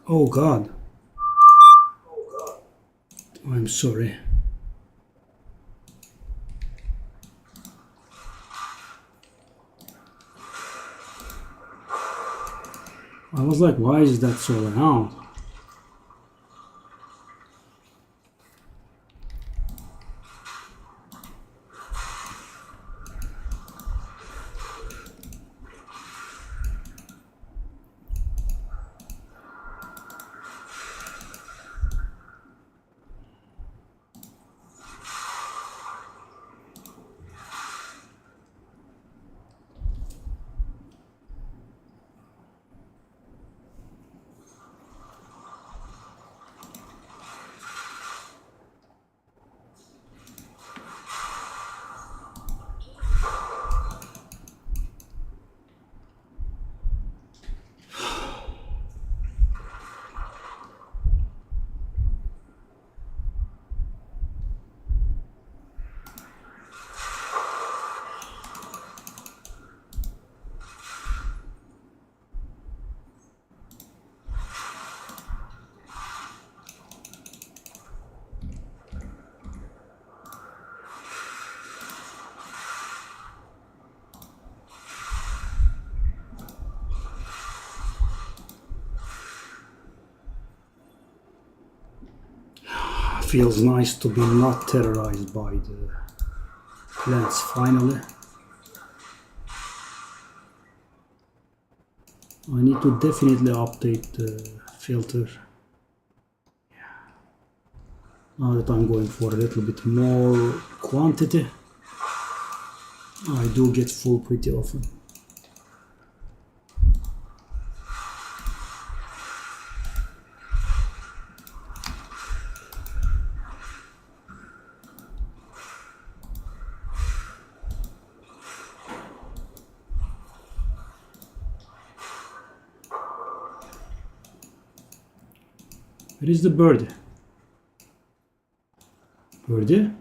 Oh God, I'm sorry. I was like, why is that so loud? Feels nice to be not terrorized by the plants finally. I need to definitely update the filter. Now that I'm going for a little bit more quantity, I do get full pretty often. Where is the birdie? Birdie?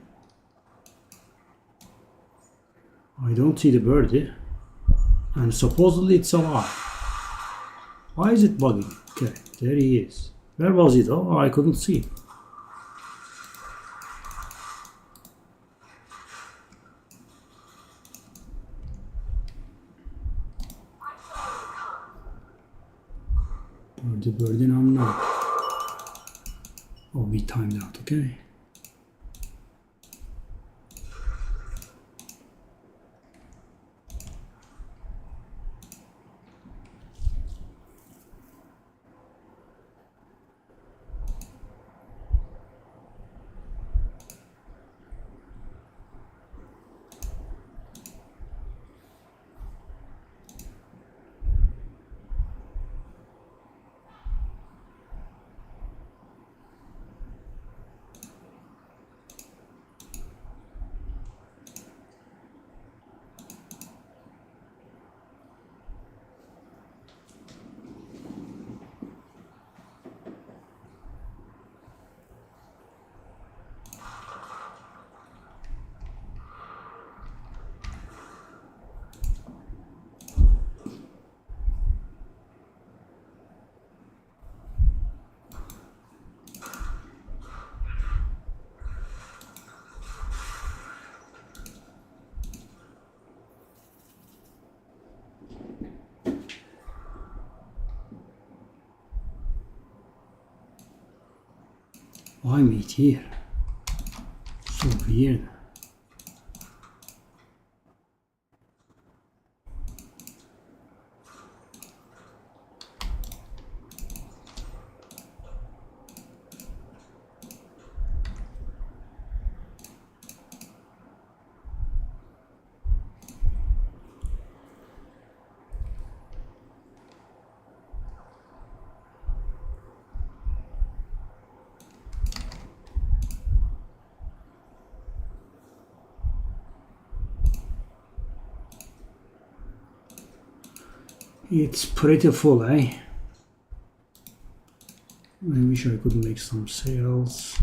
I don't see the birdie. And supposedly it's alive. Why is it bugging? Okay, there he is. Where was he though? Oh, I couldn't see. Birdie, I'm not. Oh, we timed out, okay. Why meet here? So weird. It's pretty full, eh? I wish I could make some sales.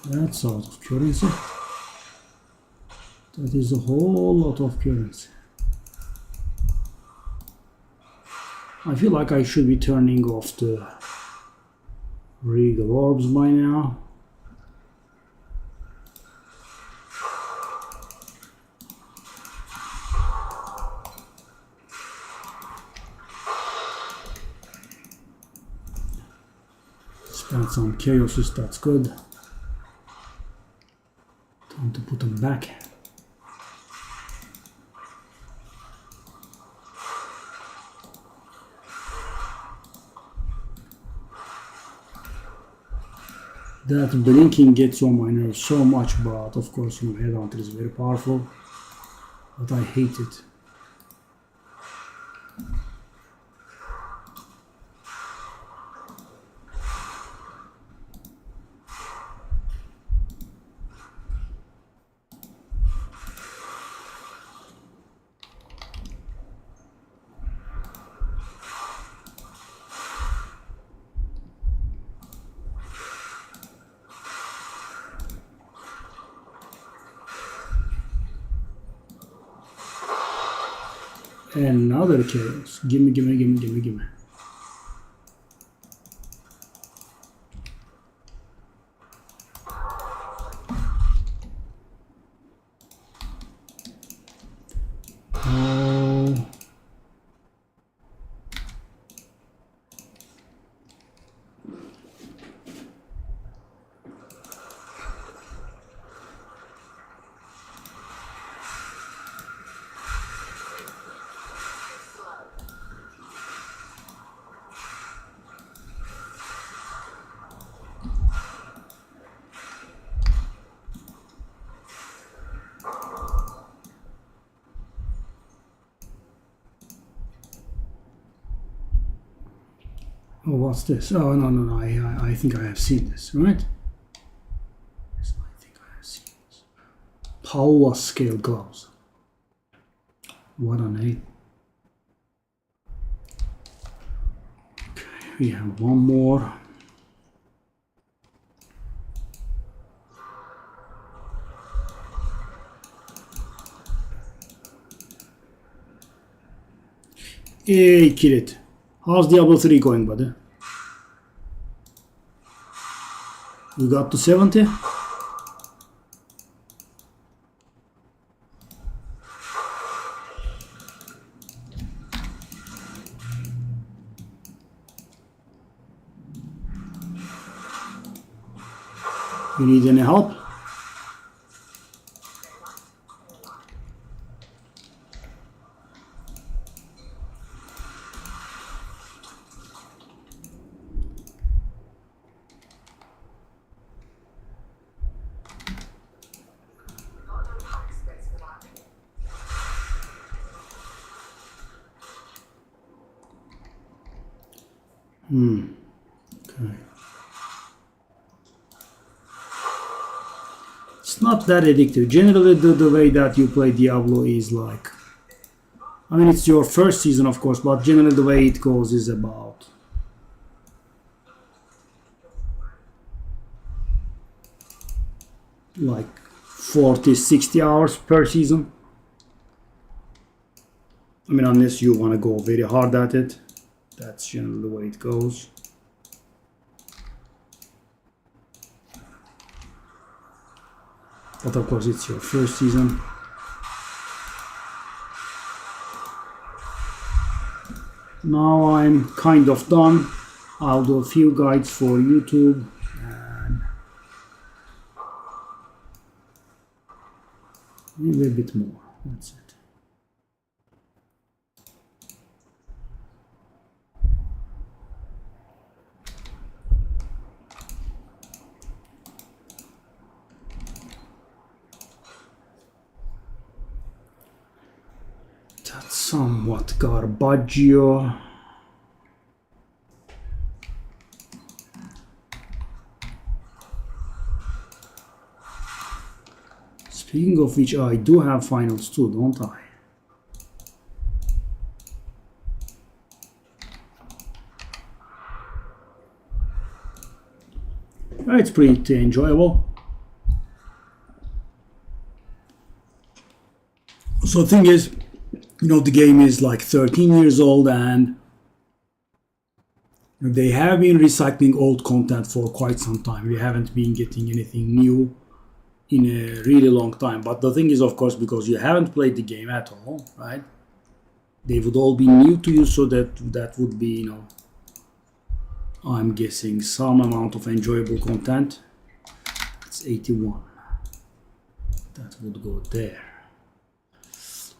That's out of currency. That is a whole lot of currency. I feel like I should be turning off the regal orbs by now. Spend some chaoses, that's good. Time to put them back. That blinking gets on my nerves so much, but of course, you know, Headhunter is very powerful, but I hate it. Another chaos. Gimme, gimme, gimme, gimme, gimme. Oh. Oh, what's this? Oh, no, I think I have seen this, right? Yes, I think I have seen this. Power scale gloves. What a name. Okay, we have one more. Hey, Kirit. How's Diablo 3 going, buddy? You got to 70? You need any help? Okay. It's not that addictive. Generally, the way that you play Diablo is like, I mean, it's your first season, of course, but generally the way it goes is about like 40-60 hours per season. I mean, unless you want to go very hard at it, that's generally the way it goes. But of course, it's your first season. Now I'm kind of done. I'll do a few guides for YouTube and maybe a bit more. That's it. That's somewhat garbaggio. Speaking of which, I do have finals too, don't I? It's pretty enjoyable. So the thing is, you know, the game is like 13 years old and they have been recycling old content for quite some time. We haven't been getting anything new in a really long time. But the thing is, of course, because you haven't played the game at all, right? They would all be new to you, so that would be, you know, I'm guessing some amount of enjoyable content. It's 81. That would go there.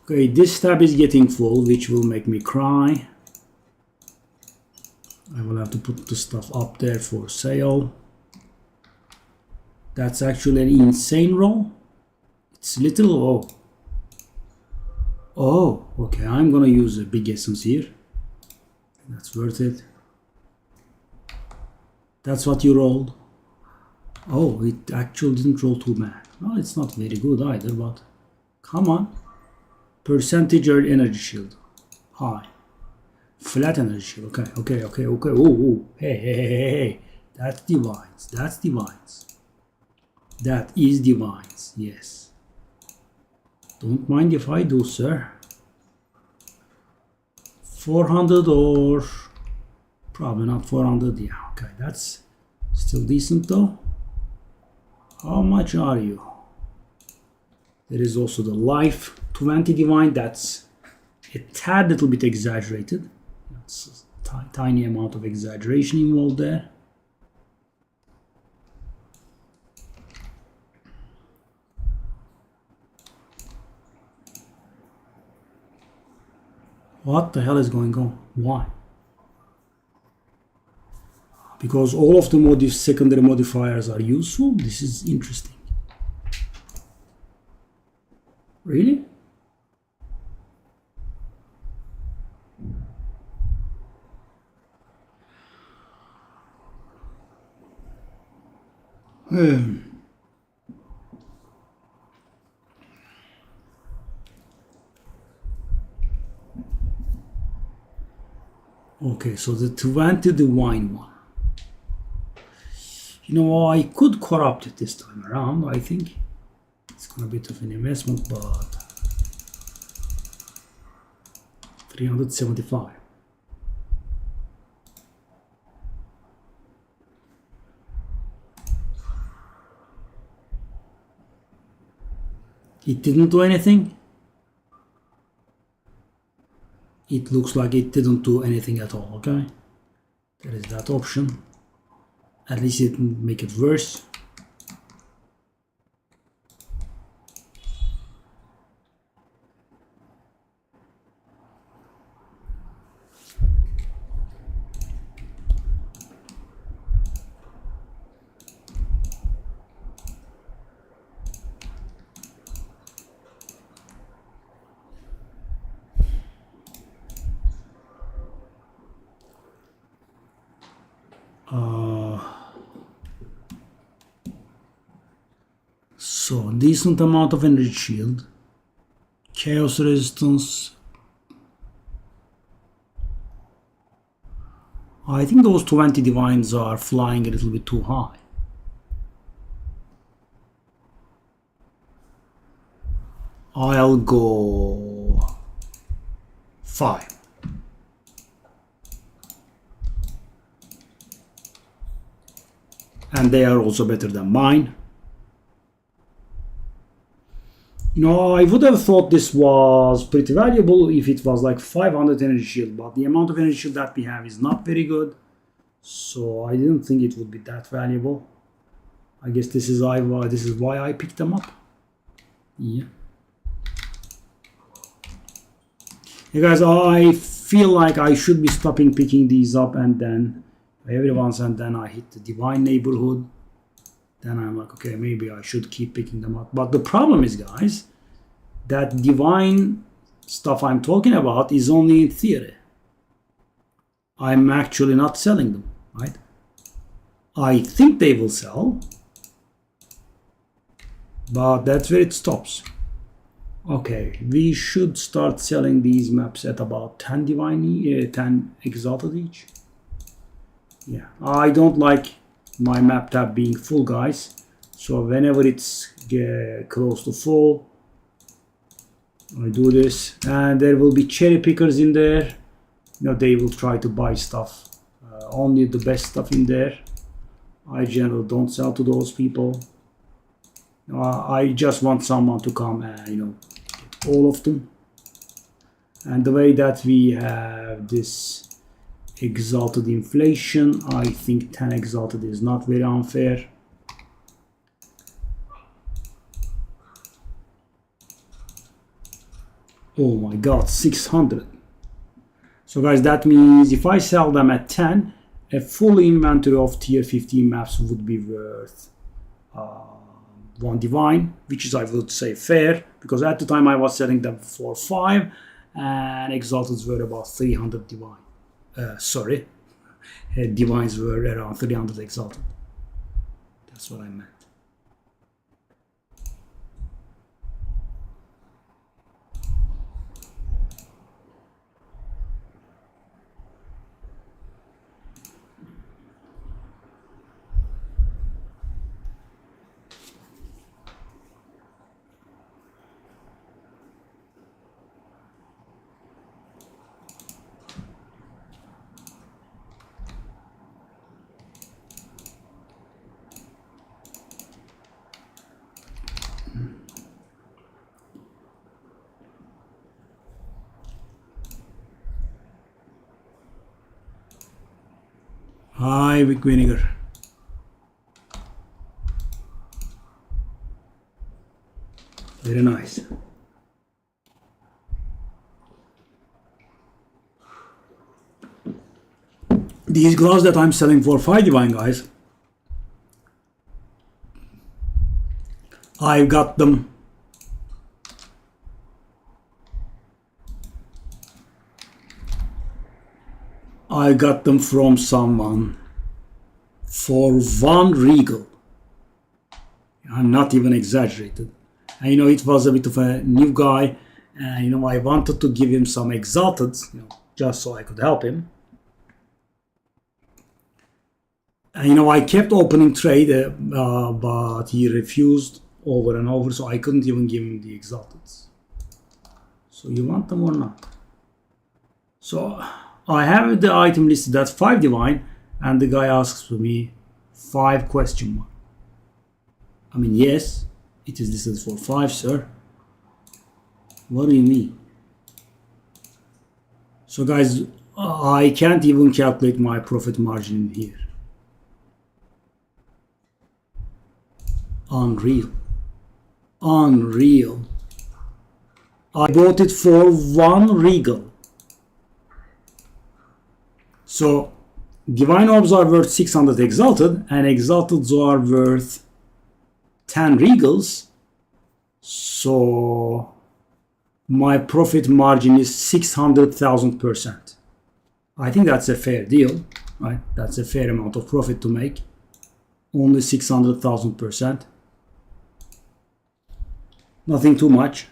Okay, this tab is getting full, which will make me cry. I will have to put the stuff up there for sale. That's actually an insane roll. It's little. Oh. Oh, okay. I'm gonna use a big essence here. That's worth it. That's what you rolled. Oh, it actually didn't roll too bad. Well, it's not very good either, but come on. Percentage or energy shield. High. Flat energy shield. Okay. Oh. Hey. That's divines. That's divines. That is divines. Yes. Don't mind if I do, sir. 400 or probably not 400. Yeah, okay. That's still decent though. How much are you? There is also the life 20 divine. That's a tad little bit exaggerated. That's a tiny amount of exaggeration involved there. What the hell is going on? Why? Because all of the secondary modifiers are useful. This is interesting. Really? Okay, so the 20 divine one. You know, I could corrupt it this time around. I think it's gonna be a bit of an investment, but 375. It didn't do anything. It looks like it didn't do anything at all. Okay, there is that option. At least it didn't make it worse. So decent amount of energy shield, chaos resistance. I think those 20 divines are flying a little bit too high. I'll go 5. And they are also better than mine. You know, I would have thought this was pretty valuable if it was like 500 energy shield, but the amount of energy shield that we have is not very good. So I didn't think it would be that valuable. I guess this is why I picked them up. Yeah. Hey guys, I feel like I should be stopping picking these up, and then every once and then I hit the divine neighborhood. Then I'm like, okay, maybe I should keep picking them up. But the problem is, guys, that divine stuff I'm talking about is only in theory. I'm actually not selling them, right? I think they will sell, but that's where it stops. Okay, we should start selling these maps at about 10 divine, 10 exalted each. Yeah, I don't like my map tab being full, guys. So whenever it's close to full, I do this, and there will be cherry pickers in there. You know, they will try to buy stuff, only the best stuff in there. I generally don't sell to those people. I just want someone to come and, you know, get all of them. And the way that we have this exalted inflation, I think 10 exalted is not very unfair. Oh my god, 600. So guys, that means if I sell them at 10, a full inventory of tier 15 maps would be worth 1 divine, which is, I would say, fair, because at the time I was selling them for 5 and exalteds were about 300 divine. Divines were around 300 exalted. That's what I meant. Hi, Vic Vinegar. Very nice. These gloves that I'm selling for 5 divine, guys, I got them from someone for 1 regal. I'm not even exaggerated. And you know, it was a bit of a new guy, and you know, I wanted to give him some exalted, you know, just so I could help him. And you know, I kept opening trade, but he refused over and over, so I couldn't even give him the exalteds. So you want them or not? So I have the item listed at 5 divine, and the guy asks for me 5 question mark. I mean, yes, it is listed for 5, sir. What do you mean? So guys, I can't even calculate my profit margin in here. Unreal. Unreal. I bought it for 1 regal. So divine orbs are worth 600 exalted, and exalteds are worth 10 regals. So my profit margin is 600,000%. I think that's a fair deal, right? That's a fair amount of profit to make. Only 600,000%. Nothing too much.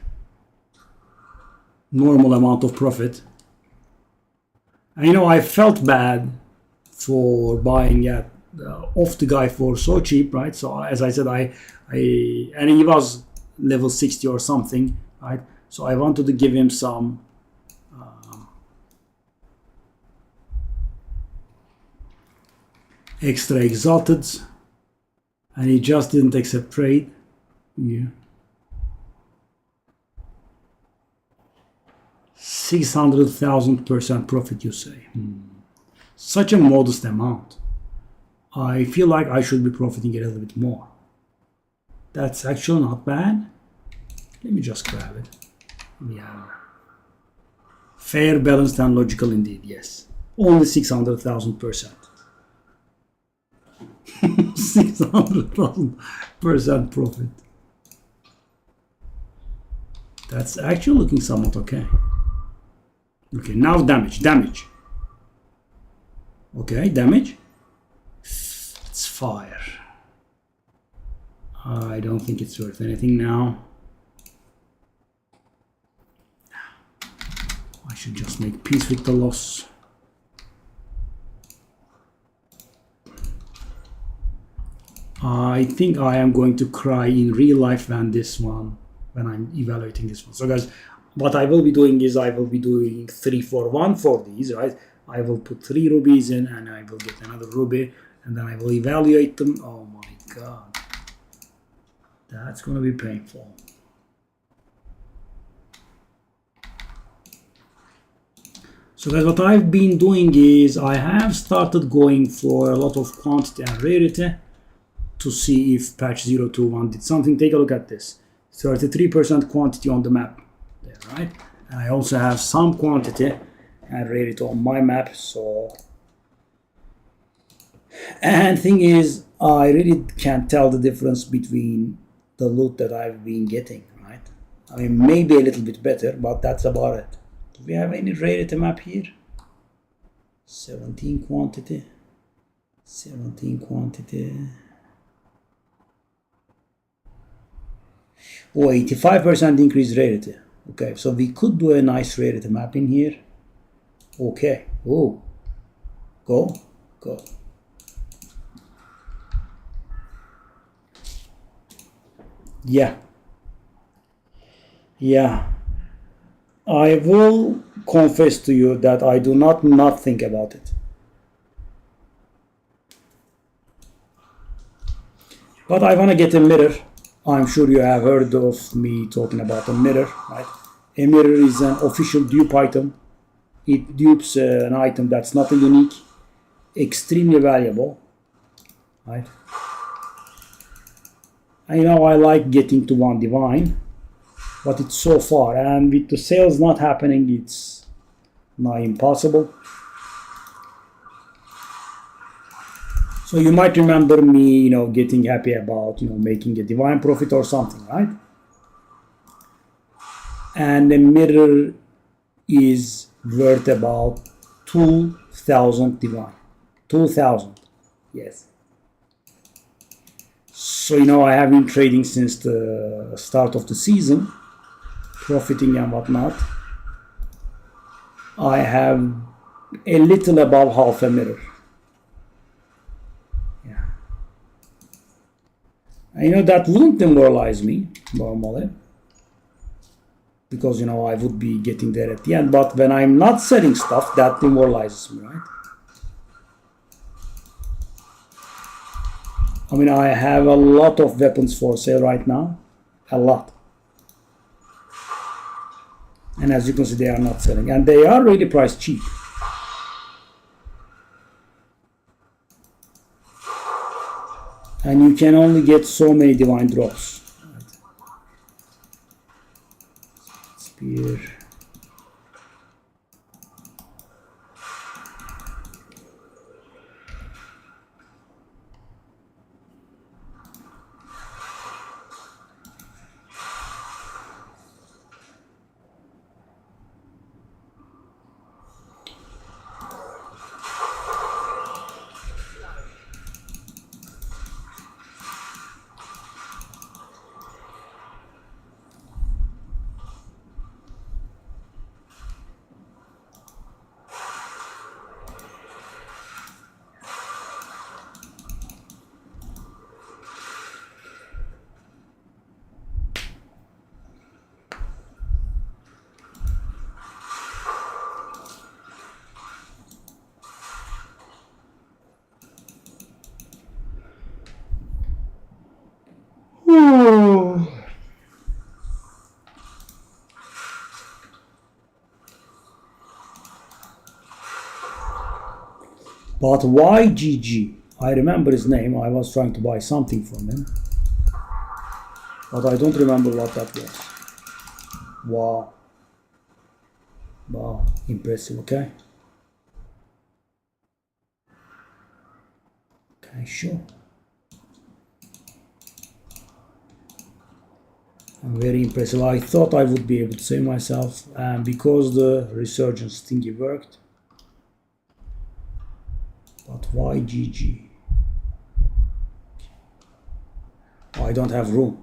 Normal amount of profit. And you know, I felt bad for buying off the guy for so cheap, right? So as I said, and he was level 60 or something, right? So I wanted to give him some extra exalteds, and he just didn't accept trade. Yeah. 600,000% profit, you say? Such a modest amount. I feel like I should be profiting a little bit more. That's actually not bad. Let me just grab it. Yeah. Fair, balanced, and logical indeed, yes. Only 600,000%. 600,000% profit. That's actually looking somewhat okay. Okay, now damage. Okay, damage. It's fire. I don't think it's worth anything now. I should just make peace with the loss. I think I am going to cry in real life when I'm evaluating this one. So guys, what I will be doing is I will be doing 3 for 1 for these, right? I will put 3 rubies in and I will get another ruby and then I will evaluate them. Oh my god. That's going to be painful. So guys, what I've been doing is I have started going for a lot of quantity and rarity to see if patch 021 did something. Take a look at this. 33% quantity on the map there, right? And I also have some quantity and rarity on my map. So, and thing is, I really can't tell the difference between the loot that I've been getting, right? I mean, maybe a little bit better, but that's about it. Do we have any rarity map here? 17 quantity. 17 quantity. Oh, 85% increased rarity. Okay, so we could do a nice rarity map in here. Okay. Oh. Go. Go. Yeah. Yeah. I will confess to you that I do not think about it. But I want to get a mirror. I'm sure you have heard of me talking about a mirror, right? A mirror is an official dupe item. It dupes an item that's not unique, extremely valuable, right? I know I like getting to 1 divine, but it's so far, and with the sales not happening, it's not impossible. So you might remember me, getting happy about, making a divine profit or something, right? And the mirror is worth about 2,000 divine. 2,000, yes. So, I have been trading since the start of the season, profiting and whatnot. I have a little above half a mirror. Yeah. And that wouldn't demoralize me normally, because I would be getting there at the end. But when I'm not selling stuff, that demoralizes me, right? I mean, I have a lot of weapons for sale right now, a lot. And as you can see, they are not selling, and they are really priced cheap. And you can only get so many divine drops. Right. Spear. But why GG? I remember his name. I was trying to buy something from him, but I don't remember what that was. Wow. Wow, impressive, okay? Okay, sure. I'm very impressive. I thought I would be able to save myself, and because the resurgence thingy worked. But why GG? Oh, I don't have room.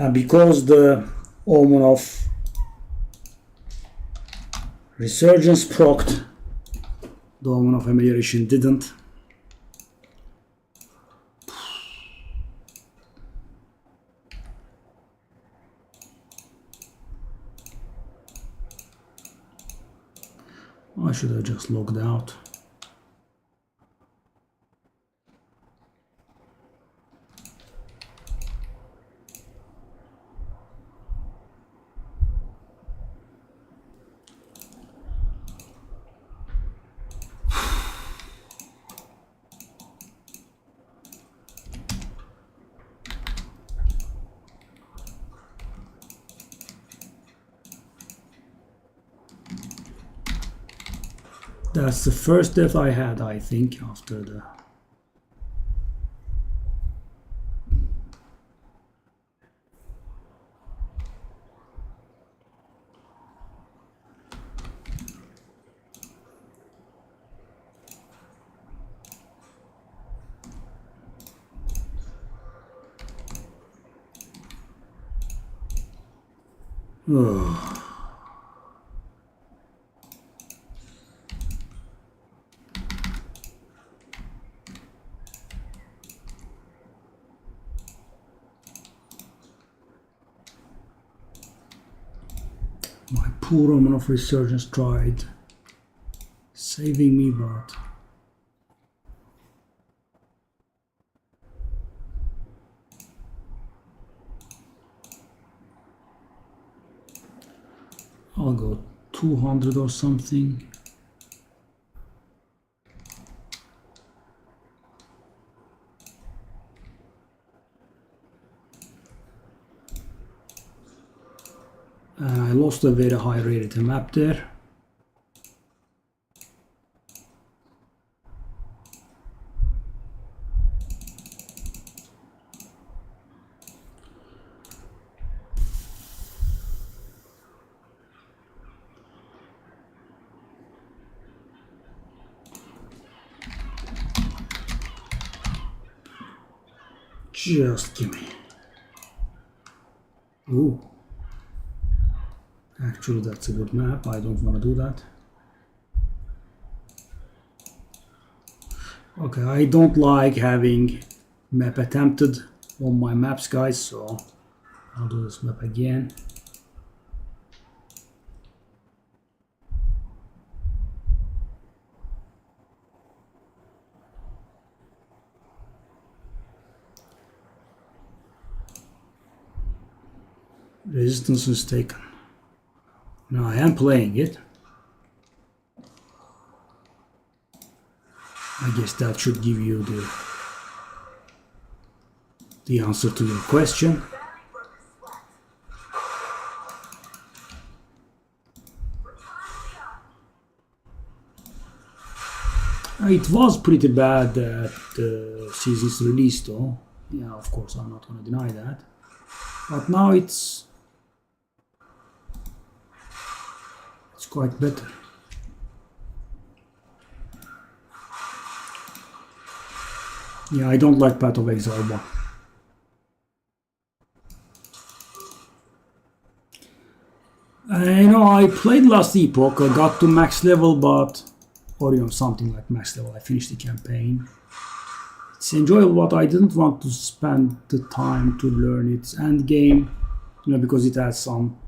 And because the Omen of Resurgence procced, the Omen of Amelioration didn't. I should have just logged out. That's the first death I had, I think, after the... Oh. My poor Omen of Resurgence tried saving me, but I'll go 200 or something. I lost a very high rated map there. Just give me. Ooh. Actually, that's a good map. I don't want to do that. Okay, I don't like having map attempted on my maps, guys, so I'll do this map again. Resistance is taken. Now I am playing it. I guess that should give you the answer to your question. It was pretty bad at the season's release, though. Yeah, of course, I'm not going to deny that. But now it's quite better. Yeah, I don't like Path of Exile 1. I played last Epoch, I got to max level, but, or something like max level, I finished the campaign. It's enjoyable, but I didn't want to spend the time to learn its end game, because it has some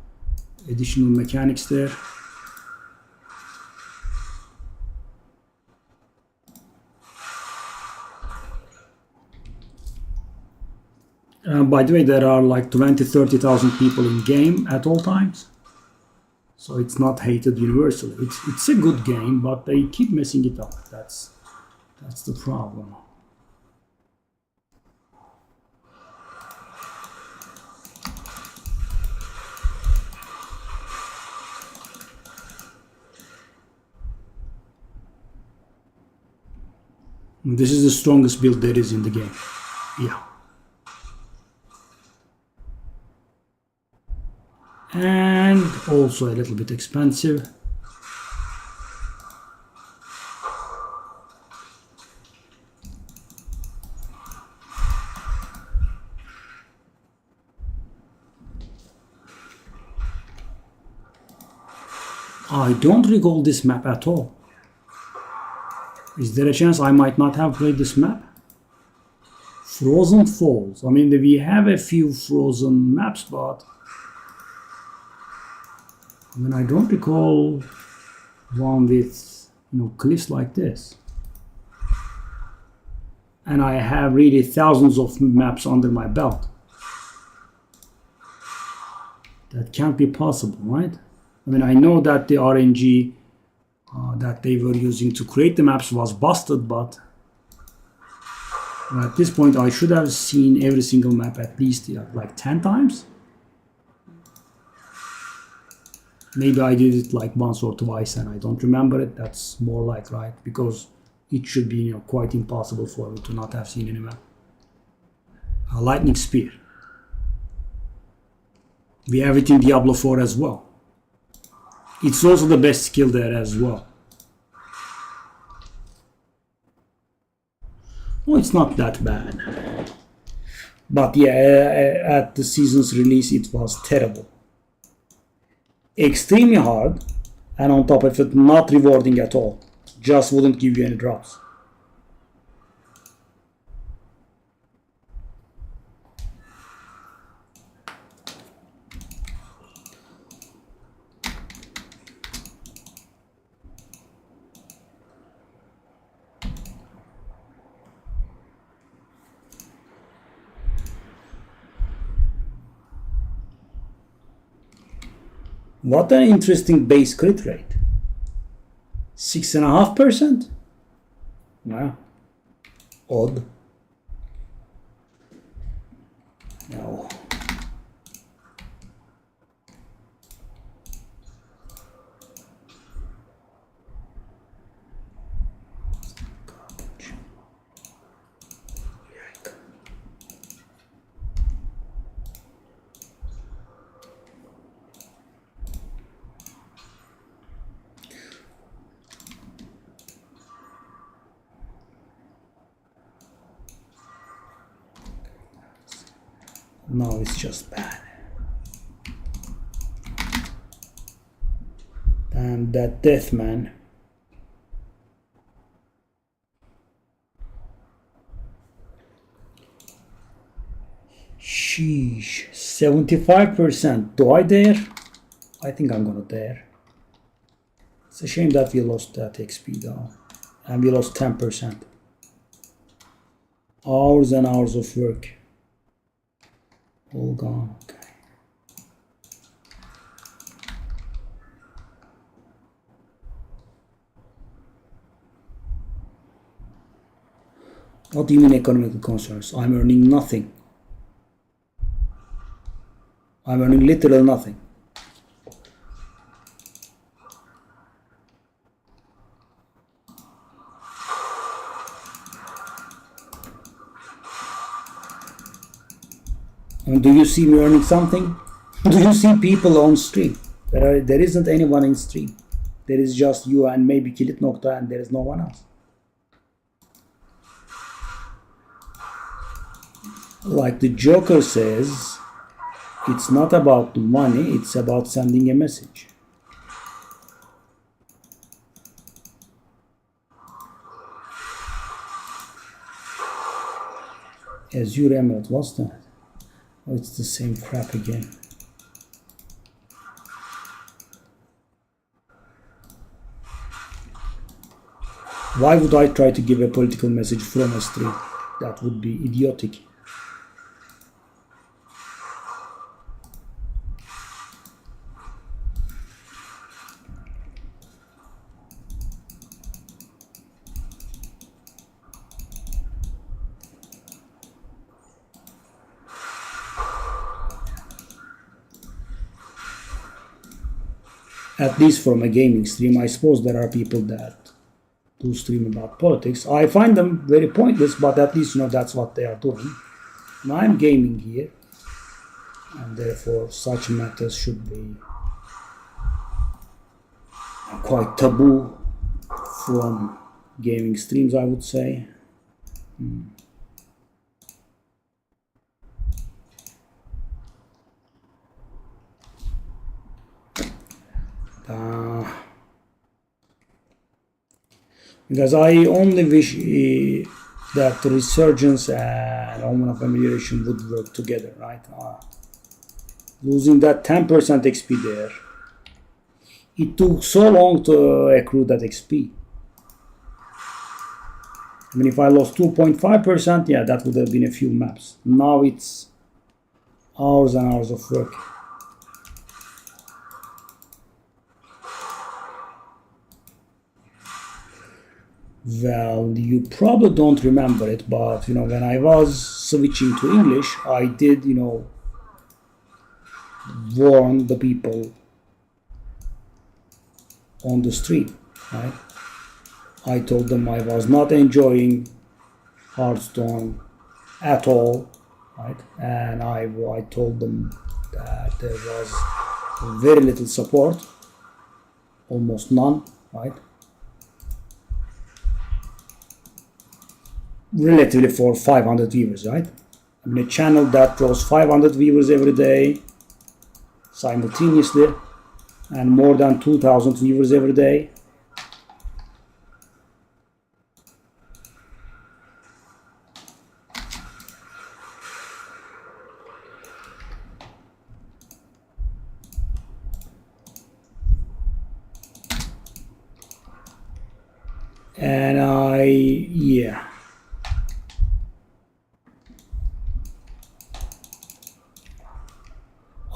additional mechanics there. By the way, there are like 20,000-30,000 people in game at all times, so it's not hated universally. It's a good game, but they keep messing it up. That's the problem. This is the strongest build there is in the game. Yeah. And also a little bit expensive. I don't recall this map at all. Is there a chance I might not have played this map? Frozen Falls. I mean, we have a few frozen maps, but I mean, I don't recall one with, you know, cliffs like this. And I have really thousands of maps under my belt. That can't be possible, right? I mean, I know that the RNG that they were using to create the maps was busted, but at this point I should have seen every single map at least like 10 times. Maybe I did it like once or twice and I don't remember it. That's more like right, because it should be, you know, quite impossible for me to not have seen any map. Lightning Spear. We have it in Diablo 4 as well. It's also the best skill there as well. Oh, it's not that bad. But yeah, at the season's release it was terrible. Extremely hard, and on top of it not rewarding at all. Just wouldn't give you any drops. What an interesting base crit rate. 6.5%? Wow. Odd. No. Now it's just bad. And that death, man. Sheesh. 75%. Do I dare? I think I'm gonna dare. It's a shame that we lost that XP though. And we lost 10%. Hours and hours of work. All gone. Okay. What do you mean economical concerns? I'm earning nothing. I'm earning literally nothing. And do you see me earning something? Do you see people on stream? There isn't anyone in stream. There is just you and maybe Kilit Nokta, and there is no one else. Like the Joker says, it's not about the money, it's about sending a message. Azure Emerald, what's that? Oh, it's the same crap again. Why would I try to give a political message from a stream? That would be idiotic. At least from a gaming stream, I suppose there are people that do stream about politics. I find them very pointless, but at least, you know, that's what they are doing. And I'm gaming here, and therefore such matters should be quite taboo from gaming streams, I would say. because I only wish that the resurgence and Omen of Amelioration would work together, right? Losing that 10% XP there, it took so long to accrue that XP. I mean, if I lost 2.5%, yeah, that would have been a few maps. Now it's hours and hours of work. Well, you probably don't remember it, but you know, when I was switching to English, I did, you know, warn the people on the street, right? I told them I was not enjoying Hearthstone at all, right? And I told them that there was very little support, almost none, right? Relatively for 500 viewers, right? I mean, a channel that draws 500 viewers every day simultaneously and more than 2,000 viewers every day. And yeah.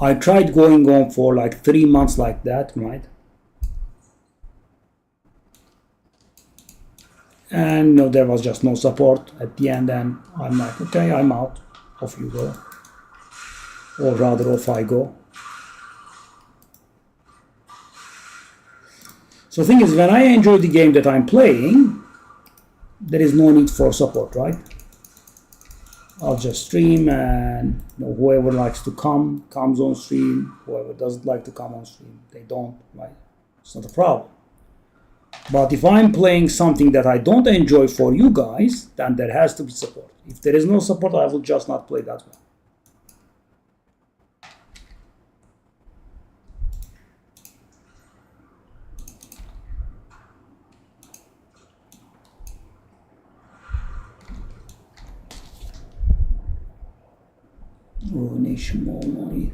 I tried going on for like 3 months like that, right? And no, there was just no support at the end, and I'm like, okay, I'm out. Off you go. Or rather, off I go. So the thing is, when I enjoy the game that I'm playing, there is no need for support, right? I'll just stream, and you know, whoever likes to comes on stream. Whoever doesn't like to come on stream, they don't, right? It's not a problem. But if I'm playing something that I don't enjoy for you guys, then there has to be support. If there is no support, I will just not play that one. Ruination more money.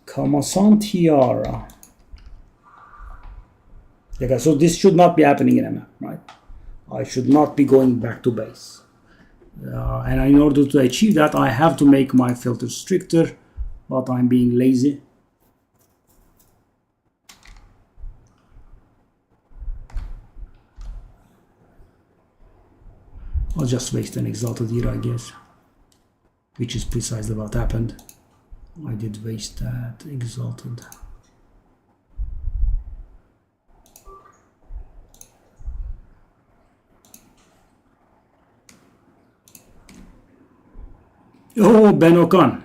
Kamasan Tiara. Okay, so this should not be happening in a map, right? I should not be going back to base. And in order to achieve that, I have to make my filters stricter, but I'm being lazy. I'll just waste an Exalted Ear, I guess, which is precisely what happened. I did waste that Exalted. Oh, Ben Okan.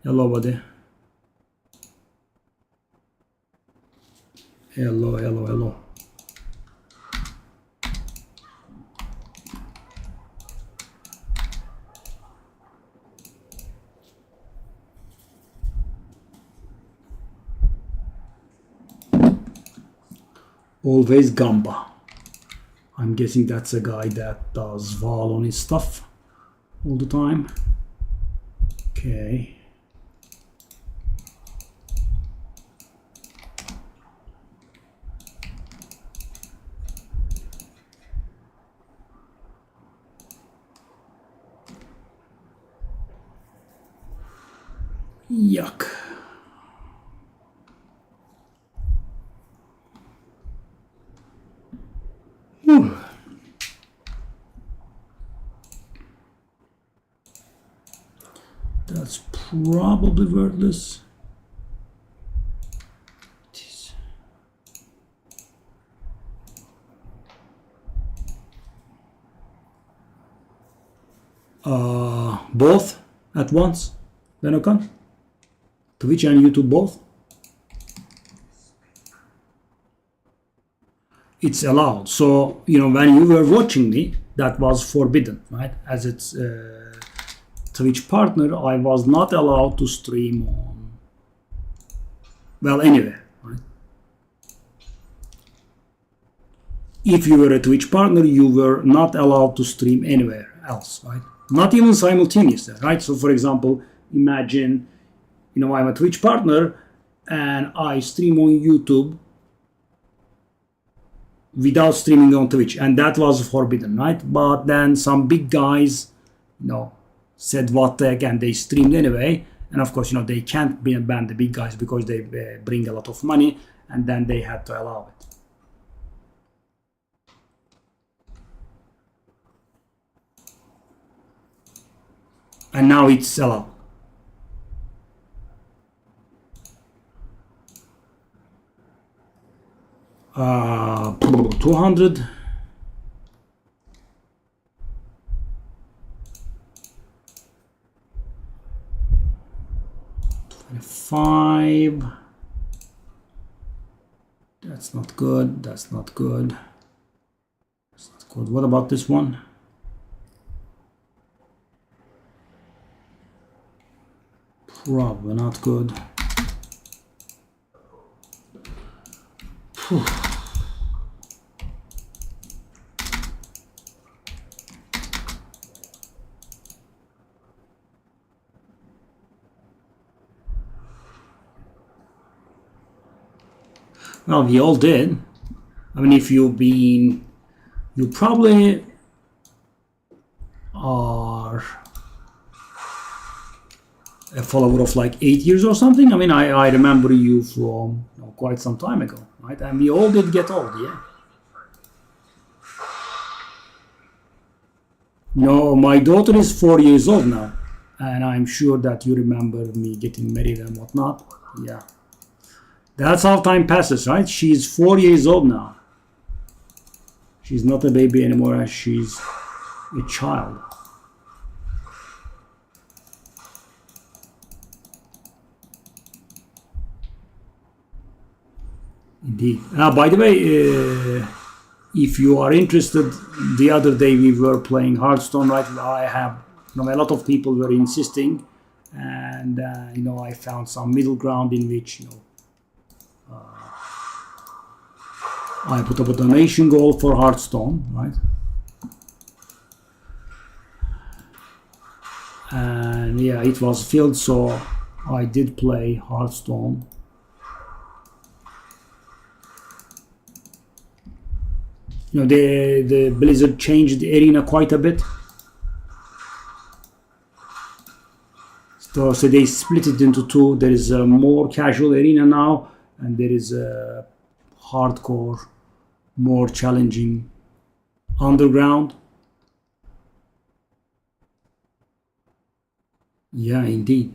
Hello, buddy. Hello, hello, hello. Always Gamba. I'm guessing that's a guy that does Val on his stuff all the time. Okay. Yuck. Whew. That's probably worthless. Both at once, Benokan? Twitch and YouTube both? it's allowed. So, you know, when you were watching me, that was forbidden, right? As it's Twitch partner, I was not allowed to stream on, well, anywhere, right? If you were a Twitch partner, you were not allowed to stream anywhere else, right? Not even simultaneously, right? So, for example, imagine, you know, I'm a Twitch partner and I stream on YouTube without streaming on Twitch, and that was forbidden, right? But then some big guys, you know, said what the heck, and they streamed anyway. And of course, you know, they can't ban the big guys because they bring a lot of money, and then they had to allow it. And now it's allowed. Uh, 200. Five. That's not good. That's not good. That's not good. What about this one? Probably not good. Whew. Well, we all did. I mean, if you've been, you probably are a follower of like 8 years or something. I mean, I remember you from, you know, quite some time ago, right? And we all did get old, yeah. No, my daughter is 4 years old now, and I'm sure that you remember me getting married and whatnot. Yeah. That's how time passes, right? She's 4 years old now. She's not a baby anymore, she's a child. Indeed. By the way, if you are interested, the other day we were playing Hearthstone, right? I have, you know, a lot of people were insisting, and you know, I found some middle ground in which, you know, I put up a donation goal for Hearthstone, right? And yeah, it was filled, so I did play Hearthstone. You know, the Blizzard changed the arena quite a bit. So they split it into two. There is a more casual arena now, and there is a hardcore, more challenging underground. Yeah, indeed.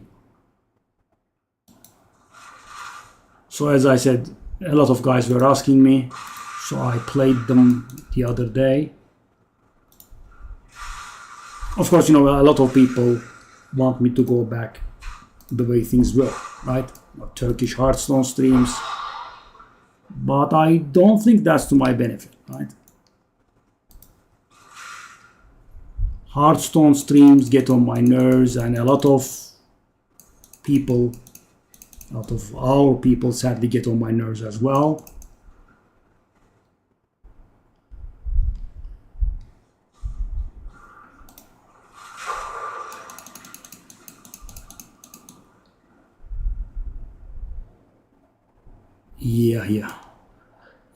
So as I said, a lot of guys were asking me, so I played them the other day. Of course, you know, a lot of people want me to go back the way things were, right? Turkish Hearthstone streams. But I don't think that's to my benefit, right? Hearthstone streams get on my nerves, and a lot of people, a lot of our people sadly get on my nerves as well.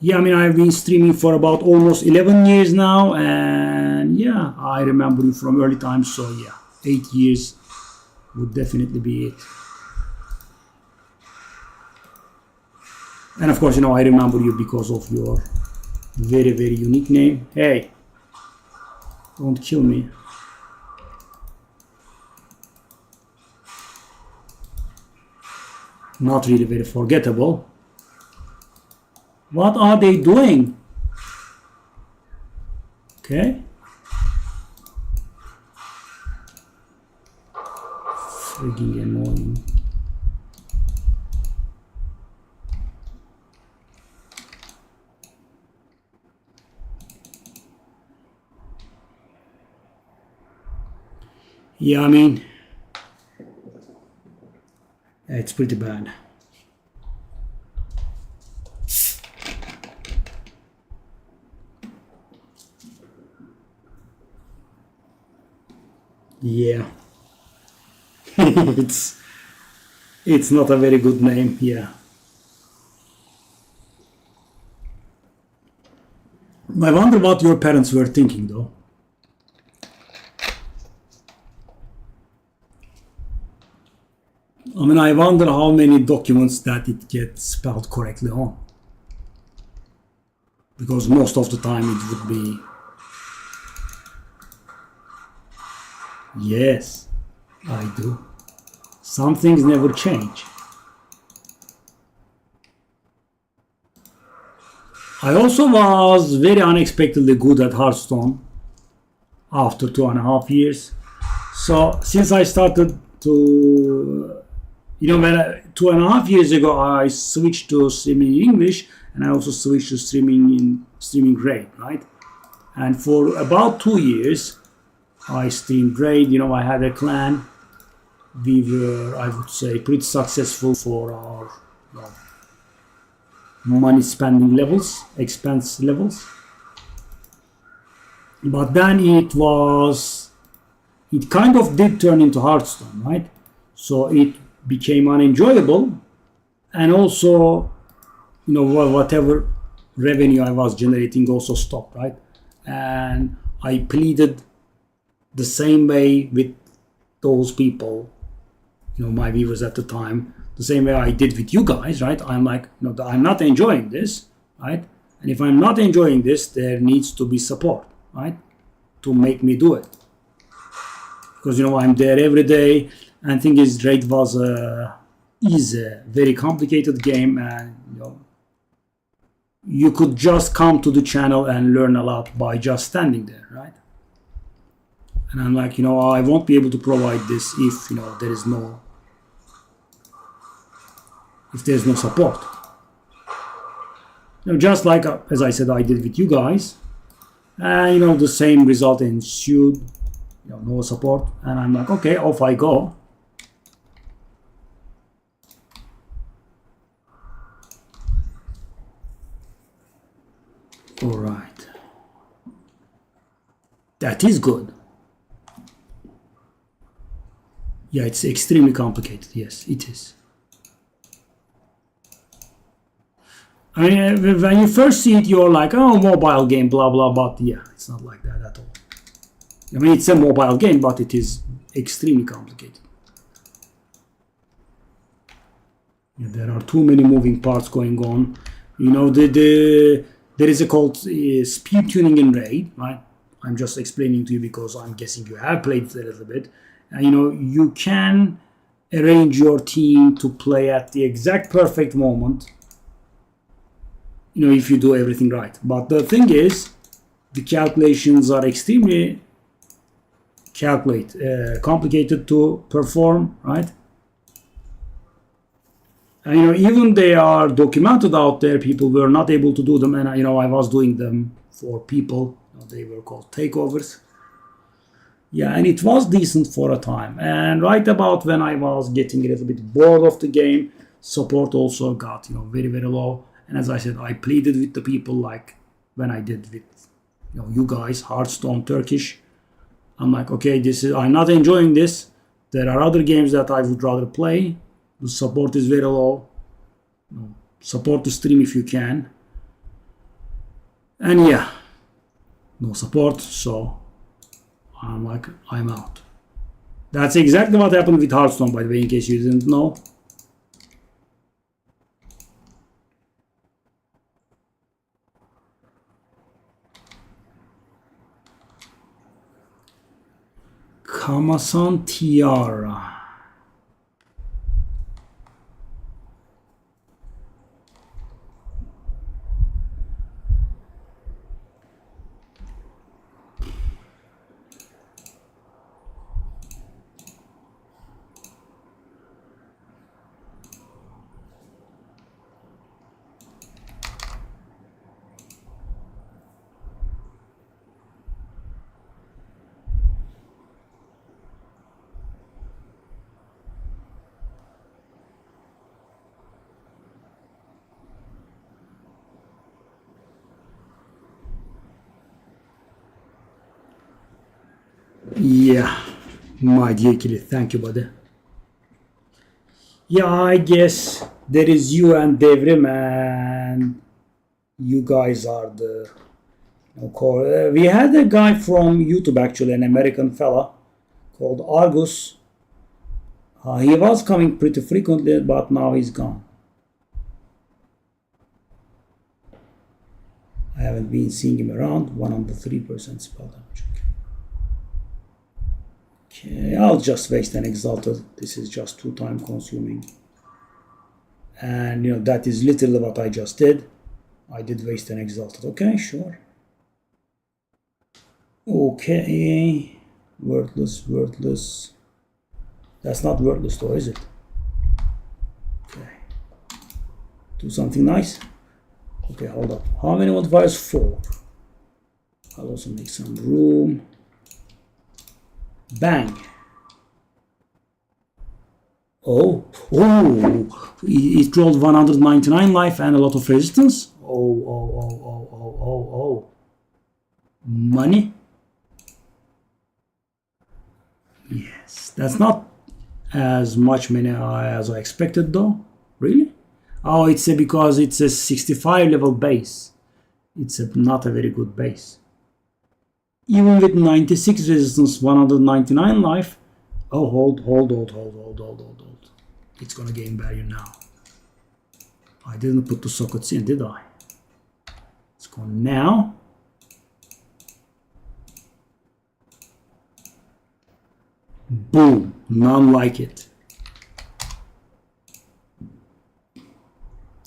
Yeah, I mean, I've been streaming for about almost 11 years now, and yeah, I remember you from early times, so yeah, 8 years would definitely be it. And of course, you know, I remember you because of your very, very unique name. Hey, don't kill me. Not really very forgettable. What are they doing? Okay. Freaking annoying. Yeah, I mean, it's pretty bad. Yeah. It's not a very good name. Yeah. I wonder what your parents were thinking, though. I mean, I wonder how many documents that it gets spelled correctly on. Because most of the time it would be. Yes, I do. Some things never change. I also was very unexpectedly good at Hearthstone after 2.5 years. So since I started to, when 2.5 years ago I switched to streaming in English, and I also switched to streaming Raid, right? And for about 2 years, I streamed Raid. I had a clan. We were, I would say, pretty successful for our money spending levels, expense levels. But then it kind of did turn into Hearthstone, right? So it became unenjoyable, and also, whatever revenue I was generating also stopped, right? And I pleaded the same way with those people, my viewers at the time, the same way I did with you guys, right? I'm like, I'm not enjoying this, right? And if I'm not enjoying this, there needs to be support, right? To make me do it. Because, I'm there every day, and thing is, Raid is a very complicated game, and, you could just come to the channel and learn a lot by just standing there, right? And I'm like, I won't be able to provide this if, there's no support. Just like, as I said, I did with you guys. And, the same result ensued. No support. And I'm like, okay, off I go. All right. That is good. Yeah, it's extremely complicated. Yes, it is. I mean, when you first see it, you're like, oh, mobile game, blah, blah, but yeah, it's not like that at all. I mean, it's a mobile game, but it is extremely complicated. Yeah, there are too many moving parts going on. There is a called speed tuning in Raid, right? I'm just explaining to you because I'm guessing you have played it a little bit. And, you can arrange your team to play at the exact perfect moment, if you do everything right. But the thing is, the calculations are extremely complicated to perform, right? And, even they are documented out there, people were not able to do them, and I was doing them for people. They were called takeovers. Yeah, and it was decent for a time. And right about when I was getting a little bit bored of the game, support also got very, very low. And as I said, I pleaded with the people like when I did with you guys, Hearthstone Turkish. I'm like, okay, I'm not enjoying this. There are other games that I would rather play. The support is very low. Support the stream if you can. And yeah, no support, so I'm like, I'm out. That's exactly what happened with Hearthstone, by the way, in case you didn't know. Kamasan Tiara. Yeah, my dear Kili, thank you, buddy. Yeah, I guess there is you and Devrim, and you guys are the core. We had a guy from YouTube, actually, an American fella called Argus. He was coming pretty frequently, but now he's gone. I haven't been seeing him around. 103% spell damage. Okay, I'll just waste an Exalted. This is just too time consuming. And that is literally what I just did. I did waste an Exalted. Okay, sure. Okay. Wordless. That's not wordless though, is it? Okay. Do something nice. Okay, hold up. How many modifiers? 4. I'll also make some room. Bang. Oh, it rolled 199 life and a lot of resistance. Oh. Money. Yes, that's not as much money as I expected though. Really? Oh, it's because it's a 65 level base. It's not a very good base. Even with 96 resistance, 199 life. Oh, hold. It's gonna gain value now. I didn't put the sockets in, did I? It's gone now. Boom. None like it.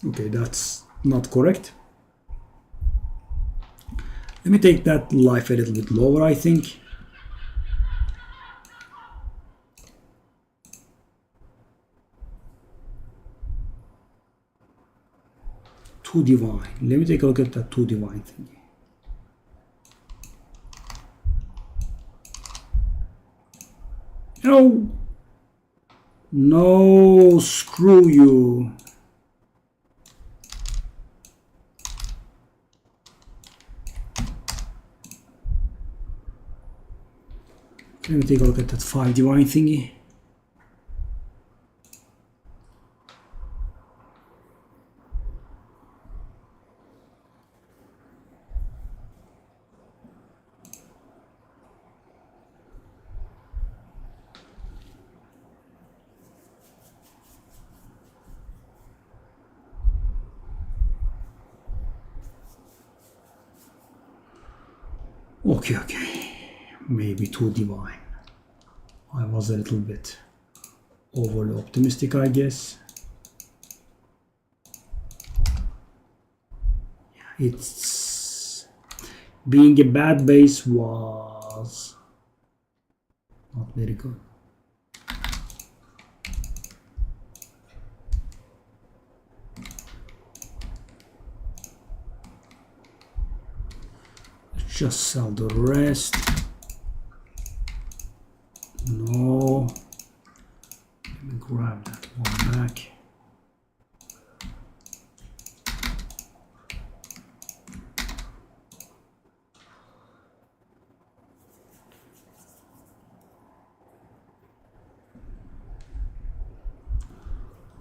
Okay, that's not correct. Let me take that life a little bit lower, I think. Two divine. Let me take a look at that 2 divine thing. No, screw you. Let me take a look at that 5 divine thingy. Okay. Maybe 2 divine. I was a little bit overly optimistic, I guess. It's being a bad base was not very good. Just sell the rest. No. Let me grab that one back.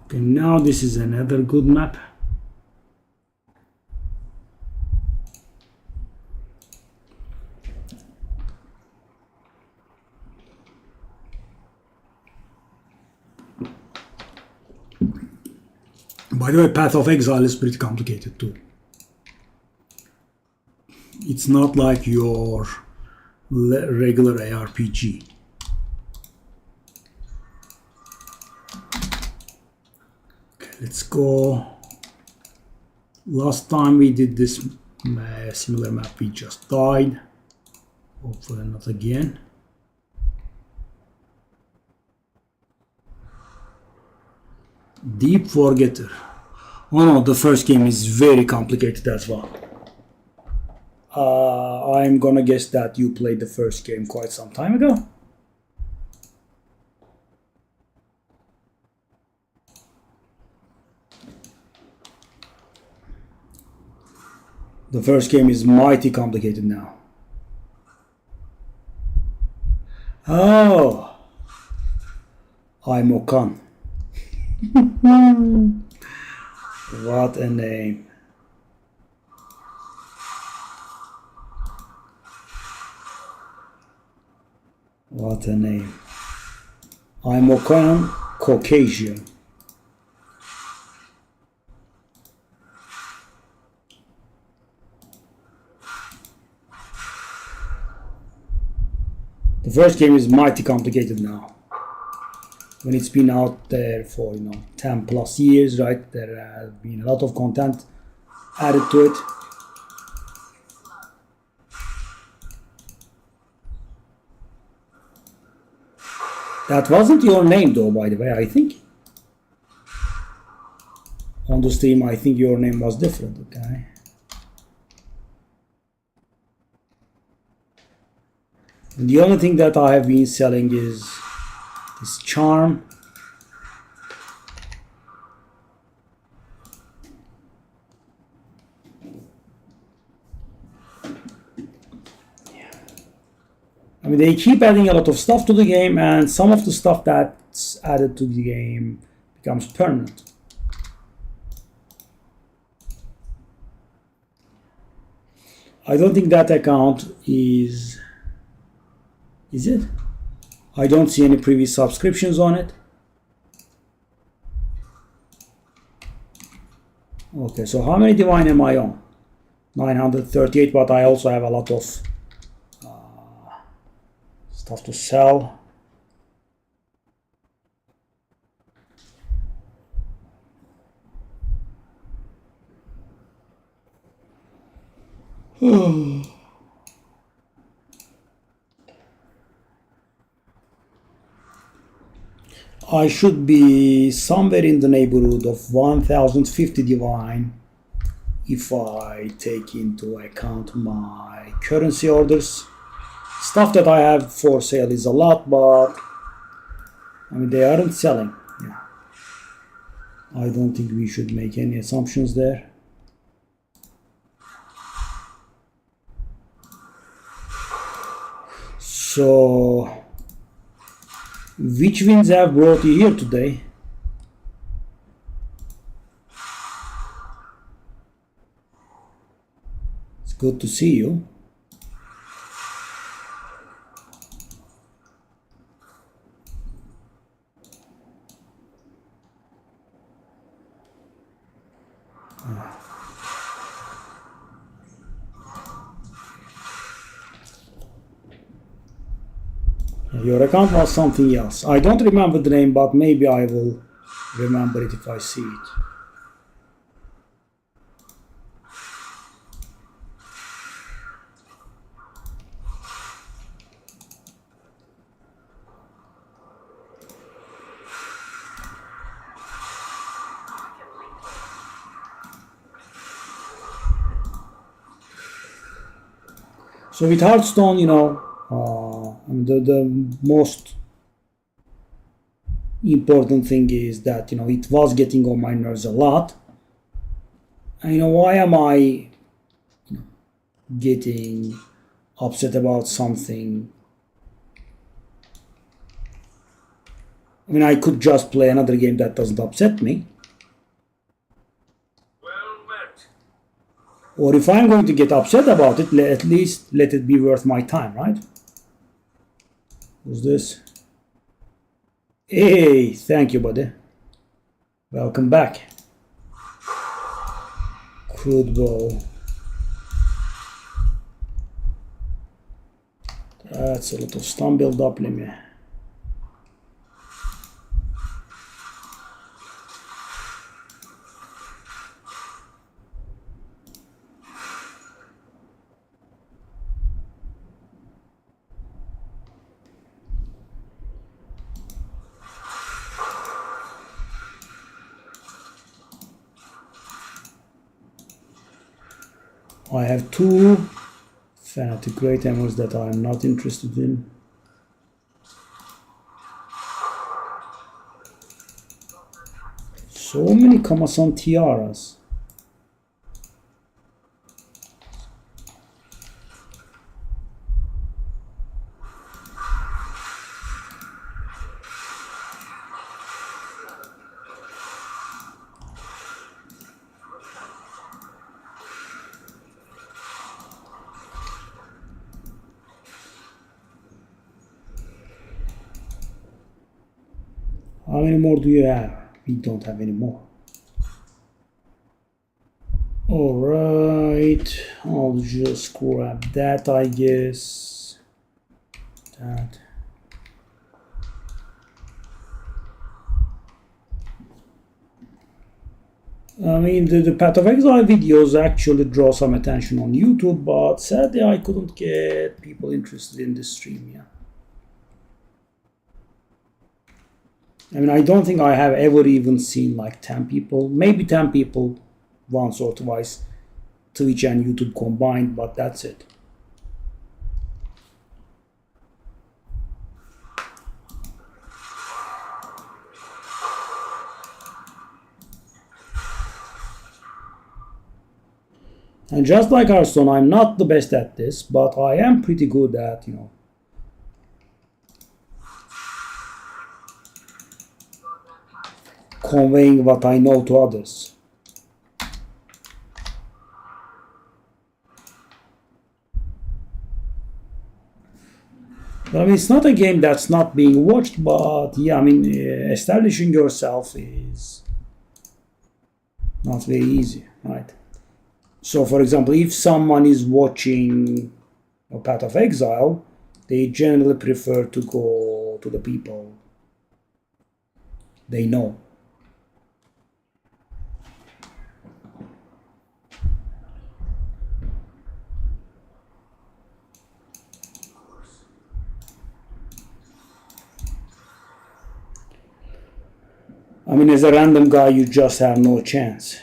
Okay, now this is another good map. By the way, Path of Exile is pretty complicated too. It's not like your regular ARPG. Okay, let's go. Last time we did this similar map, we just died. Hopefully not again. Deep Forgetter. Oh no, the first game is very complicated as well. I'm gonna guess that you played the first game quite some time ago. The first game is mighty complicated now. Oh, I'm Okan. What a name. What a name. I'm Okan, Caucasian. The first game is mighty complicated now. When it's been out there for 10 plus years, right? There has been a lot of content added to it. That wasn't your name though, by the way, I think. On the stream, I think your name was different, okay? And the only thing that I have been selling is this charm. I mean, they keep adding a lot of stuff to the game, and some of the stuff that's added to the game becomes permanent. I don't think that account is it? I don't see any previous subscriptions on it. Okay, so how many Divine am I on? 938, but I also have a lot of stuff to sell. I should be somewhere in the neighborhood of 1050 Divine if I take into account my currency orders. Stuff that I have for sale is a lot, but I mean, they aren't selling. Yeah. I don't think we should make any assumptions there. So, which wins have brought you here today? It's good to see you. Your account was something else. I don't remember the name, but maybe I will remember it if I see it. So with Hearthstone, the most important thing is that it was getting on my nerves a lot. And why am I getting upset about something? I mean, I could just play another game that doesn't upset me. Or if I'm going to get upset about it, at least let it be worth my time, right? Who's this? Hey, thank you, buddy. Welcome back. Crude Bowl. That's a lot of stun build up, let me. I have two Fanatic Great Hammers that I'm not interested in. So many Kamasan Tiaras. How many more do you have? We don't have any more. Alright, I'll just grab that, I guess. That. I mean, the Path of Exile videos actually draw some attention on YouTube, but sadly I couldn't get people interested in this stream, yeah. I mean, I don't think I have ever even seen like 10 people, maybe 10 people once or twice, Twitch and YouTube combined, but that's it. And just like Hearthstone, I'm not the best at this, but I am pretty good at, conveying what I know to others. But I mean, it's not a game that's not being watched, but yeah, I mean, establishing yourself is not very easy, right? So, for example, if someone is watching a Path of Exile, they generally prefer to go to the people they know. I mean, as a random guy, you just have no chance.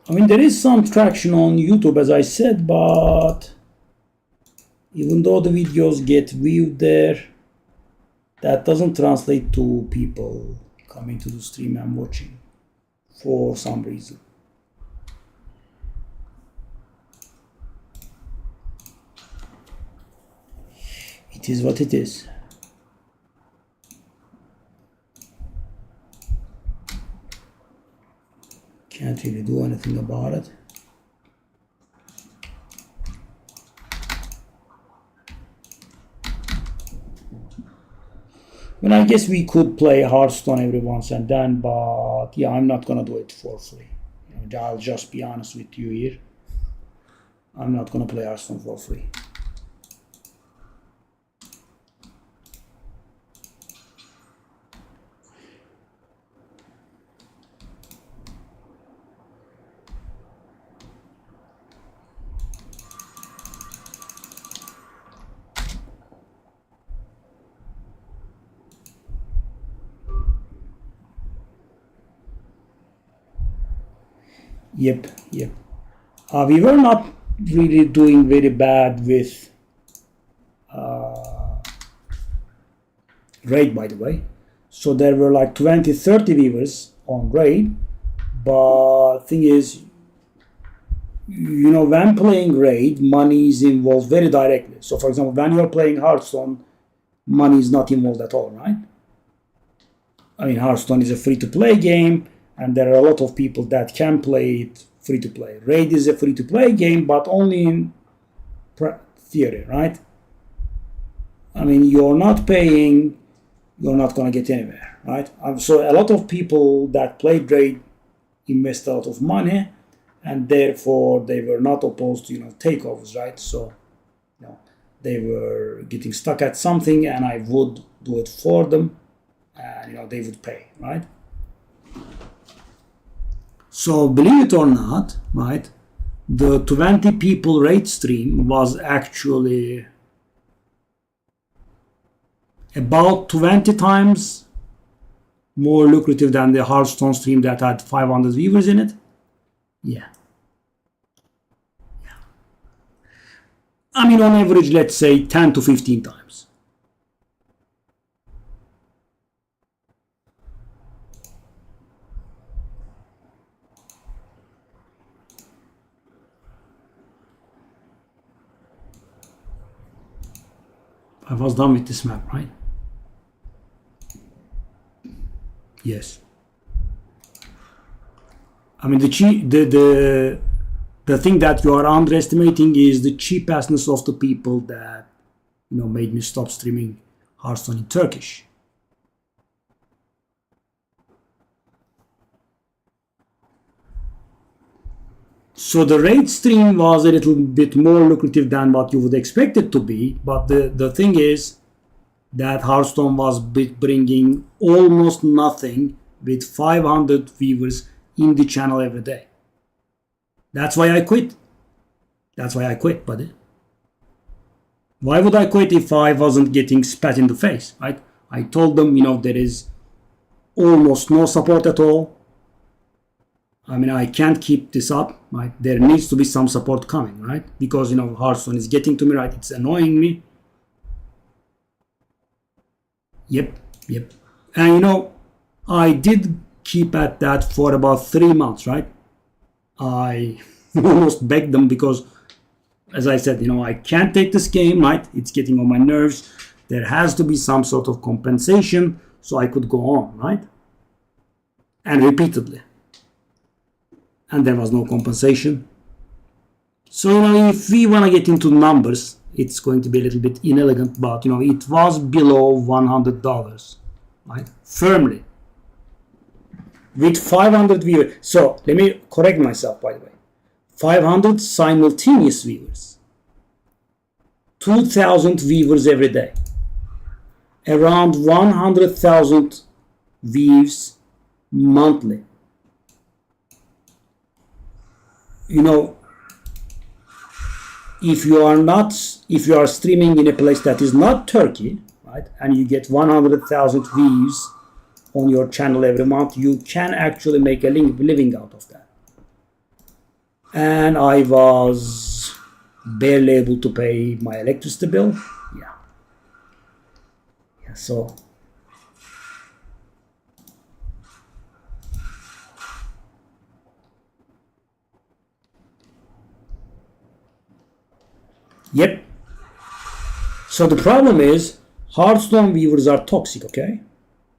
I mean, there is some traction on YouTube, as I said, but even though the videos get viewed there, that doesn't translate to people coming to the stream and watching for some reason. It is what it is. Can't really do anything about it. Well, I guess we could play Hearthstone every once and then, but yeah, I'm not gonna do it for free. I'll just be honest with you here. I'm not gonna play Hearthstone for free. Yep. We were not really doing very bad with Raid, by the way. So there were like 20-30 viewers on Raid, but thing is, when playing Raid, money is involved very directly. So for example, when you're playing Hearthstone, money is not involved at all, right? I mean, Hearthstone is a free-to-play game, and there are a lot of people that can play it free-to-play. Raid is a free-to-play game, but only in theory, right? I mean, you're not paying, you're not going to get anywhere, right? So a lot of people that played Raid invest a lot of money, and therefore they were not opposed to, takeovers, right? So, they were getting stuck at something, and I would do it for them, and, they would pay, right? So believe it or not, right, the 20 people Raid stream was actually about 20 times more lucrative than the Hearthstone stream that had 500 viewers in it. Yeah. I mean, on average, let's say 10 to 15 times. I was done with this map, right? Yes. I mean, the thing that you are underestimating is the cheapness of the people that made me stop streaming Hearthstone in Turkish. So the raid stream was a little bit more lucrative than what you would expect it to be, but the thing is that Hearthstone was bringing almost nothing with 500 viewers in the channel every day. That's why I quit. That's why I quit, buddy. Why would I quit if I wasn't getting spat in the face, right? I told them, there is almost no support at all. I mean, I can't keep this up, right? There needs to be some support coming, right? Because, Hearthstone is getting to me, right? It's annoying me. Yep. And, I did keep at that for about 3 months, right? I almost begged them because, as I said, I can't take this game, right? It's getting on my nerves. There has to be some sort of compensation so I could go on, right? And repeatedly. And there was no compensation. So, if we want to get into numbers, it's going to be a little bit inelegant, but, it was below $100, right? Firmly. With 500 viewers. So, let me correct myself, by the way. 500 simultaneous viewers. 2,000 viewers every day. Around 100,000 views monthly. If you are streaming in a place that is not Turkey, right, and you get 100,000 views on your channel every month, you can actually make a living out of that. And I was barely able to pay my electricity bill. Yeah, so yep. So the problem is Hearthstone viewers are toxic, okay?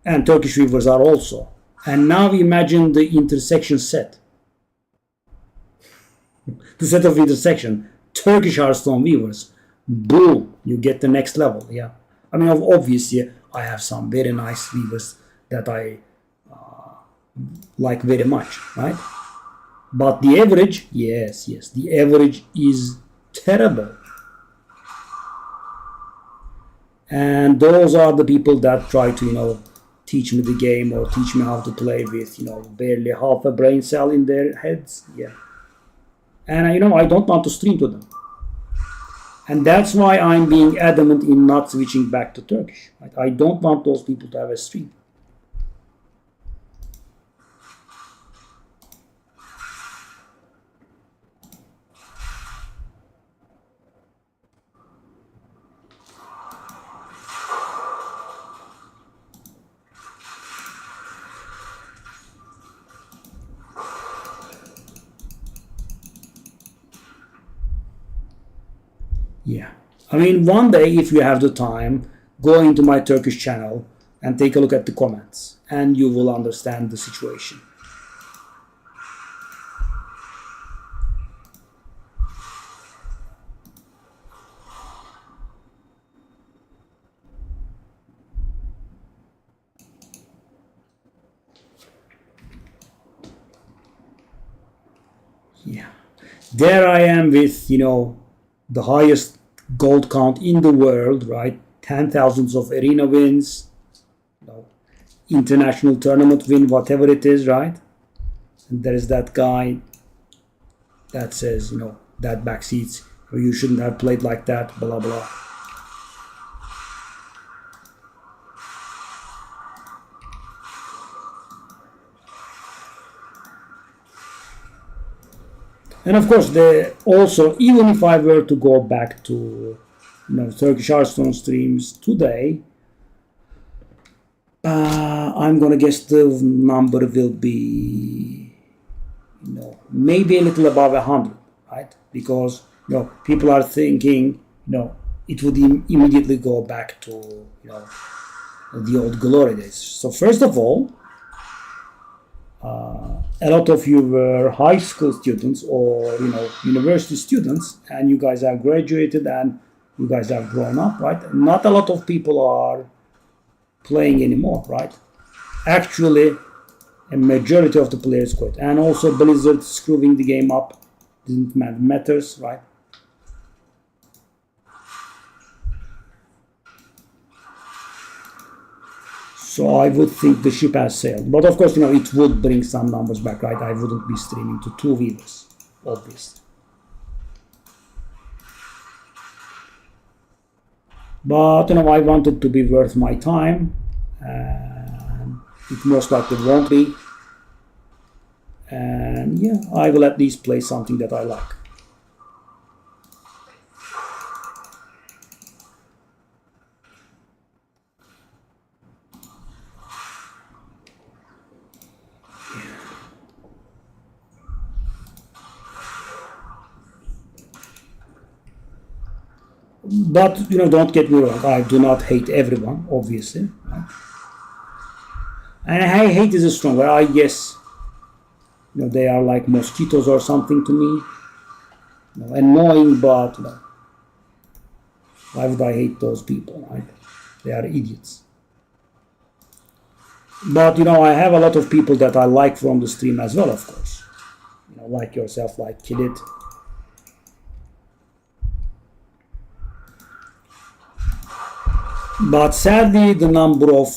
And Turkish viewers are also. And now imagine the intersection set. The set of intersection. Turkish Hearthstone viewers. Boom. You get the next level. Yeah. I mean, obviously, I have some very nice viewers that I like very much, right? But the average, yes, the average is terrible. And those are the people that try to, teach me the game or teach me how to play with, barely half a brain cell in their heads. Yeah. And, I don't want to stream to them. And that's why I'm being adamant in not switching back to Turkish. Right? I don't want those people to have a stream. Yeah. I mean, one day, if you have the time, go into my Turkish channel and take a look at the comments, and you will understand the situation. Yeah. There I am with, the highest gold count in the world, right? 10,000s of arena wins, international tournament win, whatever it is, right? And there is that guy that says, that backseats, you shouldn't have played like that, blah, blah. And of course, also, even if I were to go back to, Turkish Hearthstone streams today, I'm gonna guess the number will be, maybe a little above 100, right? Because, people are thinking, it would immediately go back to, the old glory days. So first of all, a lot of you were high school students or university students, and you guys have graduated and you guys have grown up, right? Not a lot of people are playing anymore, right? Actually, a majority of the players quit, and also Blizzard screwing the game up didn't matters, right? So I would think the ship has sailed. But of course, it would bring some numbers back, right? I wouldn't be streaming to two viewers, obviously. But, I want it to be worth my time. And it most likely won't be. And yeah, I will at least play something that I like. But don't get me wrong, I do not hate everyone, obviously, right? And hate is a strong word. I guess they are like mosquitoes or something to me, annoying, but why would I hate those people, right? They are idiots. But I have a lot of people that I like from the stream as well, of course, like yourself, like Kidit. But sadly, the number of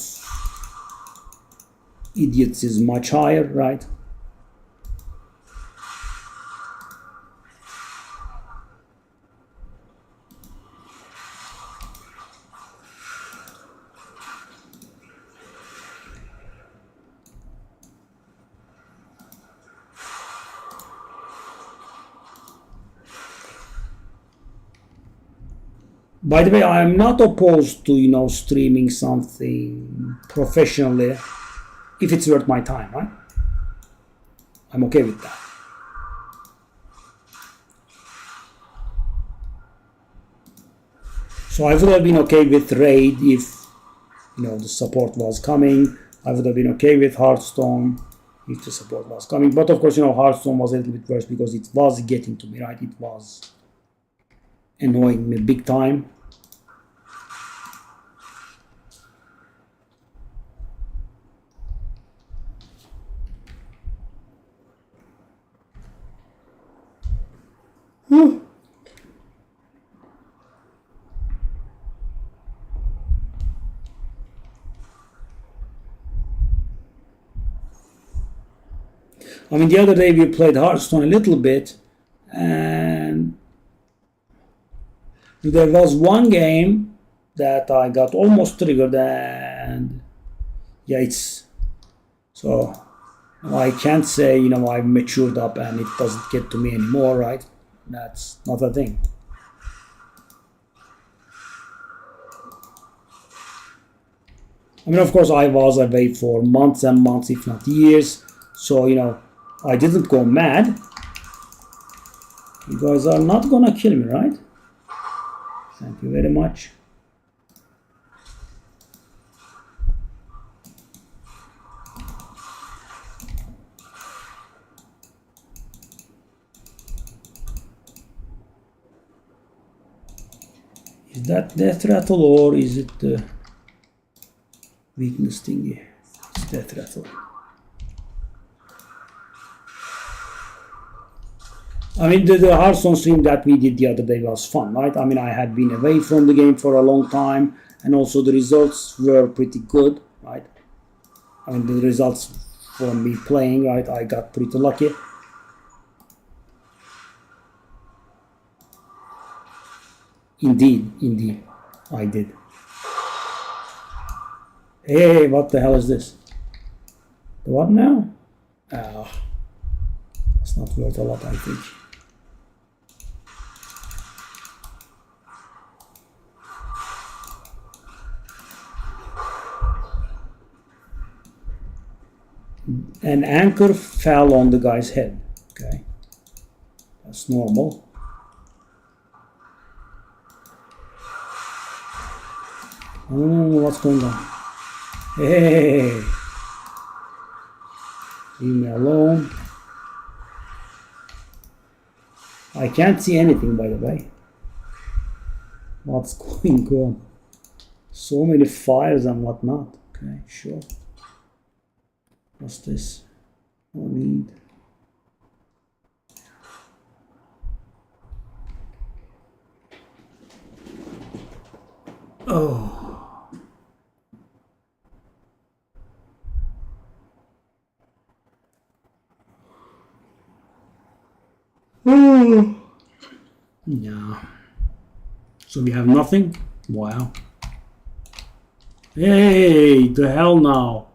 idiots is much higher, right? By the way, I am not opposed to streaming something professionally if it's worth my time, right? I'm okay with that. So I would have been okay with Raid if the support was coming. I would have been okay with Hearthstone if the support was coming. But of course, Hearthstone was a little bit worse because it was getting to me, right? It was annoying me big time. I mean, the other day we played Hearthstone a little bit, and there was one game that I got almost triggered, and yeah, so I can't say I've matured up and it doesn't get to me anymore, right? That's not a thing. I mean, of course, I was away for months and months, if not years, so I didn't go mad. You guys are not gonna kill me, right? Thank you very much. Is that death rattle or is it the weakness thingy? It's death rattle. I mean, the Hearthstone stream that we did the other day was fun, right? I mean, I had been away from the game for a long time, and also the results were pretty good, right? I mean, the results from me playing, right? I got pretty lucky. Indeed, I did. Hey, what the hell is this? The what now? It's not worth a lot, I think. An anchor fell on the guy's head. Okay, that's normal. I don't know what's going on. Hey. Leave me alone. I can't see anything, by the way. What's going on? So many fires and whatnot. Okay, sure. What's this? No need. Oh. Yeah. So we have nothing? Wow. Hey, the hell now.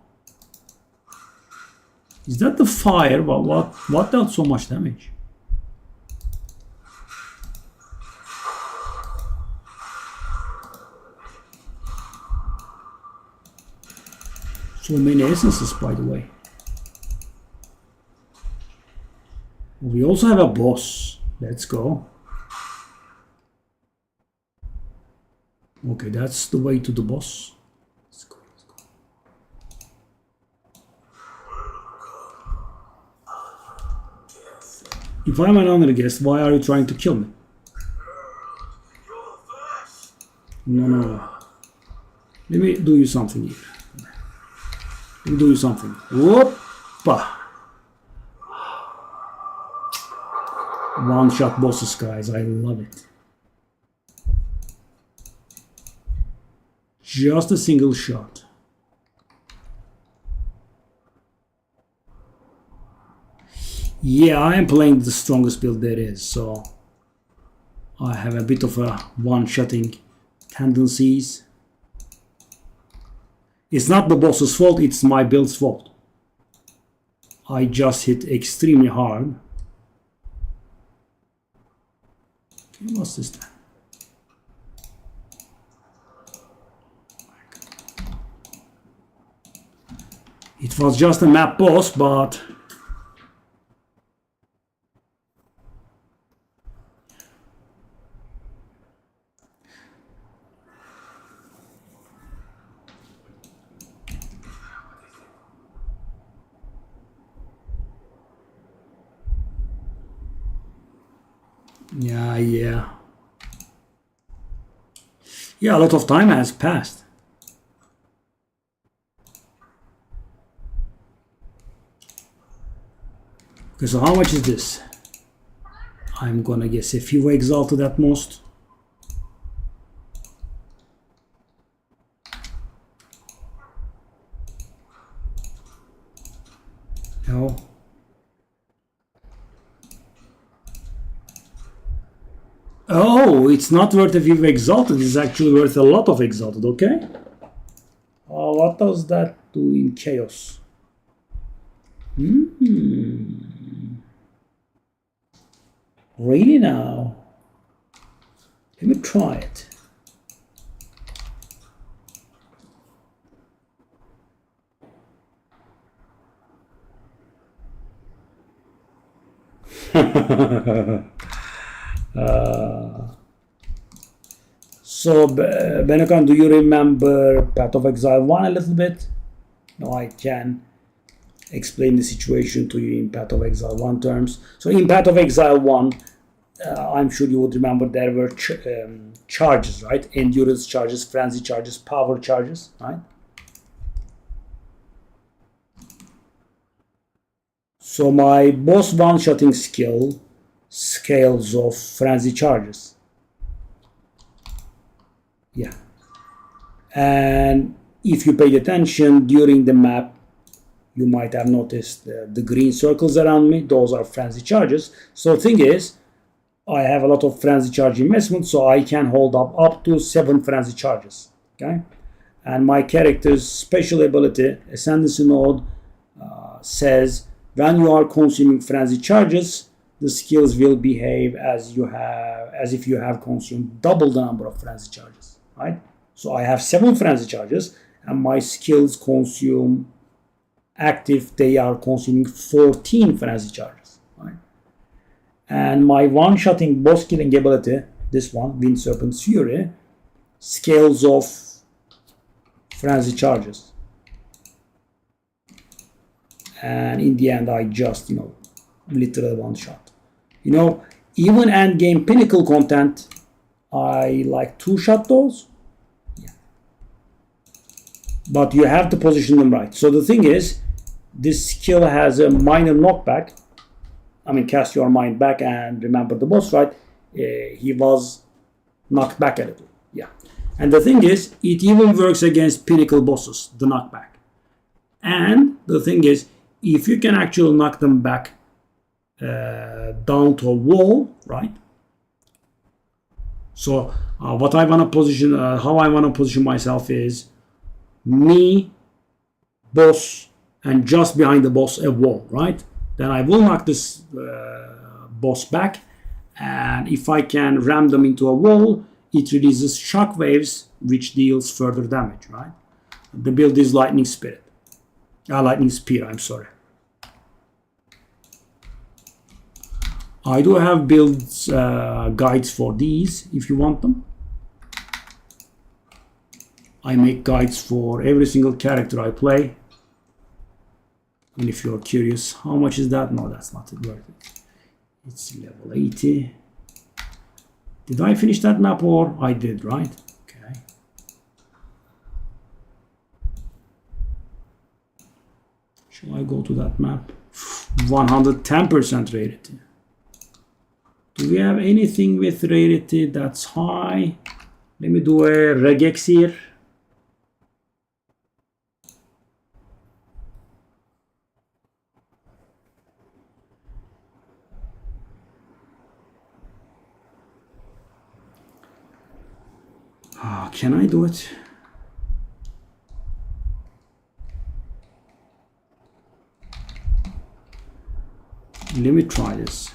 Is that the fire? But what dealt so much damage? So many essences, by the way. We also have a boss. Let's go. Okay, that's the way to the boss. Let's go, let's go. If I'm an honored guest, why are you trying to kill me? No. Let me do you something here. Let me do you something. Whoopa! One-shot bosses, guys. I love it. Just a single shot. Yeah, I am playing the strongest build there is, so I have a bit of a one-shotting tendencies. It's not the boss's fault, it's my build's fault. I just hit extremely hard. Okay, what's this then? It was just a map boss, but yeah. A lot of time has passed. Okay, so how much is this? I'm gonna guess a few exalted at most. No. Oh, it's not worth a few exalted. It's actually worth a lot of exalted. Okay. What does that do in chaos? Really now? Let me try it. So, Benakan, do you remember Path of Exile 1 a little bit? No, I can explain the situation to you in Path of Exile 1 terms. So in Path of Exile 1, I'm sure you would remember there were charges, right? Endurance charges, frenzy charges, power charges, right? So my boss one-shotting skill scales of frenzy charges. Yeah. And if you paid attention during the map, you might have noticed the green circles around me. Those are frenzy charges. So the thing is, I have a lot of frenzy charge investment, so I can hold up to 7 frenzy charges. Okay, and my character's special ability, Ascendancy Node, says when you are consuming frenzy charges, the skills will behave as if you have consumed double the number of frenzy charges. Right? So I have 7 frenzy charges, and my skills consume active. They are consuming 14 frenzy charges. Right? And my one-shotting boss killing ability, this one, Wind Serpent's Fury, scales of frenzy charges. and in the end I just, literally one shot. Even end game pinnacle content, I like two shot those. Yeah. But you have to position them right. So the thing is, this skill has a minor knockback. Cast your mind back and remember the boss fight. He was knocked back a little. Yeah. And the thing is, it even works against pinnacle bosses, the knockback. And the thing is, if you can actually knock them back down to a wall, right? So what I want to position, how I want to position myself is me, boss, and just behind the boss a wall, right? Then I will knock this boss back, and if I can ram them into a wall, it releases shock waves, which deals further damage, right? The build is lightning spear, I'm sorry. I do have builds guides for these if you want them. I make guides for every single character I play. And if you're curious, how much is that? No, that's not worth it. It's level 80. Did I finish that map or I did, right? Okay. Shall I go to that map? 110% rarity. Do we have anything with rarity that's high? Let me do a regex here. Can I do it? Let me try this.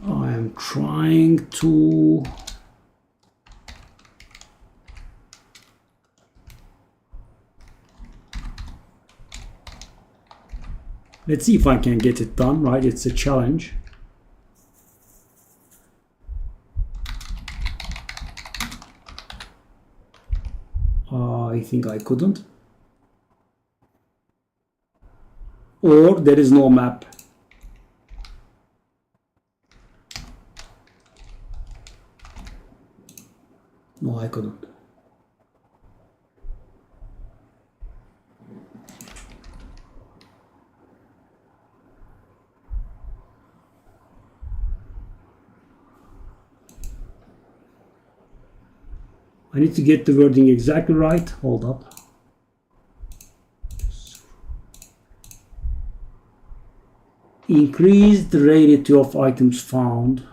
I am trying to let's see if I can get it done, right? It's a challenge. I think I couldn't. Or there is no map. No, I couldn't. I need to get the wording exactly right. Hold up. Increase the rarity of items found.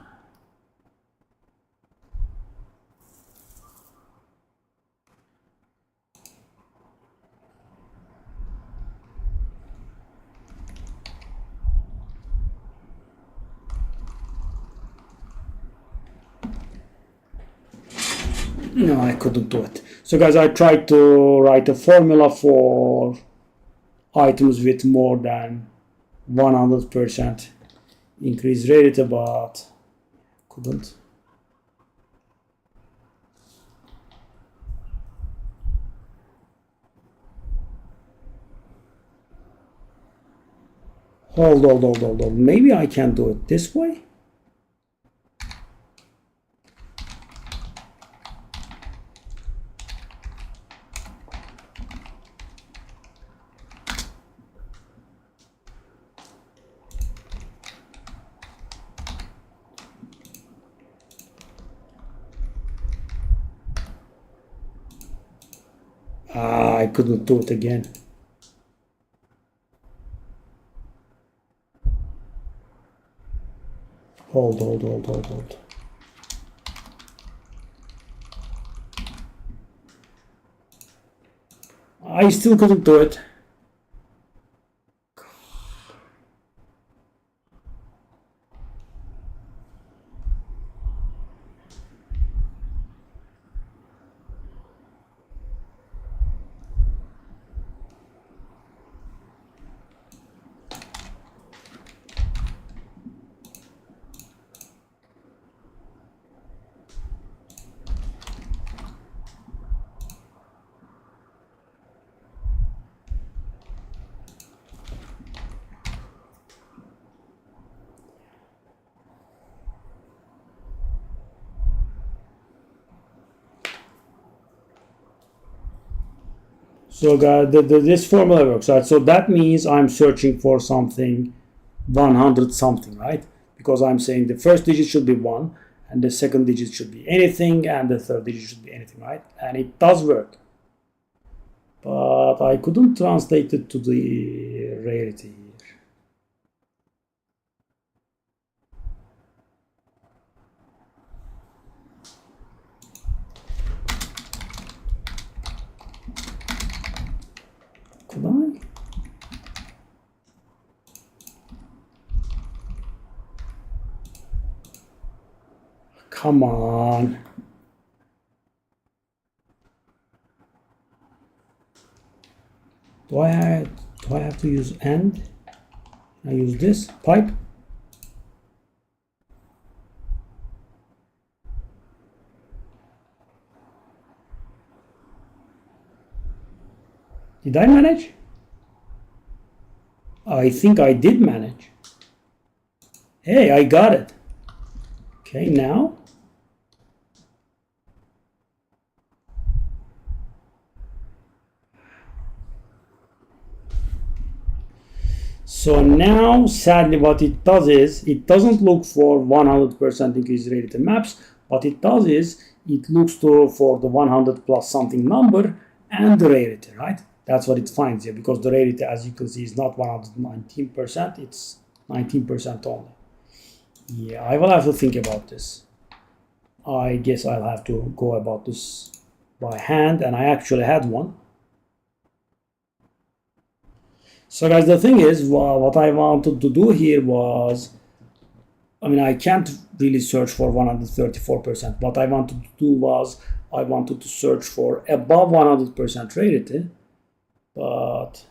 No, I couldn't do it. So guys, I tried to write a formula for items with more than 100% increase rarity, but couldn't. Hold. Maybe I can do it this way. I couldn't do it again. Hold. I still couldn't do it. So guys, this formula works, right? So that means I'm searching for something 100 something, right? Because I'm saying the first digit should be 1, and the second digit should be anything, and the third digit should be anything, right? And it does work. But I couldn't translate it to the rarity here. Could I? Come on. Do I have to use AND? I use this pipe. Did I manage? I think I did manage. Hey, I got it. Okay, now. So now, sadly, what it does is, it doesn't look for 100% increase rarity maps. What it does is, it looks for the 100 plus something number and the rarity, right? That's what it finds here, because the rarity, as you can see, is not 119%, it's 19% only. Yeah, I will have to think about this. I guess I'll have to go about this by hand, and I actually had one. So guys, the thing is, what I wanted to do here was, I mean, I can't really search for 134%. What I wanted to do was, I wanted to search for above 100% rarity, but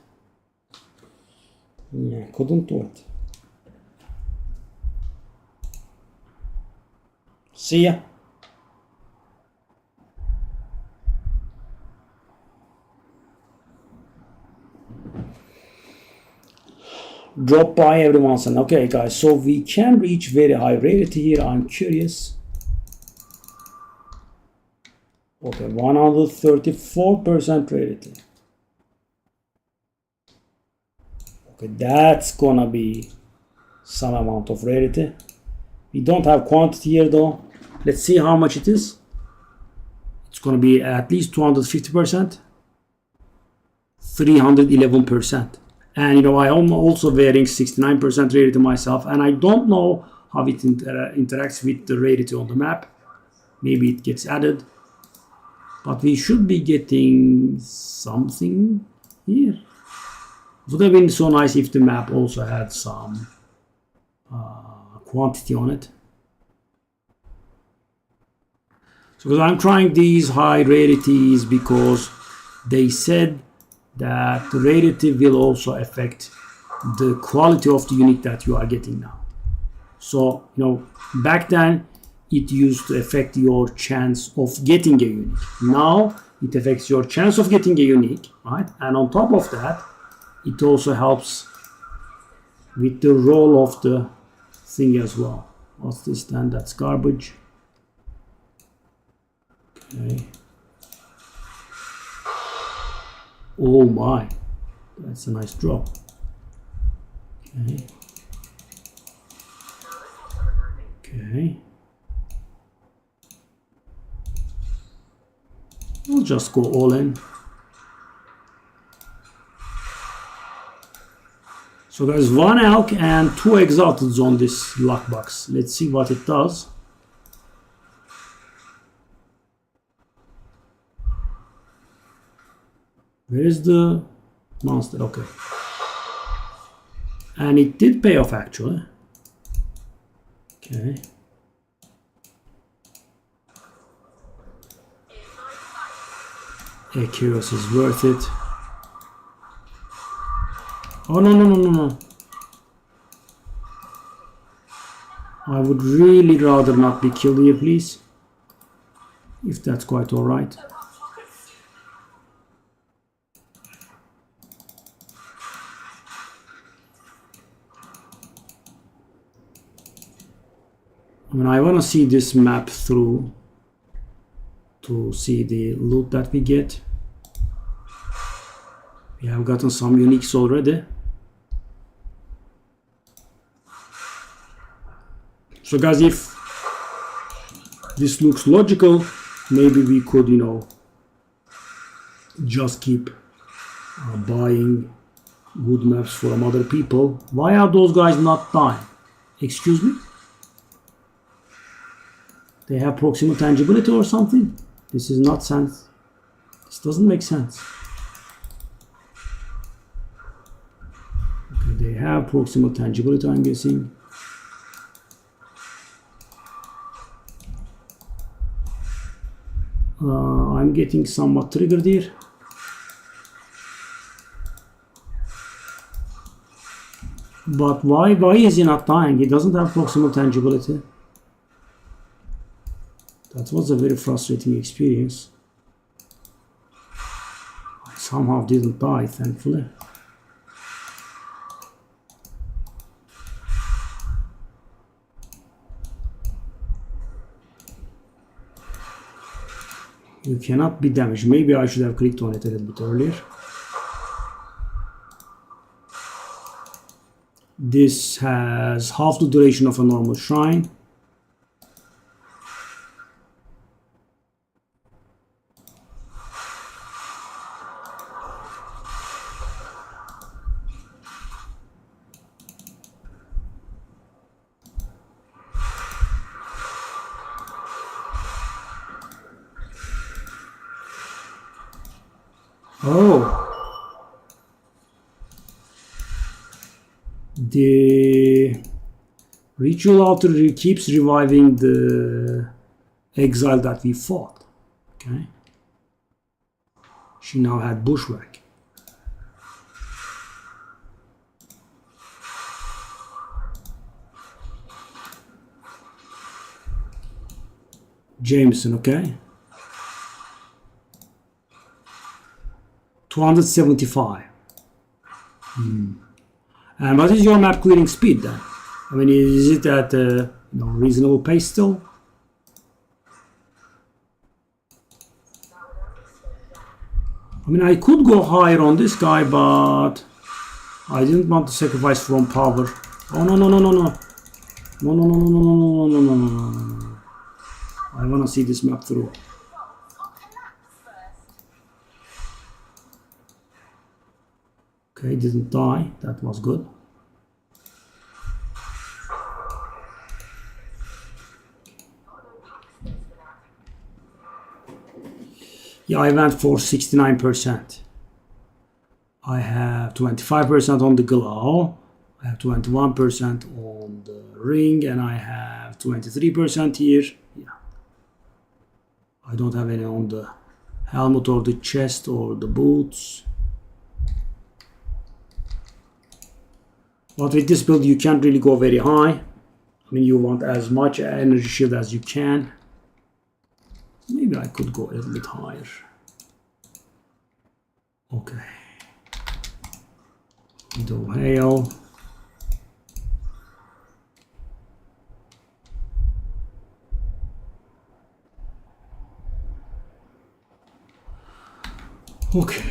yeah, couldn't do it. See ya. Drop by every once in. Okay, guys, so we can reach very high rarity here. I'm curious. Okay, 134% rarity. Okay, that's gonna be some amount of rarity. We don't have quantity here though. Let's see how much it is. It's gonna be at least 250%, 311%. And you know, I am also wearing 69% rarity myself, and I don't know how it interacts with the rarity on the map. Maybe it gets added, but we should be getting something here. It would have been so nice if the map also had some quantity on it. So because I'm trying these high rarities because they said that the rarity will also affect the quality of the unit that you are getting now. So, you know, back then it used to affect your chance of getting a unique. Now it affects your chance of getting a unique, right? And on top of that, it also helps with the roll of the thing as well. What's this then? That's garbage. Okay. Oh my, that's a nice drop. Okay. Okay. I'll just go all in. So there's one Elk and two Exalteds on this lockbox. Let's see what it does. Where is the monster? Okay. And it did pay off actually. Okay. Chaos is worth it. Oh no. I would really rather not be killed here, please. If that's quite alright. I mean, I want to see this map through to see the loot that we get. We have gotten some uniques already. So guys, if this looks logical, maybe we could, you know, just keep buying good maps from other people. Why are those guys not dying? Excuse me? They have proximal tangibility or something? This is not sense. This doesn't make sense. Okay, they have proximal tangibility, I'm guessing. I'm getting somewhat triggered here. But why is he not dying? He doesn't have proximal tangibility. That was a very frustrating experience. I somehow didn't die, thankfully. You cannot be damaged. Maybe I should have clicked on it a little bit earlier. This has half the duration of a normal shrine. Oh. The ritual altar keeps reviving the exile that we fought. Okay. She now had bushwhack. Jameson, okay. 275. And what is your map clearing speed then? I mean, is it at a reasonable pace still? I mean, I could go higher on this guy, but I didn't want to sacrifice from power. Oh no no no no no. No no no no no no no no no no no. I wanna see this map through. Okay, didn't die. That was good. Yeah, I went for 69%. I have 25% on the glow. I have 21% on the ring, and I have 23% here. Yeah. I don't have any on the helmet or the chest or the boots. But with this build, you can't really go very high. I mean, you want as much energy shield as you can. Maybe I could go a little bit higher. Okay. Widow Hail. Okay.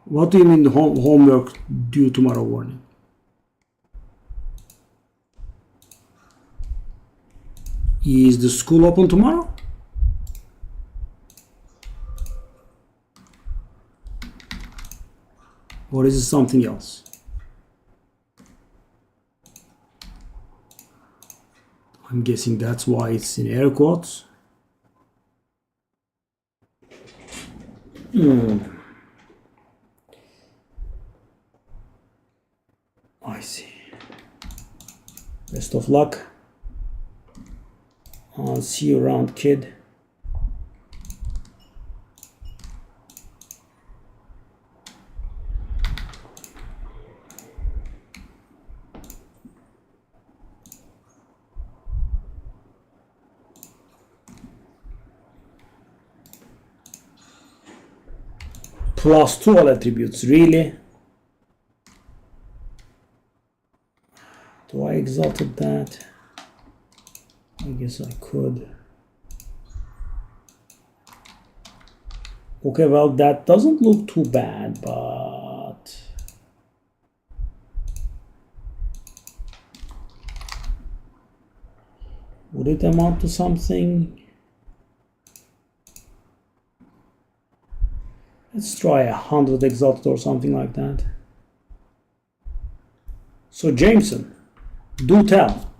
What do you mean homework due tomorrow morning? Is the school open tomorrow? Or is it something else? I'm guessing that's why it's in air quotes. I see. Best of luck. I'll see you around, kid. +2 all attributes, really? Do I exalted that. I guess I could. Okay, well, that doesn't look too bad, but would it amount to something? Let's try 100 exalted or something like that. So Jameson, do tell.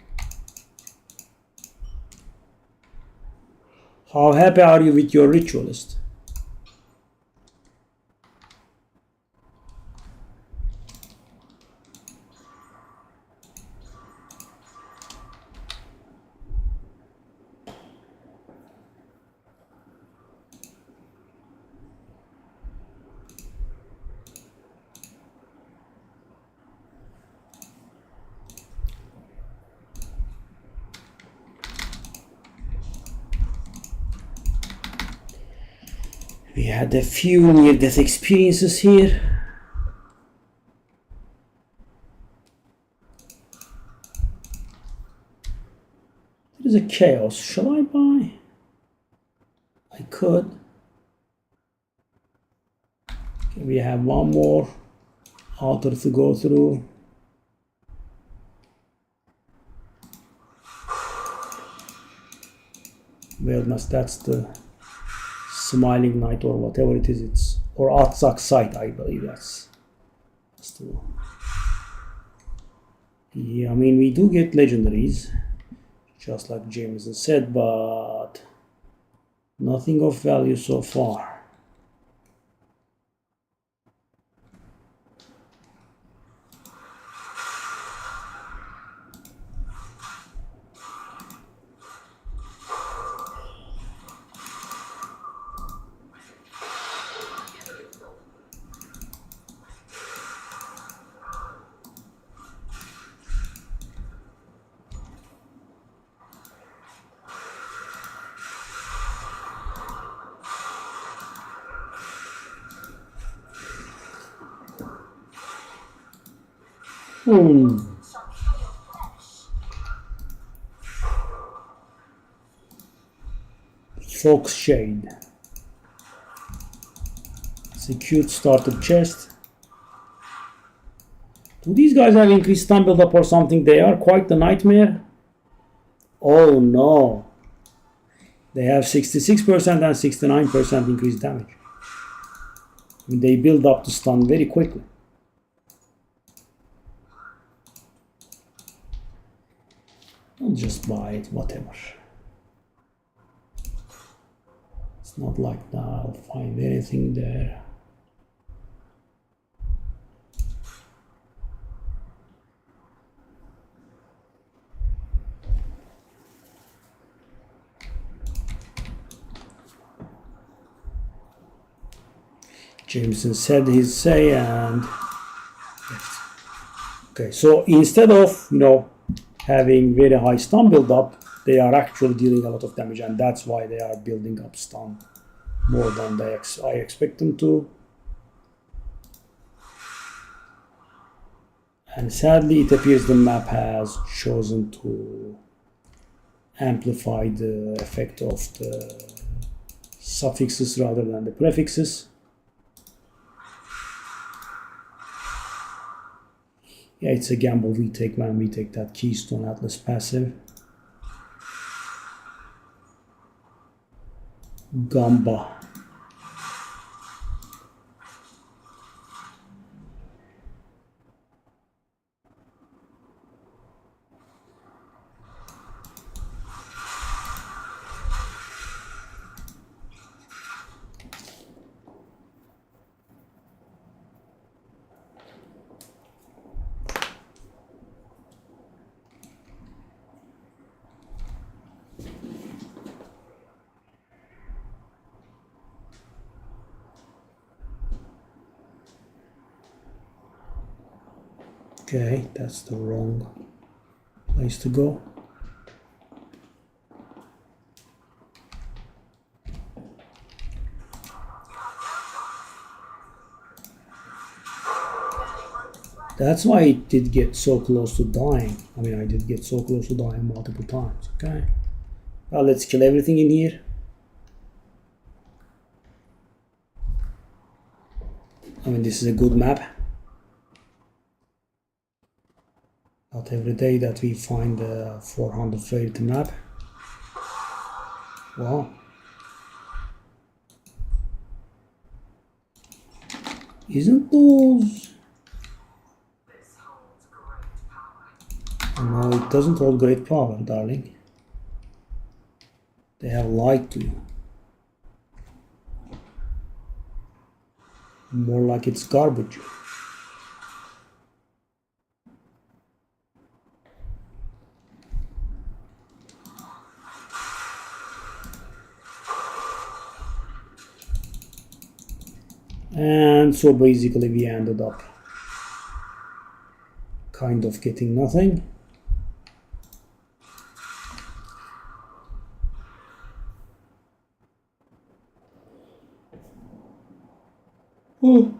How happy are you with your ritualist? We had a few near-death experiences here. There is a chaos. Shall I buy? I could. Okay, we have one more altar to go through. Wellness, that's the Smiling Knight or whatever it is. It's or Artsakh site, I believe that's the one. Yeah, I mean we do get legendaries, just like Jameson said, but nothing of value so far. Fox Shade. It's a cute starter chest. Do these guys have increased stun build up or something? They are quite the nightmare. Oh no. They have 66% and 69% increased damage. They build up the stun very quickly. I'll just buy it, whatever. It's not like I'll find anything there. Jameson said his say and okay, so instead of having very high stun build up, they are actually dealing a lot of damage, and that's why they are building up stun more than I expect them to. And sadly, it appears the map has chosen to amplify the effect of the suffixes rather than the prefixes. Yeah, it's a gamble we take when we take that Keystone Atlas passive. Gamba. Okay, that's the wrong place to go. That's why it did get so close to dying. I mean, I did get so close to dying multiple times. Okay. Well, let's kill everything in here. I mean, this is a good map. Not every day that we find a 400 rarity map. Wow. Isn't those... No, it doesn't hold great power, darling. They have lied to you. More like it's garbage. And so basically we ended up kind of getting nothing. Oh.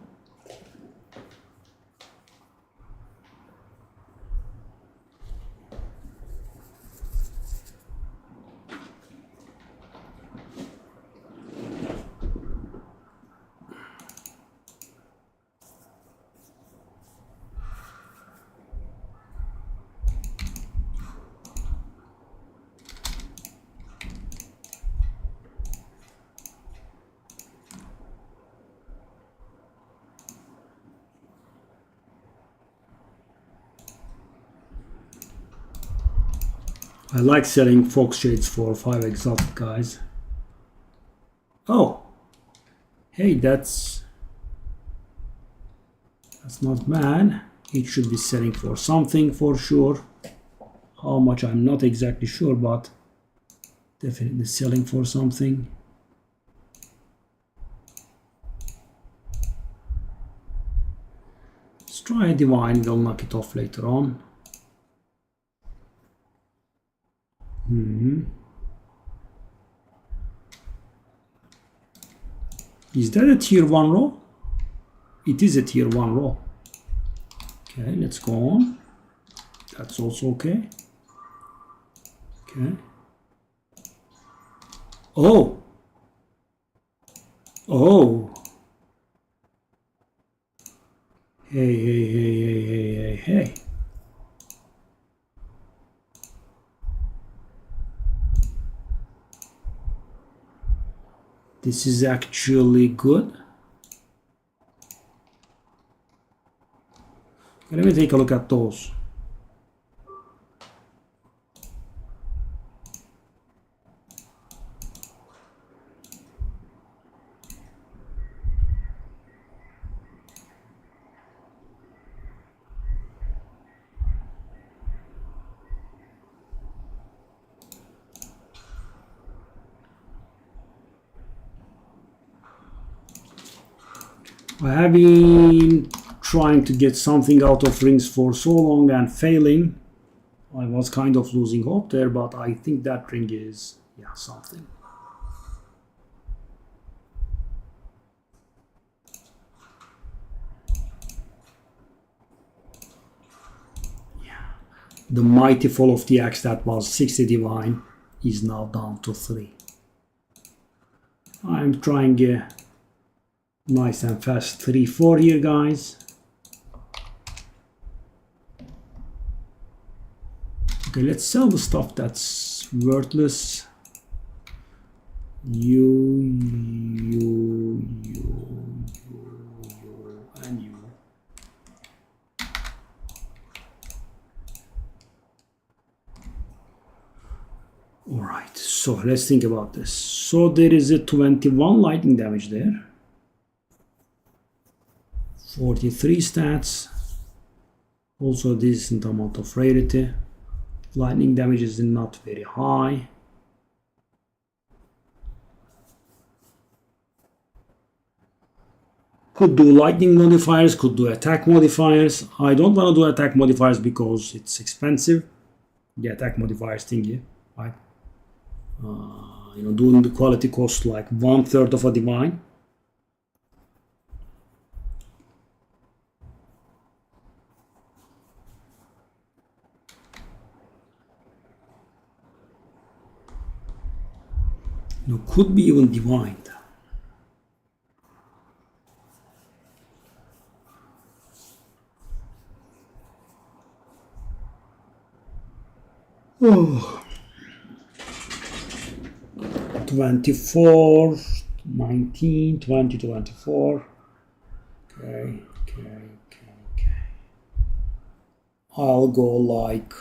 I like selling Fox Shades for 5 exotic, guys. Oh, hey, that's not bad. It should be selling for something for sure. How much I'm not exactly sure, but definitely selling for something. Let's try a divine. We'll knock it off later on. Is that a tier 1 row? It is a tier 1 row. Okay, let's go on. That's also okay. Okay. Oh. Oh. Hey. This is actually good. Let me take a look at those. I have been trying to get something out of rings for so long and failing. I was kind of losing hope there, but I think that ring is, yeah, something. Yeah. The mighty fall of the axe that was 60 divine is now down to 3. I'm trying a nice and fast 3-4 here, guys. Okay, let's sell the stuff that's worthless. You, and you. All right, so let's think about this. So there is a 21 lightning damage there. 43 stats. Also a decent amount of rarity. Lightning damage is not very high. Could do lightning modifiers, could do attack modifiers. I don't want to do attack modifiers because it's expensive. The attack modifiers thingy, right? Doing the quality cost like 1/3 of a divine. No, could be even divine. Oh. 24, 19, 20, 24. Okay. I'll go like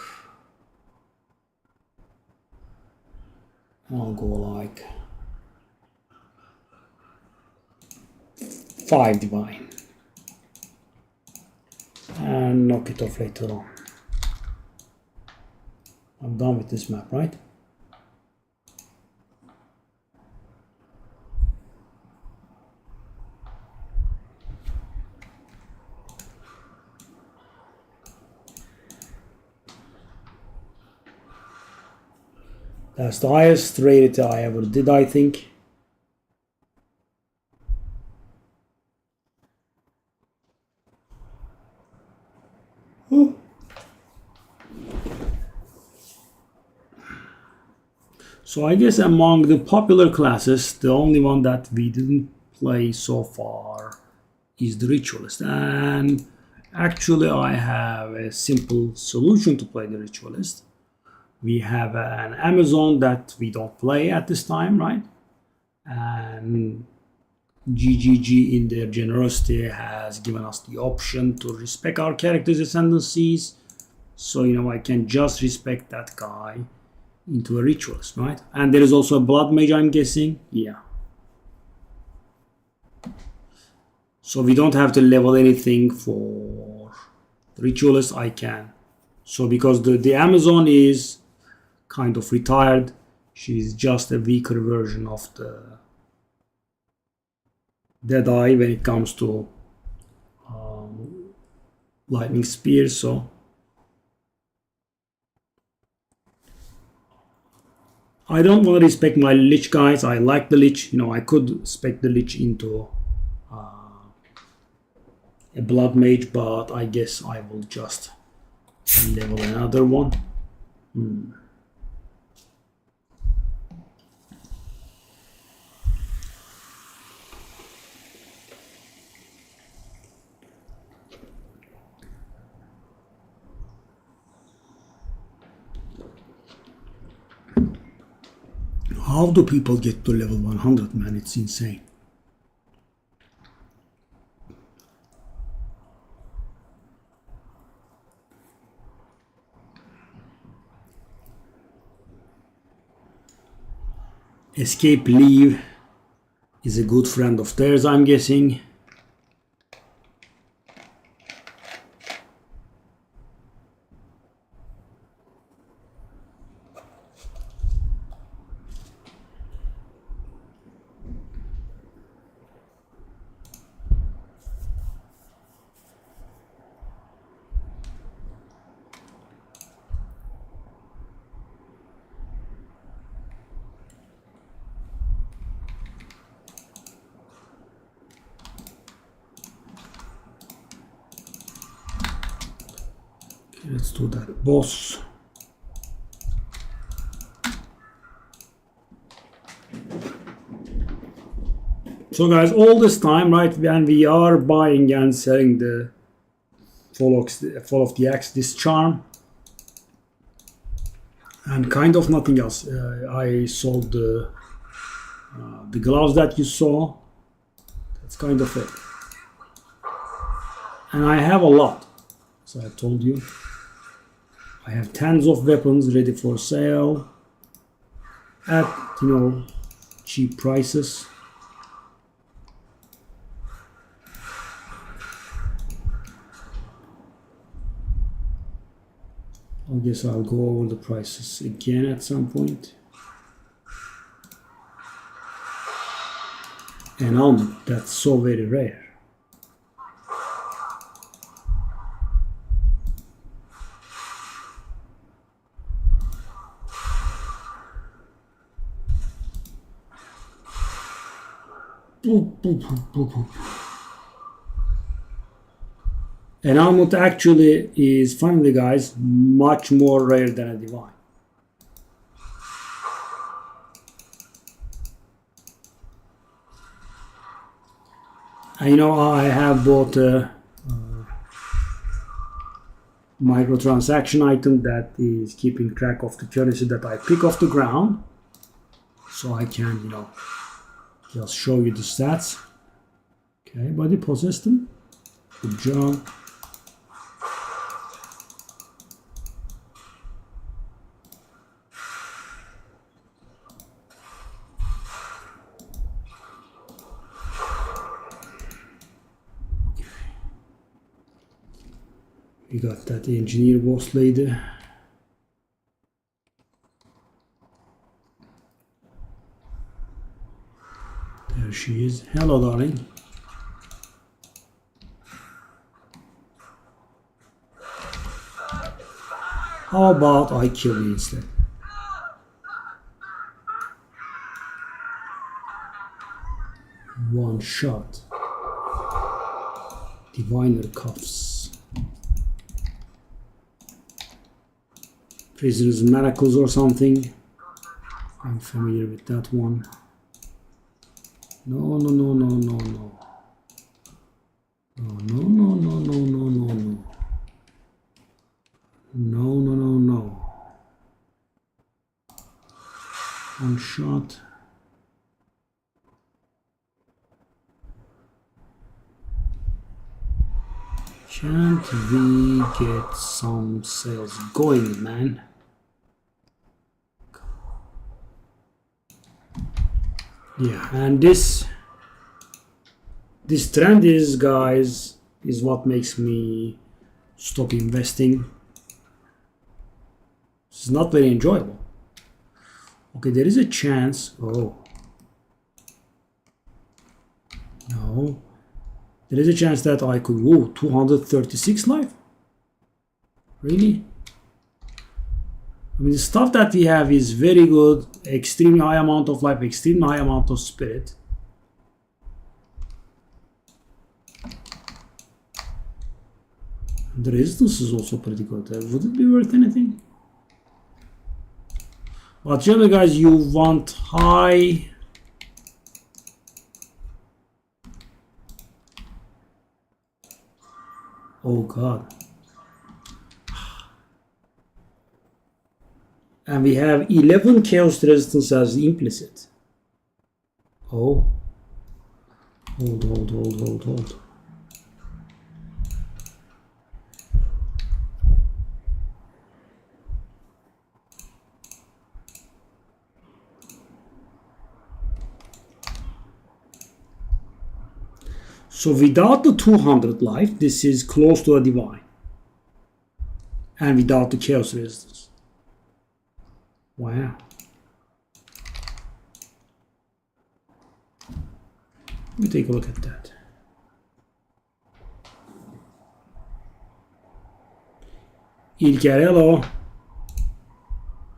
5 divine and knock it off later on. I'm done with this map, right? That's the highest rated I ever did, I think. So I guess among the popular classes, the only one that we didn't play so far is the Ritualist. And actually I have a simple solution to play the Ritualist. We have an Amazon that we don't play at this time, right? And GGG in their generosity has given us the option to respect our character's ascendancies. So, you know, I can just respect that guy into a Ritualist, right? And there is also a Blood Mage, I'm guessing. Yeah. So we don't have to level anything for the Ritualist. I can. So because the Amazon is kind of retired, she's just a weaker version of the Deadeye when it comes to Lightning Spear. So I don't want to respect my Lich guys. I like the Lich. You know, I could spec the Lich into a Blood Mage, but I guess I will just level another one. How do people get to level 100, man? It's insane. Escape Leave is a good friend of theirs, I'm guessing. Let's do that boss. So guys, all this time, right, when we are buying and selling the Fall of the Axe, this charm, and kind of nothing else. I sold the gloves that you saw. That's kind of it. And I have a lot, as I told you. I have tons of weapons ready for sale at, you know, cheap prices. I guess I'll go over the prices again at some point. An almond, that's so very rare. An almond actually is, finally guys, much more rare than a divine. You know, I have bought a microtransaction item that is keeping track of the currency that I pick off the ground, so I can, you know, just show you the stats. Okay, body possessed them. Good job. We got that engineer boss lady. There she is. Hello, darling. How about I kill you instead? One shot. Diviner cuffs. Prisoner's Manacles or something. I'm familiar with that one. No, no, no, no, no, no. No, no, no, no, no, no, no, no. No, no, no, no. One shot. Can't we get some sales going, man? Yeah, and this trend is, guys, is what makes me stop investing. It's not very enjoyable. Okay, there is a chance. Oh no, there is a chance that I could. Whoa, 236 life. Really? I mean, the stuff that we have is very good. Extremely high amount of life, extremely high amount of spirit. The resistance is also pretty good. Would it be worth anything? But generally, guys, you want high. Oh god. And we have 11 chaos resistance as implicit. Oh. Hold. So without the 200 life, this is close to a divine. And without the chaos resistance. Wow. Let me take a look at that. İlker, hello.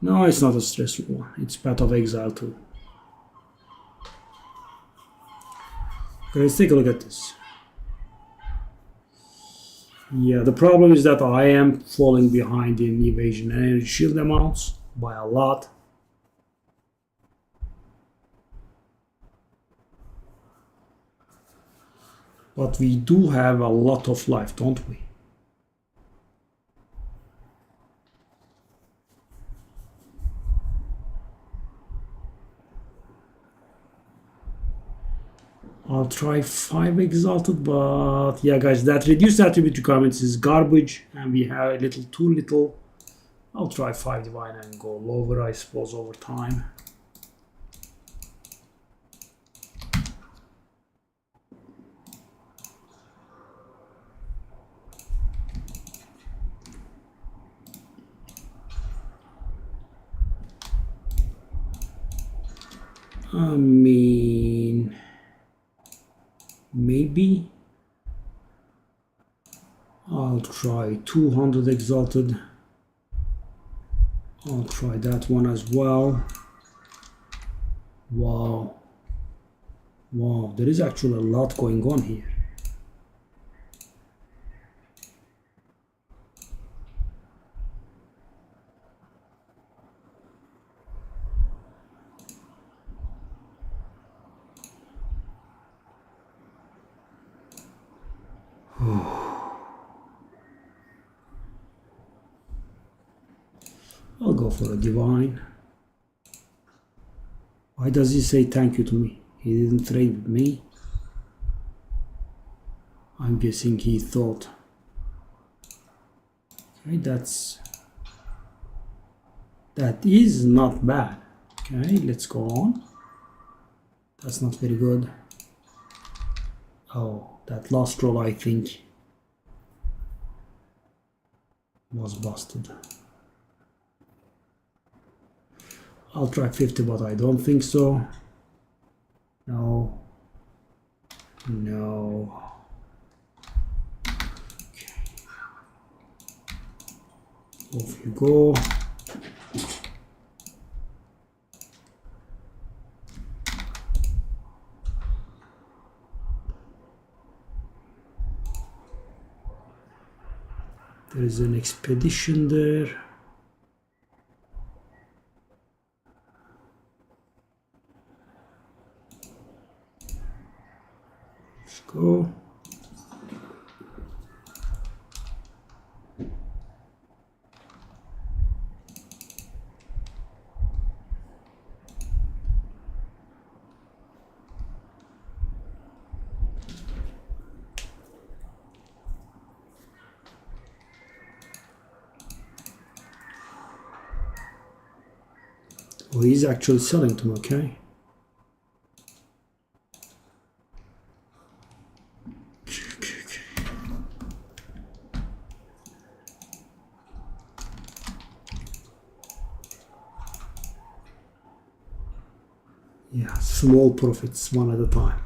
No, it's not a stressful one. It's Path of Exile too. Okay, let's take a look at this. Yeah, the problem is that I am falling behind in evasion and energy shield amounts by a lot. But we do have a lot of life, don't we? I'll try 5 exalted, but yeah, guys, that reduced attribute requirements is garbage, and we have a little too little. I'll try 5 divine and go lower, I suppose, over time. I mean, maybe I'll try 200 exalted. I'll try that one as well. Wow, there is actually a lot going on here. I'll go for a divine. Why does he say thank you to me? He didn't trade with me. I'm guessing he thought. Okay, that is not bad. Okay, let's go on. That's not very good. Oh, that last roll I think was busted. I'll try 50, but I don't think so. No. No. Okay. Off you go. There is an expedition there. Let's go. Oh, he's actually selling to me, okay? Yeah, small profits, one at a time.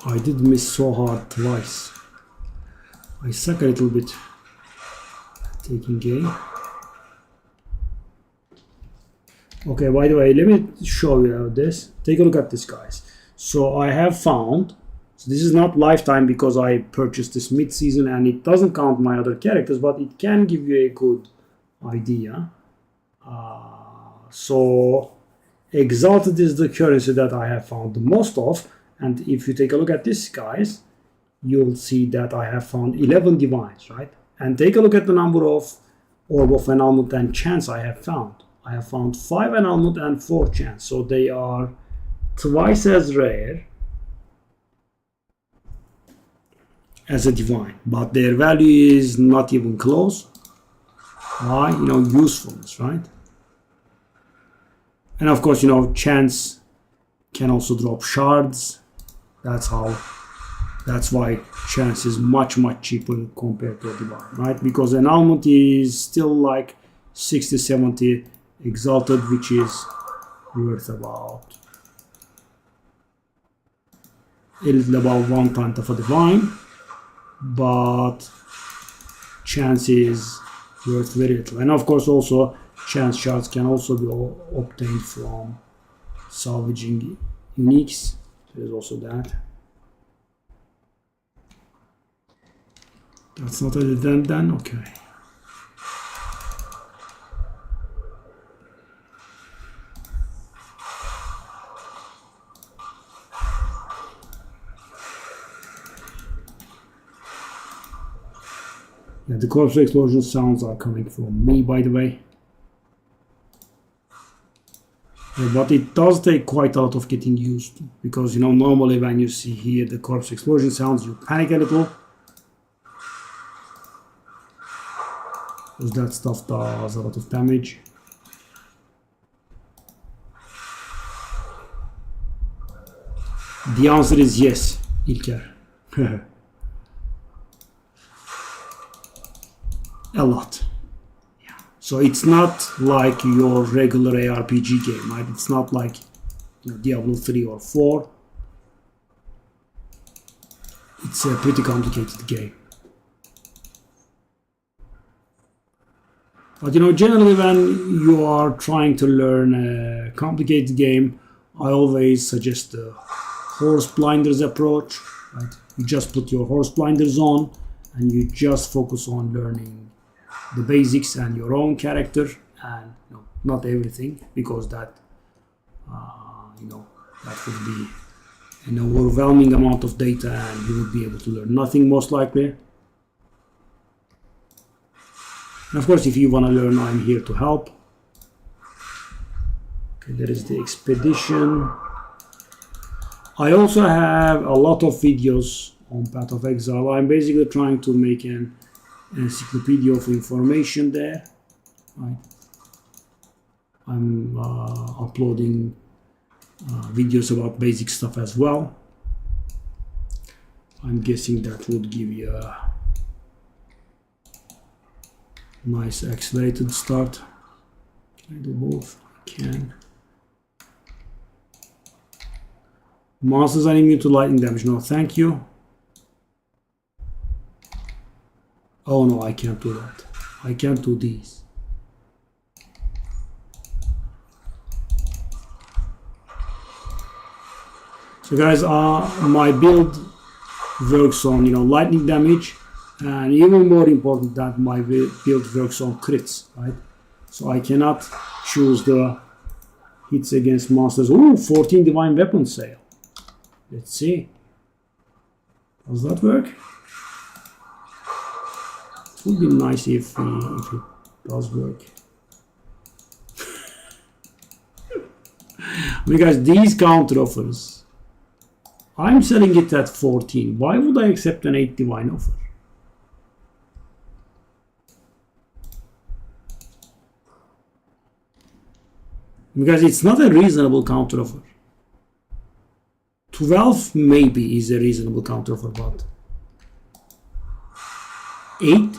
I did miss so hard twice. I suck a little bit taking game. Okay, by the way, let me show you this. Take a look at this, guys. So I have found, so this is not lifetime because I purchased this mid-season and it doesn't count my other characters, but it can give you a good idea. So Exalted is the currency that I have found the most of. And if you take a look at this, guys, you'll see that I have found 11 divines, right? And take a look at the number of Orb of Annulment and Chance I have found. I have found 5 Annulment and 4 Chance. So they are twice as rare as a divine. But their value is not even close. Why? You know, usefulness, right? And of course, you know, Chance can also drop shards. That's why Chance is much cheaper compared to a divine, right? Because Annulment is still like 60, 70, Exalted, which is worth about a little about 1/10 of a divine, but Chance is worth very little. And of course, also Chance shards can also be obtained from salvaging uniques. There's also that. That's not an event then? Okay. Yeah, the corpse explosion sounds are coming from me, by the way. But it does take quite a lot of getting used to, because, you know, normally when you see here the corpse explosion sounds, you panic a little. Because that stuff does a lot of damage. The answer is yes, Ilker. A lot. So it's not like your regular ARPG game, right? It's not like, you know, Diablo 3 or 4. It's a pretty complicated game. But generally when you are trying to learn a complicated game, I always suggest the horse blinders approach. Right? You just put your horse blinders on and you just focus on learning the basics and your own character, and not everything, because that that would be an overwhelming amount of data and you would be able to learn nothing most likely. And of course, if you want to learn, I'm here to help. Okay, there is the expedition. I also have a lot of videos on Path of Exile. I'm basically trying to make an encyclopedia of information there. Right? I'm uploading videos about basic stuff as well. I'm guessing that would give you a nice accelerated start. Can I do both? I can. Monsters are immune to lightning damage. No, thank you. Oh no, I can't do that. I can't do these. So guys, my build works on lightning damage, and even more important that my build works on crits, right? So I cannot choose the hits against monsters. Ooh, 14 divine weapon sale. Let's see. Does that work? It would be nice if it does work. Because these counter offers, I'm selling it at 14. Why would I accept an 8 divine offer? Because it's not a reasonable counter offer. 12 maybe is a reasonable counter offer, but 8?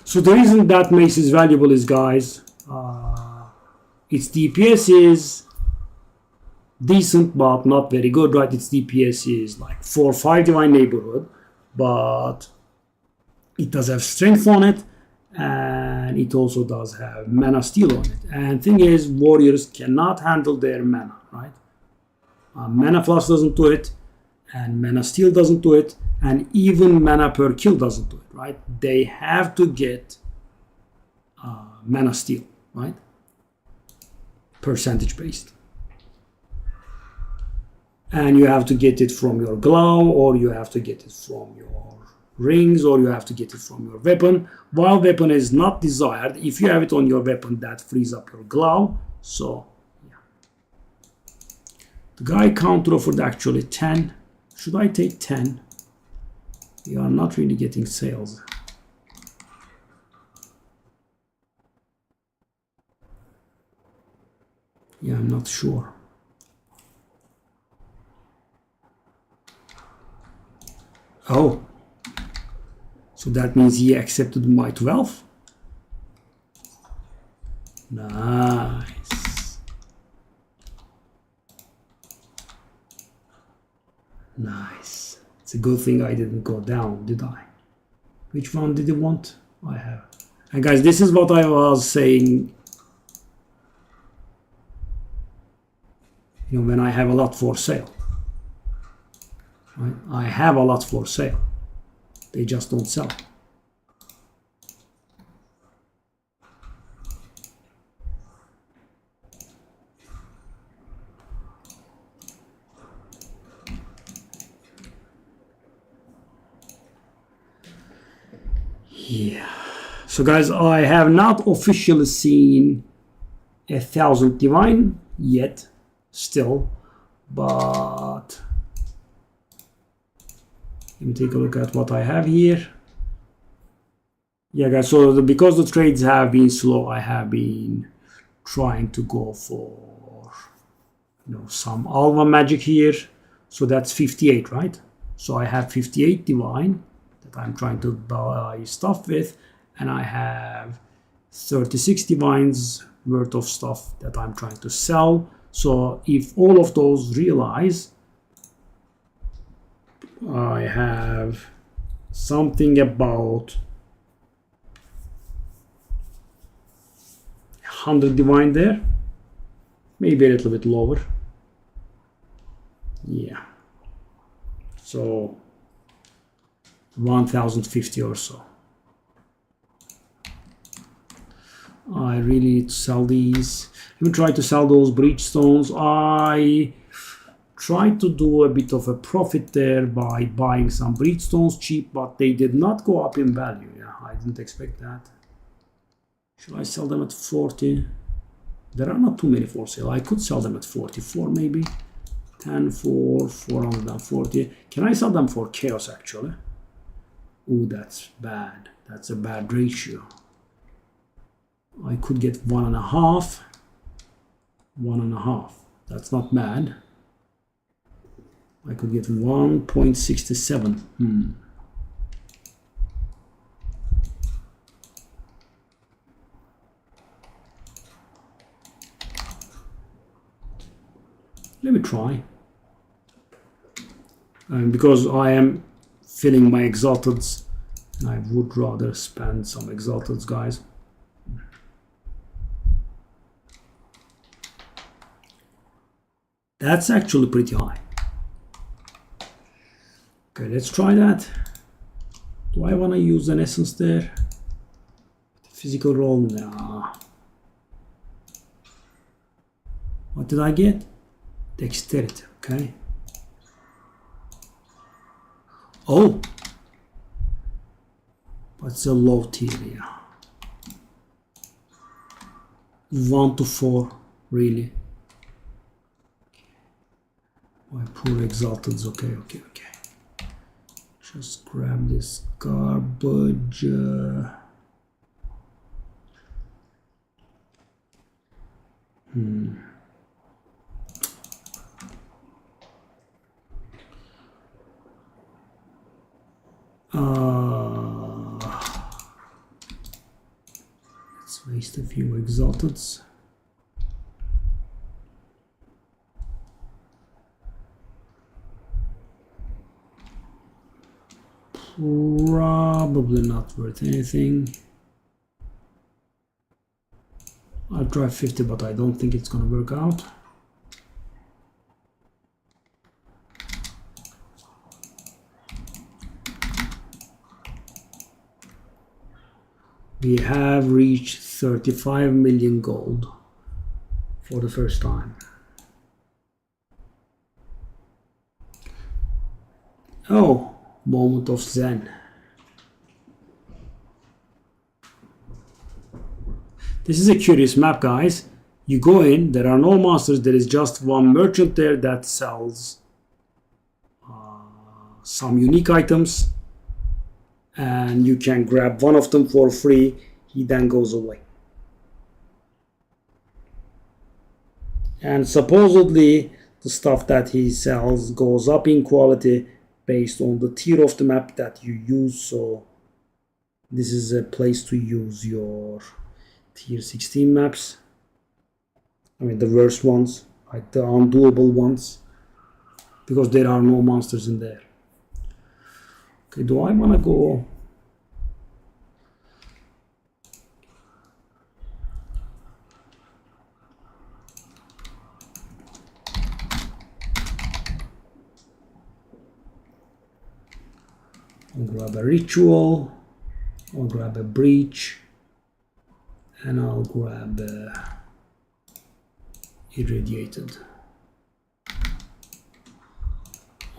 So the reason that mace is valuable is, guys, its DPS is decent but not very good, right? Its DPS is like 4 or 5 divine neighborhood, but it does have strength on it, and it also does have mana steal on it. And thing is, warriors cannot handle their mana, right? Mana flash doesn't do it, and mana steal doesn't do it, and even mana per kill doesn't do it, right? They have to get mana steal, right? Percentage based. And you have to get it from your glow, or you have to get it from your rings, or you have to get it from your weapon. While weapon is not desired, if you have it on your weapon, that frees up your glow. So yeah. The guy counter offered actually 10. Should I take 10? We are not really getting sales. Yeah, I'm not sure. Oh, so that means he accepted my 12? Nice. Nice. It's a good thing I didn't go down, did I? Which one did you want? I have. And guys, this is what I was saying, when I have a lot for sale. Right? I have a lot for sale. They just don't sell. Yeah. So guys, I have not officially seen 1,000 divine yet, still, but let me take a look at what I have here. Yeah guys, so because the trades have been slow, I have been trying to go for, you know, some Alma magic here. So that's 58, right? So I have 58 divine that I'm trying to buy stuff with, and I have 36 divines worth of stuff that I'm trying to sell. So if all of those realize, I have something about 100 divine there, maybe a little bit lower. Yeah, so 1050 or so. I really need to sell these. Let me try to sell those breach stones. I tried to do a bit of a profit there by buying some breach stones cheap, but they did not go up in value. Yeah, I didn't expect that. Should I sell them at 40? There are not too many for sale. I could sell them at 44 maybe. 10 for 440. Can I sell them for chaos actually? Ooh, that's bad. That's a bad ratio. I could get 1.5. 1.5. That's not bad. I could get 1.67. Let me try. Because I am filling my exalteds, and I would rather spend some exalteds, guys. That's actually pretty high. Okay, let's try that. Do I want to use an essence there? Physical roll? Nah. What did I get? Dexterity, okay. Oh! But it's a low tier, yeah. 1 to 4, really. My poor exalteds, okay. Just grab this garbage. Let's waste a few exalteds. Probably not worth anything. I'll try 50, but I don't think it's gonna work out. We have reached 35 million gold for the first time. Oh, moment of Zen. This is a curious map, guys. You go in, there are no monsters, there is just one merchant there that sells some unique items, and you can grab one of them for free. He then goes away. And supposedly the stuff that he sells goes up in quality based on the tier of the map that you use. So this is a place to use your tier 16 maps. I mean the worst ones, like the undoable ones, because there are no monsters in there. Okay, do I want to go? I'll grab a ritual, I'll grab a breach, and I'll grab irradiated.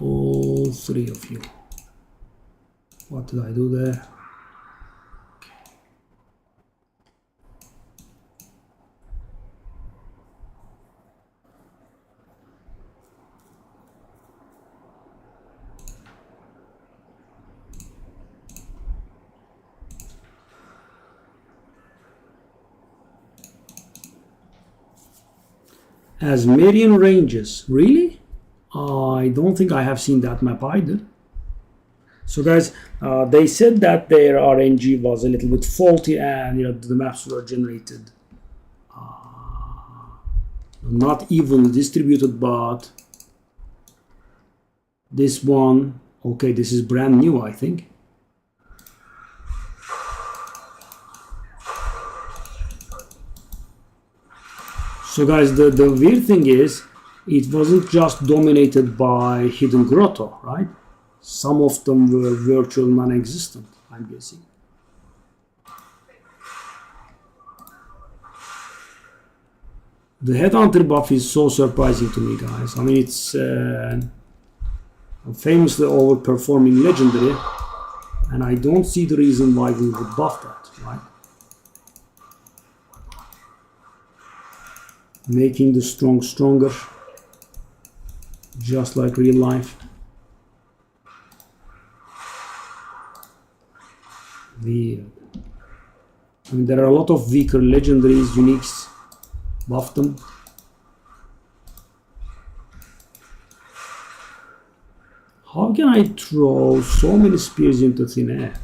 All three of you. What did I do there? As Marion Ranges. Really? I don't think I have seen that map either. So guys, they said that their RNG was a little bit faulty, and the maps were generated not evenly distributed, but this one, okay, this is brand new, I think. So guys, the weird thing is, it wasn't just dominated by Hidden Grotto, right? Some of them were virtual non-existent, I'm guessing. The Headhunter buff is so surprising to me, guys. I mean, it's a famously overperforming legendary, and I don't see the reason why we would buff that, right? Making the strong stronger, just like real life. Weird. I mean, there are a lot of weaker legendaries, uniques. Buff them. How can I throw so many spears into thin air?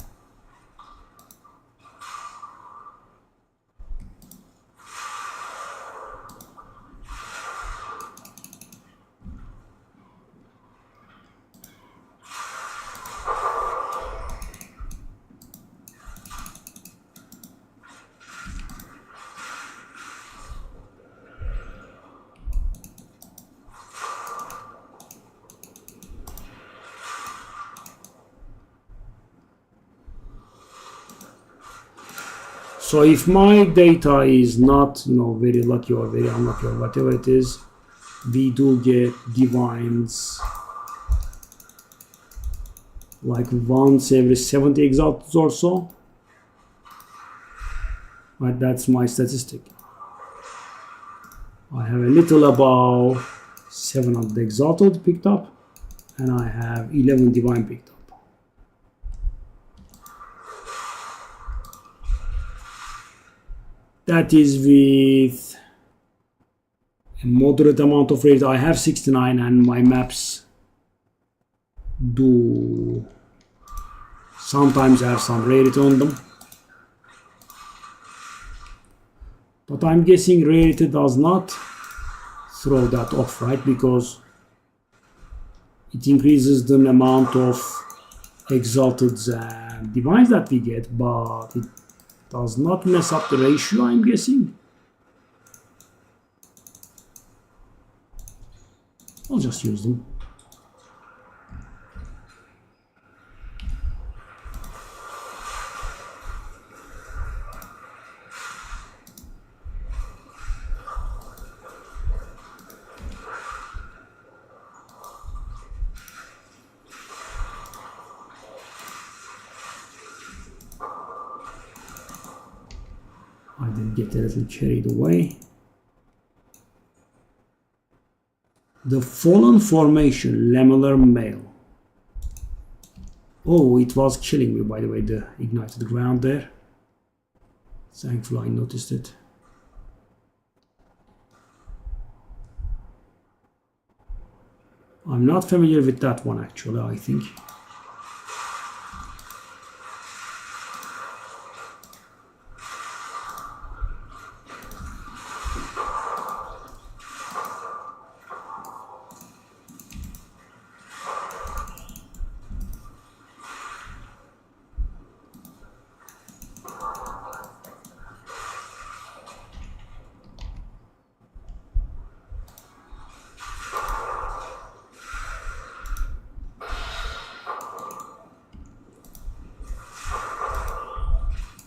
So if my data is not, very lucky or very unlucky or whatever it is, we do get divines like once every 70 exalted or so. But that's my statistic. I have a little above 700 exalted picked up, and I have 11 divine picked up. That is with a moderate amount of rate. I have 69, and my maps do sometimes have some rarity on them. But I'm guessing rarity does not throw that off, right? Because it increases the amount of exalted and divines that we get, but it does not mess up the ratio, I'm guessing. I'll just use them. I did get a little carried away. The Fallen Formation, Lamellar Mail. Oh, it was killing me, by the way, the ignited ground there. Thankfully I noticed it. I'm not familiar with that one actually, I think.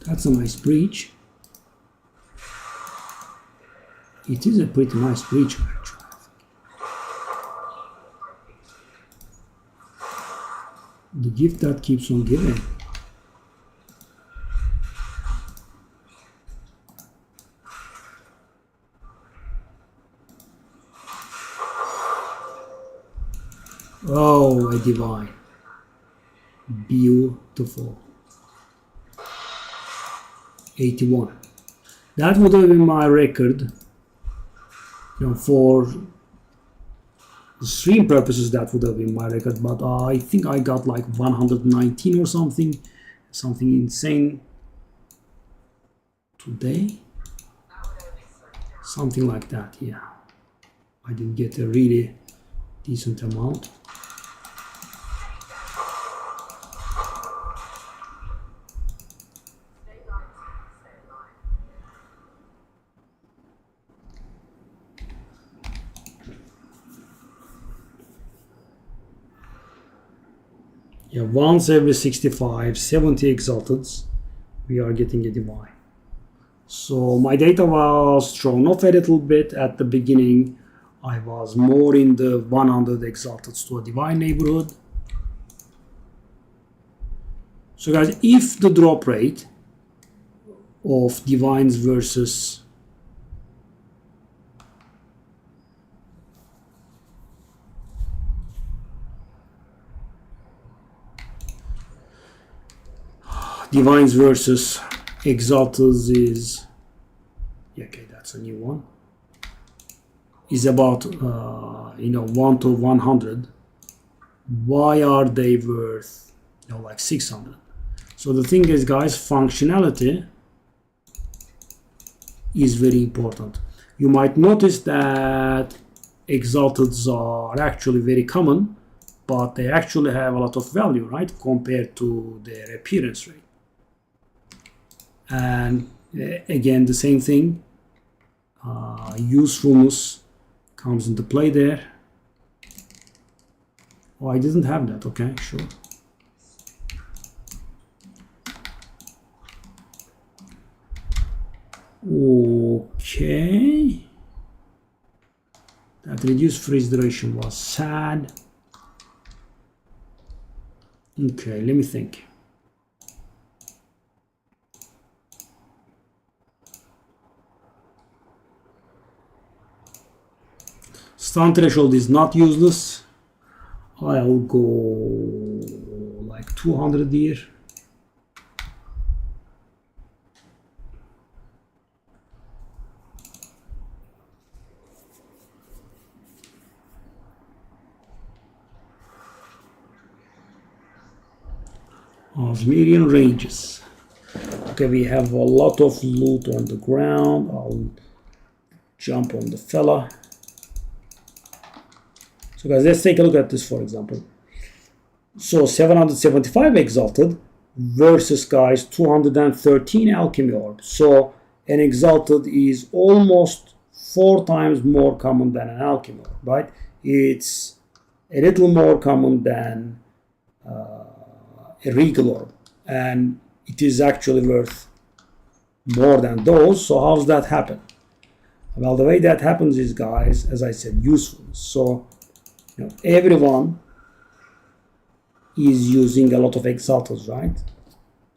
That's a nice breach. It is a pretty nice breach, actually. The gift that keeps on giving. Oh, a divine. Beautiful. 81. That would have been my record For stream purposes that would have been my record, but I think I got like 119 or something insane today, something like that. Yeah, I didn't get a really decent amount. Yeah, once every 65, 70 exalteds, we are getting a divine. So my data was thrown off a little bit at the beginning. I was more in the 100 exalteds to a divine neighborhood. So guys, if the drop rate of divines versus exalteds is, okay, that's a new one, is about 1 to 100, why are they worth like 600? So the thing is, guys, functionality is very important. You might notice that exalteds are actually very common, but they actually have a lot of value, right, compared to their appearance rate. And again, the same thing, usefulness comes into play there. Oh, I didn't have that. Okay, sure. Okay. That reduced freeze duration was sad. Okay, let me think. Stun threshold is not useless. I'll go like 200 here. Osmirian ranges. Okay, we have a lot of loot on the ground. I'll jump on the fella. So guys, let's take a look at this, for example. So 775 exalted versus, guys, 213 alchemy orb. So an exalted is almost 4 times more common than an alchemy orb, right? It's a little more common than a regal orb, and it is actually worth more than those. So how's that happen? Well, the way that happens is, guys, as I said, usefulness. So everyone is using a lot of exalteds, right?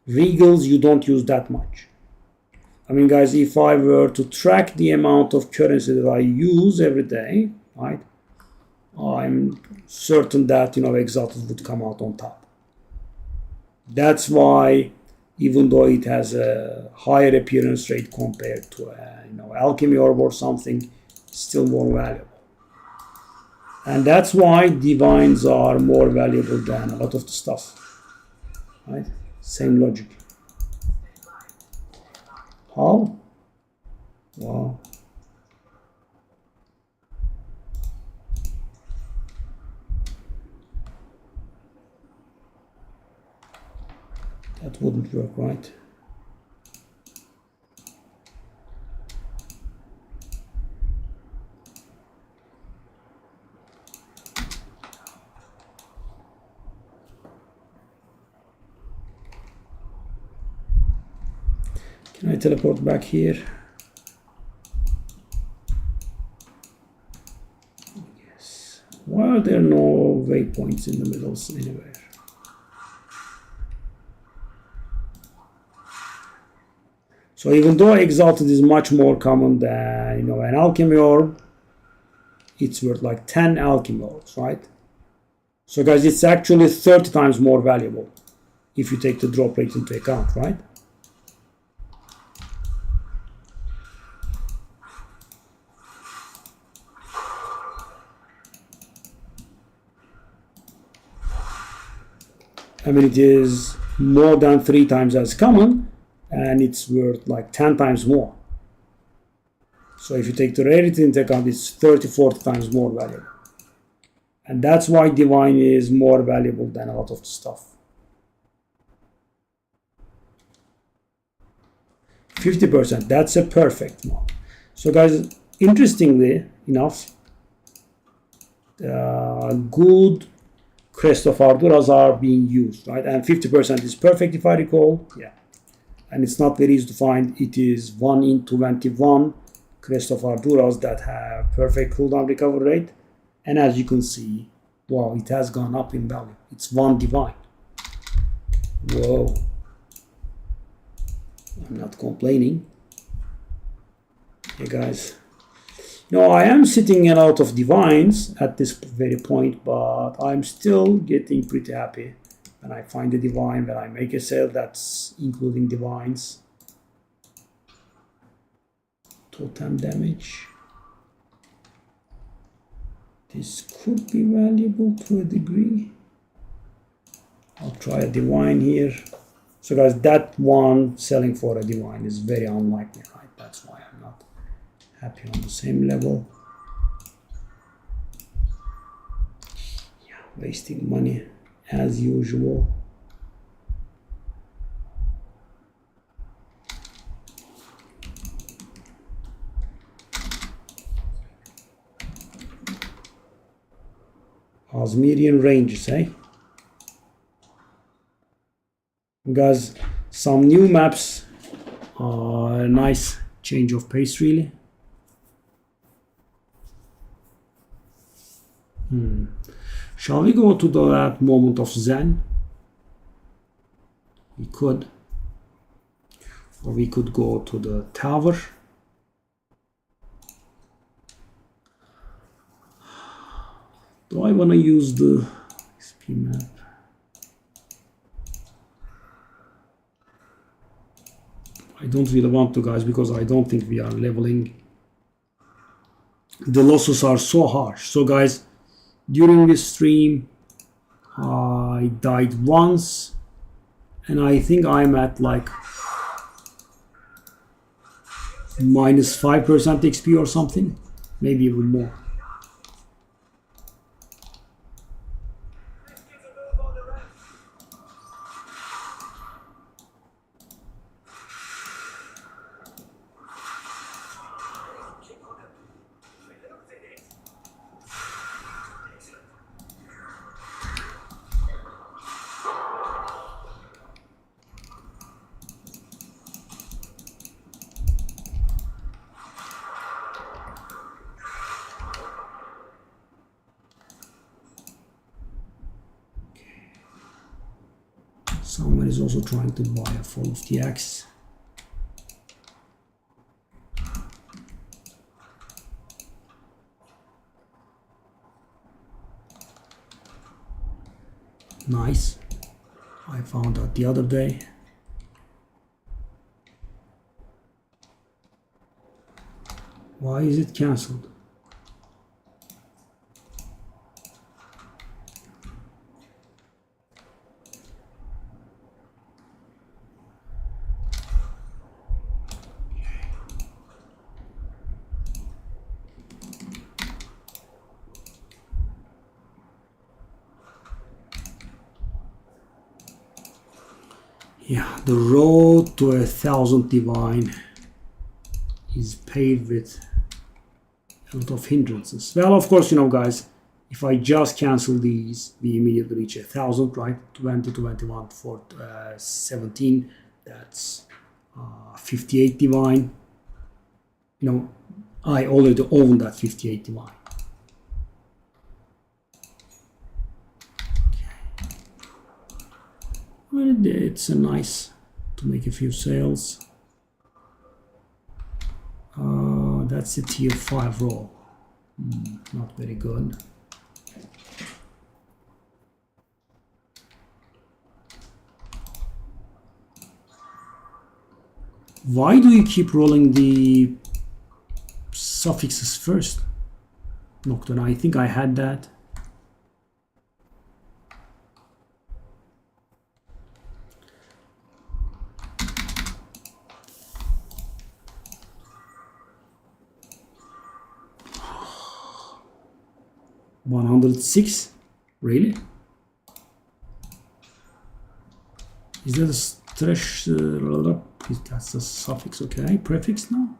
Regals, you don't use that much. I mean, guys, if I were to track the amount of currency that I use every day, right, I'm certain that exalted would come out on top. That's why, even though it has a higher appearance rate compared to alchemy orb or something, it's still more valuable. And that's why divines are more valuable than a lot of the stuff, right? Same logic. How? Wow. That wouldn't work, right? Can I teleport back here? Yes. Why are there no waypoints in the middle anywhere? So even though exalted is much more common than an alchemy orb, it's worth like 10 alchemy orbs, right? So guys, it's actually 30 times more valuable if you take the drop rate into account, right? I mean, it is more than 3 times as common, and it's worth like 10 times more. So if you take the rarity into account, it's 30, 40 times more valuable. And that's why Divine is more valuable than a lot of the stuff. 50%, that's a perfect one. So guys, interestingly enough, good Crest of Arduras are being used, right? And 50% is perfect if I recall. Yeah. And it's not very easy to find. It is 1 in 21 Crest of Arduras that have perfect cooldown recovery rate. And as you can see, wow, it has gone up in value. It's 1 Divine. Whoa. I'm not complaining. Hey guys. No, I am sitting in a lot of Divines at this very point, but I'm still getting pretty happy when I find a Divine, when I make a sale that's including Divines. Totem damage. This could be valuable to a degree. I'll try a Divine here. So guys, that one selling for a Divine is very unlikely, right? That's why I'm not happy on the same level. Yeah, wasting money as usual. Osmirian ranges, eh? Guys, some new maps are a nice change of pace, really. Shall we go to that moment of Zen? We could. Or we could go to the tower. Do I want to use the XP map? I don't really want to, guys, because I don't think we are leveling. The losses are so harsh. So guys, during this stream I died once, and I think I'm at like minus 5% XP or something, maybe even more. Someone is also trying to buy a Fall of the Axe. Nice. I found out the other day. Why is it cancelled? Yeah, the road to 1,000 Divine is paved with a lot of hindrances. Well, of course, you know, guys, if I just cancel these, we immediately reach 1,000, right? 20, 21, 4, 17, that's 58 Divine. You know, I already own that 58 Divine. Well, it's a nice to make a few sales. That's a tier 5 roll. Not very good. Why do you keep rolling the suffixes first, Nocturne? I think I had that. 106? Really? Is that a stretch? That's a suffix, okay. Prefix now?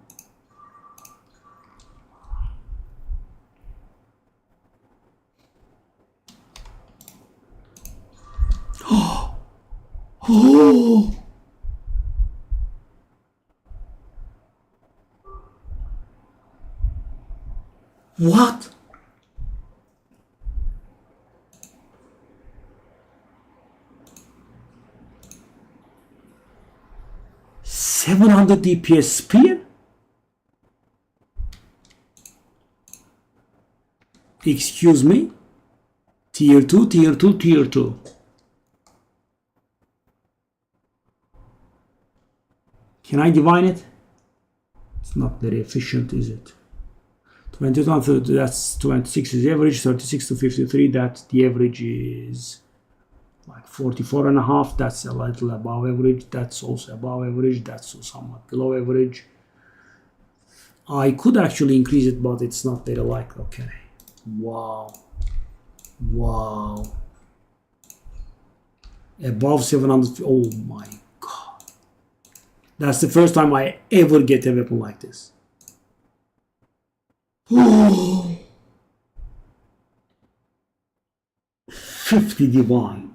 Oh! What? $700 DPS spear? Excuse me? Tier 2, tier 2, tier 2. Can I divine it? It's not very efficient, is it? 21, 30, that's 26 is the average, 36 to 53, that the average is like 44.5, that's a little above average, that's also above average, that's somewhat below average. I could actually increase it, but it's not very likely. Okay. Wow. Wow. Above 700, oh my god. That's the first time I ever get a weapon like this. Oh. 50 divine.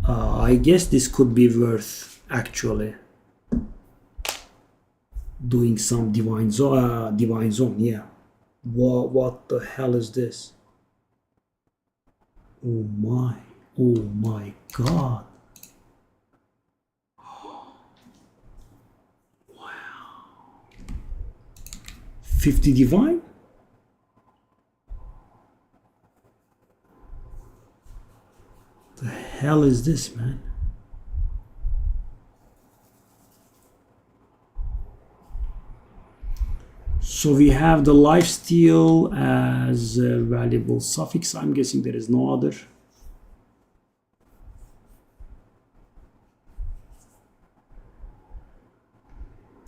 I guess this could be worth actually doing some divine zone, yeah. What the hell is this? Oh my god. Wow. 50 divine? The hell is this, man? So we have the lifesteal as a valuable suffix. I'm guessing there is no other.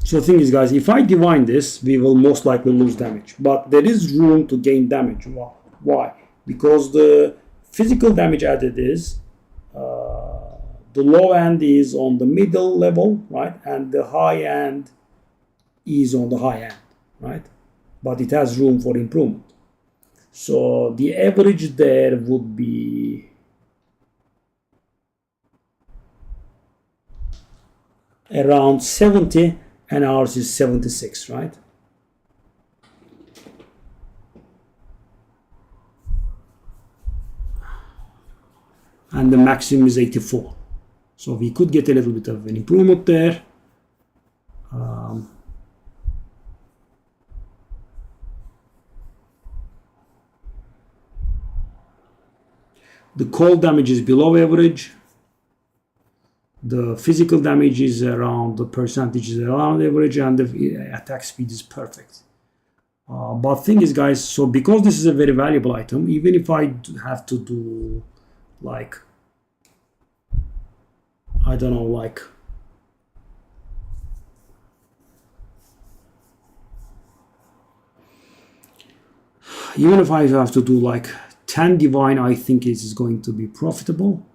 So the thing is, guys, if I divine this, we will most likely lose damage. But there is room to gain damage. Why? Because the physical damage added is the low end is on the middle level, right? And the high end is on the high end, right? But it has room for improvement. So the average there would be around 70 and ours is 76, right? And the maximum is 84. So we could get a little bit of an improvement there. The cold damage is below average. The physical damage is around, the percentage is around average, and the attack speed is perfect. But thing is, guys, so because this is a very valuable item, even if I have to do like, I don't know, like even if I have to do like 10 divine, I think it is going to be profitable.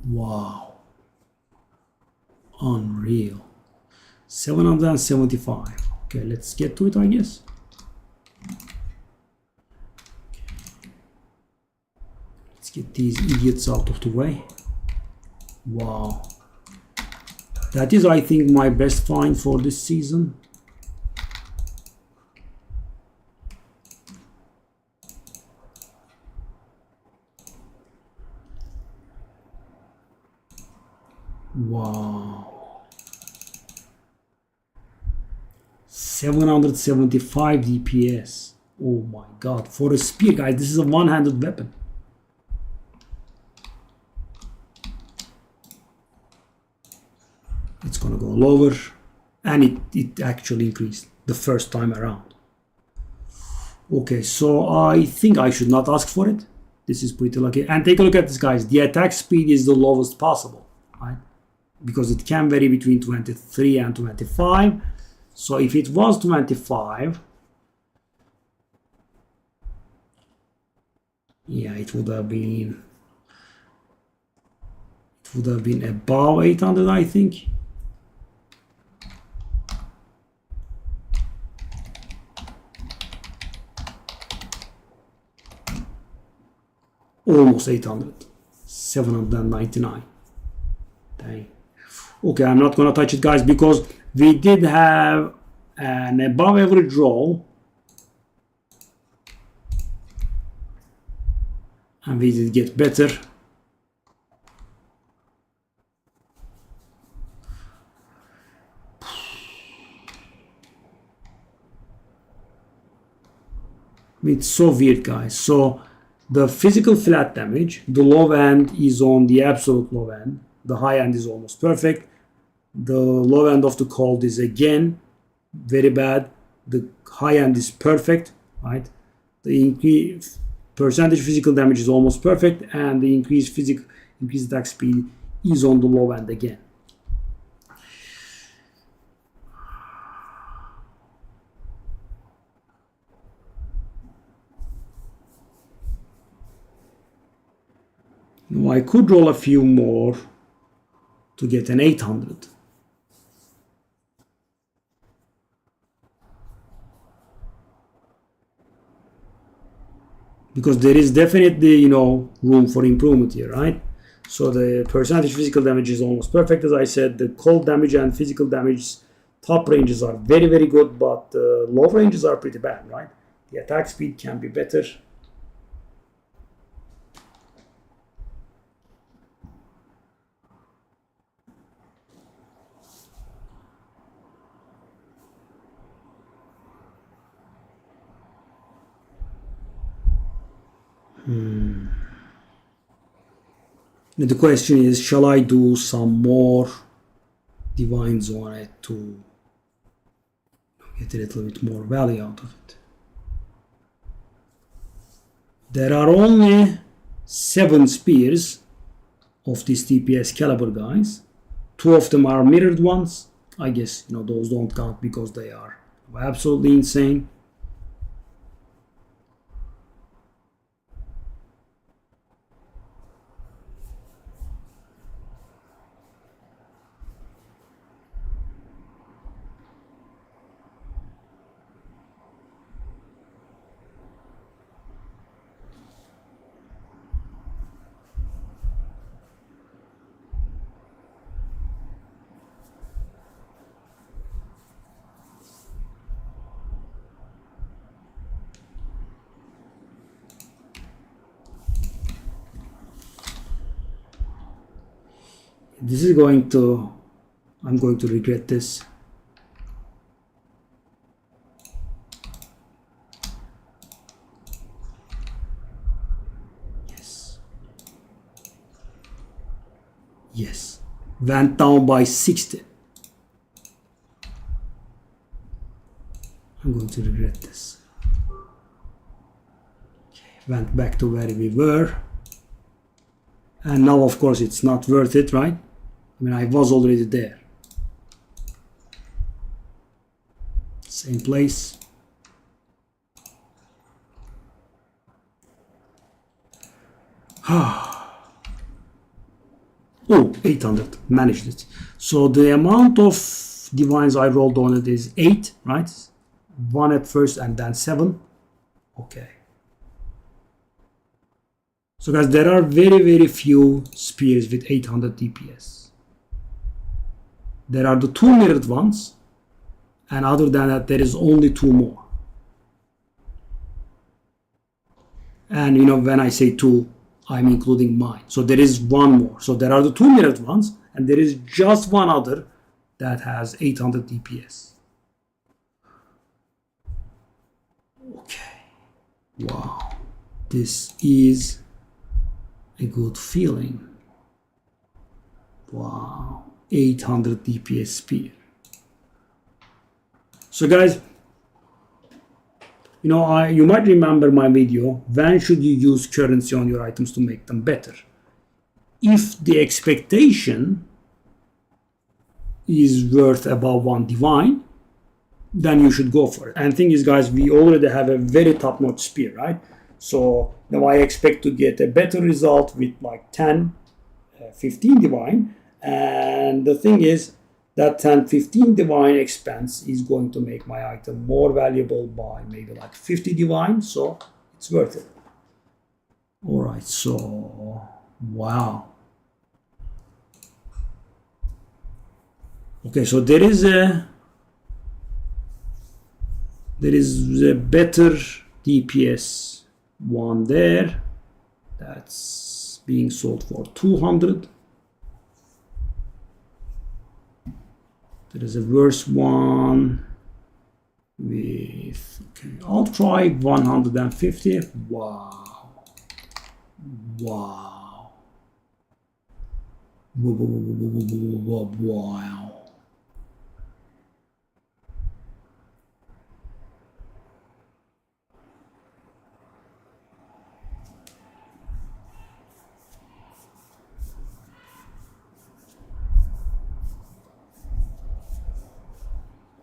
Wow. Unreal. 775. Okay, let's get to it, I guess. Let's get these idiots out of the way. Wow. That is, I think, my best find for this season. Wow. 775 DPS. Oh my god. For a spear, guys, this is a one-handed weapon. It's gonna go lower, and it actually increased the first time around. Okay, so I think I should not ask for it. This is pretty lucky. And take a look at this, guys. The attack speed is the lowest possible, right? because it can vary between 23 and 25. So if it was 25, yeah, it would have been above 800, I think. Almost 800, 799. Dang. Okay, I'm not gonna touch it, guys, because we did have an above average roll and we did get better. It's so weird, guys. So the physical flat damage, the low end is on the absolute low end. The high end is almost perfect. The low end of the cold is again very bad. The high end is perfect, right? The increase percentage physical damage is almost perfect, and the increased attack speed is on the low end again. Now I could roll a few more to get an 800. Because there is definitely, room for improvement here, right? So the percentage physical damage is almost perfect, as I said. The cold damage and physical damage top ranges are very, very good, but the low ranges are pretty bad, right? The attack speed can be better. The question is, shall I do some more divines on it to get a little bit more value out of it? There are only 7 spears of this DPS caliber, guys. 2 of them are mirrored ones. I guess those don't count because they are absolutely insane. I'm going to regret this. Yes. Went down by 60. I'm going to regret this. Okay. Went back to where we were. And now, of course, it's not worth it, right? I mean, I was already there. Same place. Oh, 800. Managed it. So the amount of divines I rolled on it is 8, right? 1 at first and then 7. Okay. So guys, there are very, very few spears with 800 DPS. There are the 2 mirrored ones, and other than that, there is only 2 more. And when I say 2, I'm including mine. So there is 1 more. So there are the 2 mirrored ones, and there is just 1 other that has 800 DPS. Okay. Wow. This is a good feeling. Wow. 800 DPS spear. So guys, you might remember my video, when should you use currency on your items to make them better? If the expectation is worth above 1 divine, then you should go for it. And thing is, guys, we already have a very top-notch spear, right? So now I expect to get a better result with like 10, 15 divine. And the thing is that 10, 15 divine expense is going to make my item more valuable by maybe like 50 divine. So it's worth it. All right, so wow. Okay, so there is a better DPS one there that's being sold for 200. There is a worse one with, okay, I'll try 150. Wow. Wow. Wow.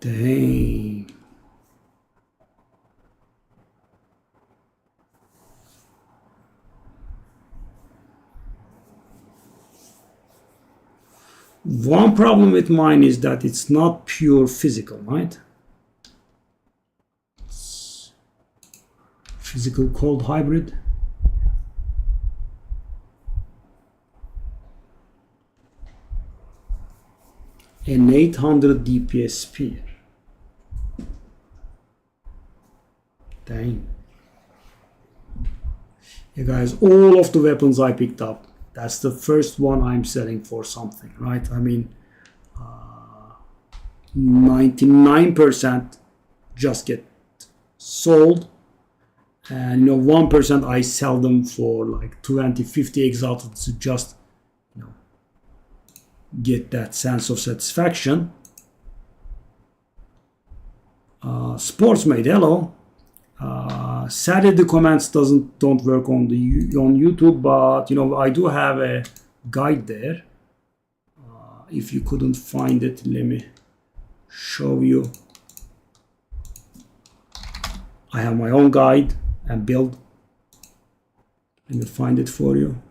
Dang. One problem with mine is that it's not pure physical, right? It's physical cold hybrid. An 800 DPS spear. Dang. Yeah, guys, all of the weapons I picked up, that's the first one I'm selling for something, right? I mean, 99% just get sold, and 1% I sell them for like 20, 50 exalted to just get that sense of satisfaction. Sportsmate, hello. Sadly, the comments don't work on YouTube, but I do have a guide there. If you couldn't find it, let me show you. I have my own guide and build. Let me find it for you.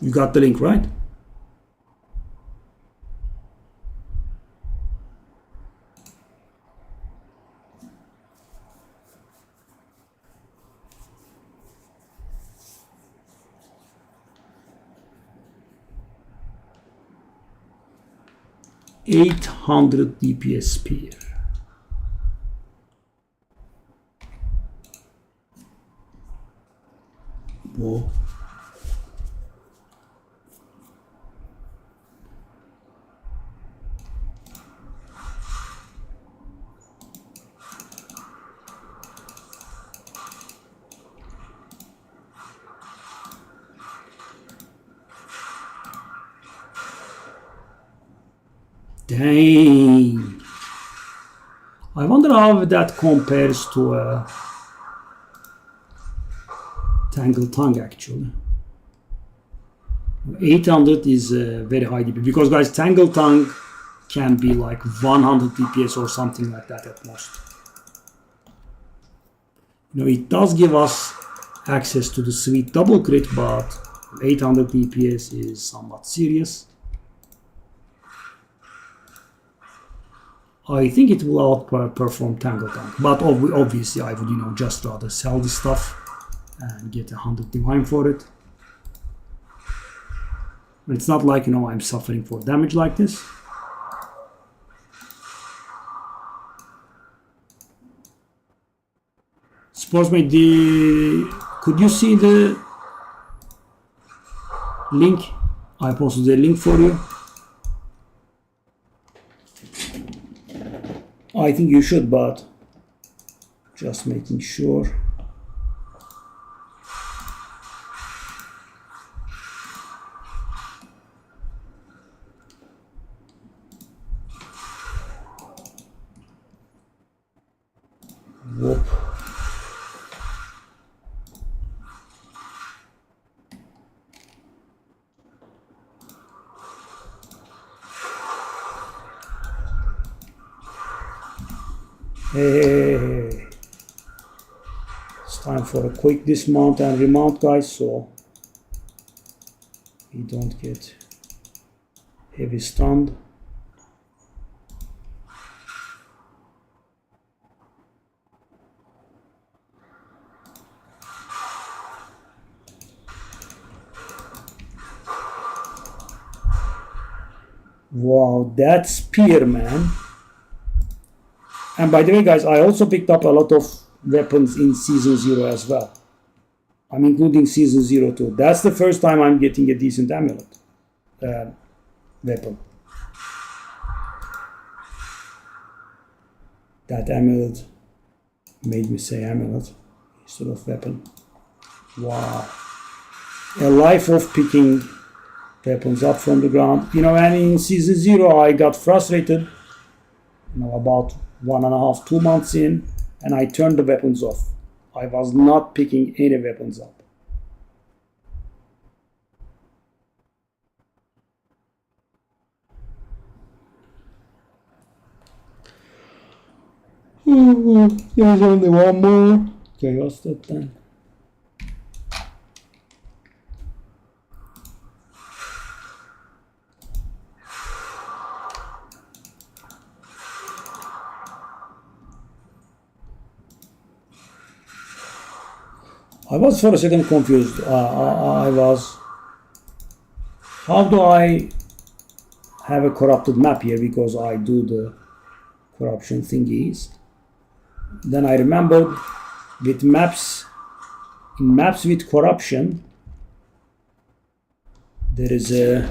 You got the link, right? $800 DPS spear. Whoa. Dang. I wonder how that compares to a Tangle Tongue actually. 800 is very high DPS because, guys, Tangle Tongue can be like 100 DPS or something like that at most. It does give us access to the sweet double crit, but 800 DPS is somewhat serious. I think it will outperform Tangle Tongue, but obviously I would just rather sell this stuff and get 100 divine for it. It's not like I'm suffering for damage like this. Sportsmate, could you see the link? I posted the link for you. I think you should, but Just making sure. Whoop. Hey. It's time for a quick dismount and remount, guys, so we don't get heavy stunned. Wow, that spear, man. And by the way, guys, I also picked up a lot of weapons in Season 0 as well. I'm including Season 0 too. That's the first time I'm getting a decent amulet weapon. That amulet made me say amulet instead of weapon. Wow. A life of picking weapons up from the ground. You know, and in Season 0 I got frustrated, you know, about 1.5 to 2 months in, and I turned the weapons off. I was not picking any weapons up. There's only one more. Okay, what's that then? I was for a second confused. I was, how do I have a corrupted map here, because I do the corruption thingies. Then I remembered with maps, in maps with corruption, there is a,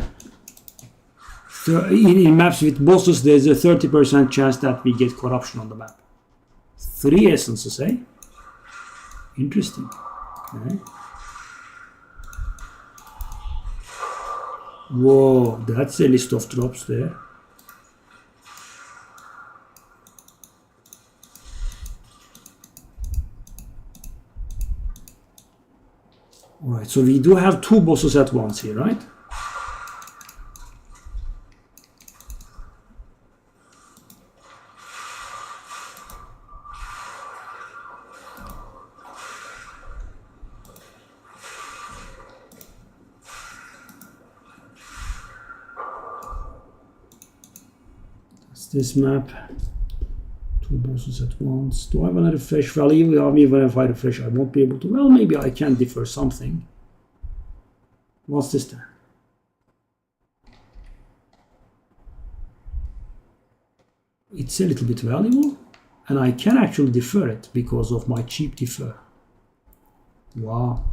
in maps with bosses, there's a 30% chance that we get corruption on the map. 3 essences, eh? Interesting. Okay. Whoa, that's a list of drops there. Alright, so we do have 2 bosses at once here, right? This map, 2 bosses at once. Do I want to refresh value? Yeah, even if I refresh, I won't be able to. Well, maybe I can defer something. What's this then? It's a little bit valuable, and I can actually defer it because of my cheap defer. Wow.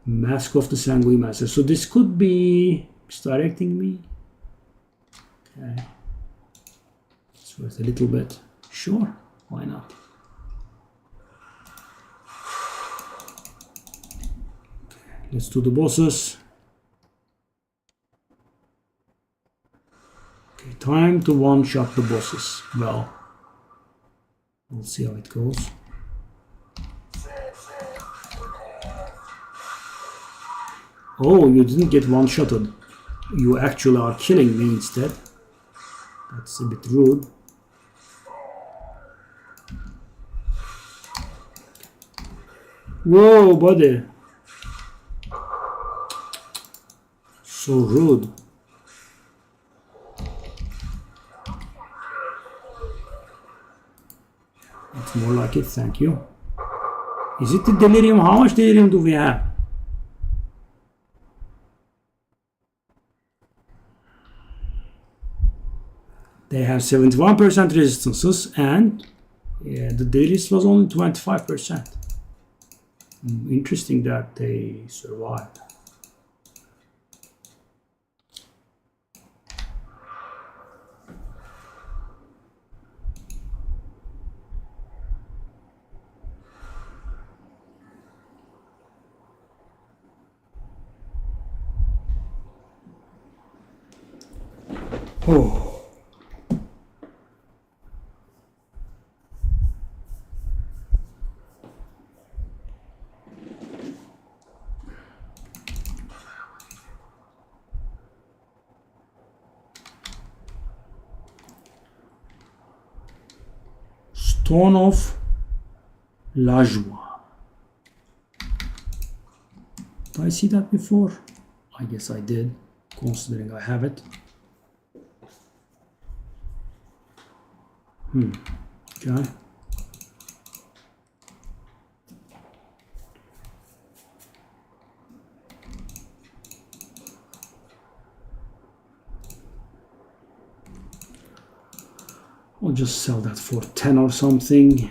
Mask of the Sanguine Master. So this could be misdirecting me. Okay. It's worth a little bit. Sure, why not? Okay, let's do the bosses. Okay, time to one-shot the bosses. Well, we'll see how it goes. Oh, you didn't get one-shotted. You actually are killing me instead. That's a bit rude. Whoa, buddy. So rude. That's more like it, thank you. Is it the delirium? How much delirium do we have? They have 71% resistances, and yeah, the delirium was only 25%. Interesting that they survived. Oh. Stone of Lajwa. Did I see that before? I guess I did, considering I have it. Okay. I'll just sell that for 10 or something.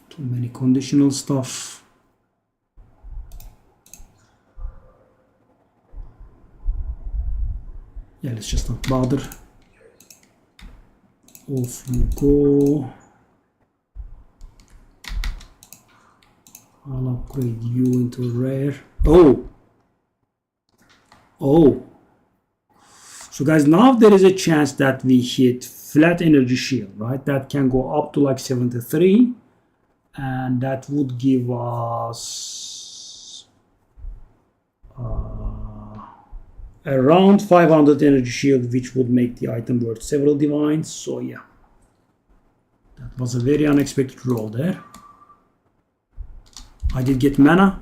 Too many conditional stuff. Yeah, let's just not bother. Off you go. I'll upgrade you into rare. Oh! So guys, now there is a chance that we hit flat energy shield, right? That can go up to like 73, and that would give us around 500 energy shield, which would make the item worth several divines. So yeah, that was a very unexpected roll there. I did get mana.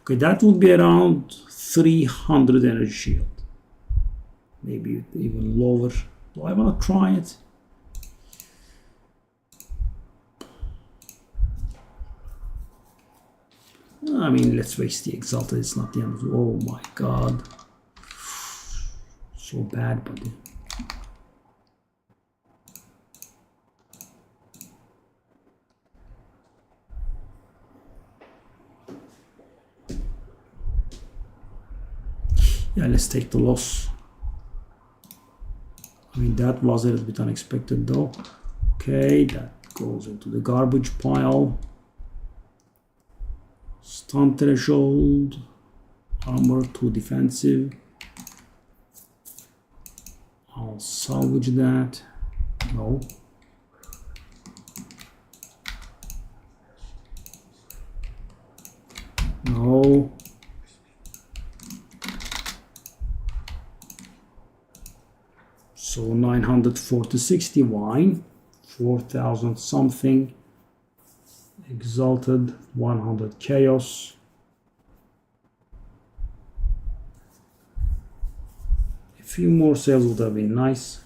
Okay, that would be around 300 energy shield. Maybe even lower. Do I want to try it? I mean, let's waste the Exalted. It's not the end of the... Oh my god. So bad, buddy. Yeah, let's take the loss. I mean, that was a little bit unexpected though. Okay, that goes into the garbage pile. Stun threshold. Armor 2 defensive. I'll salvage that. No. No. So 946 divine, 4,000 something, exalted, 100 chaos. A few more sales would have been nice.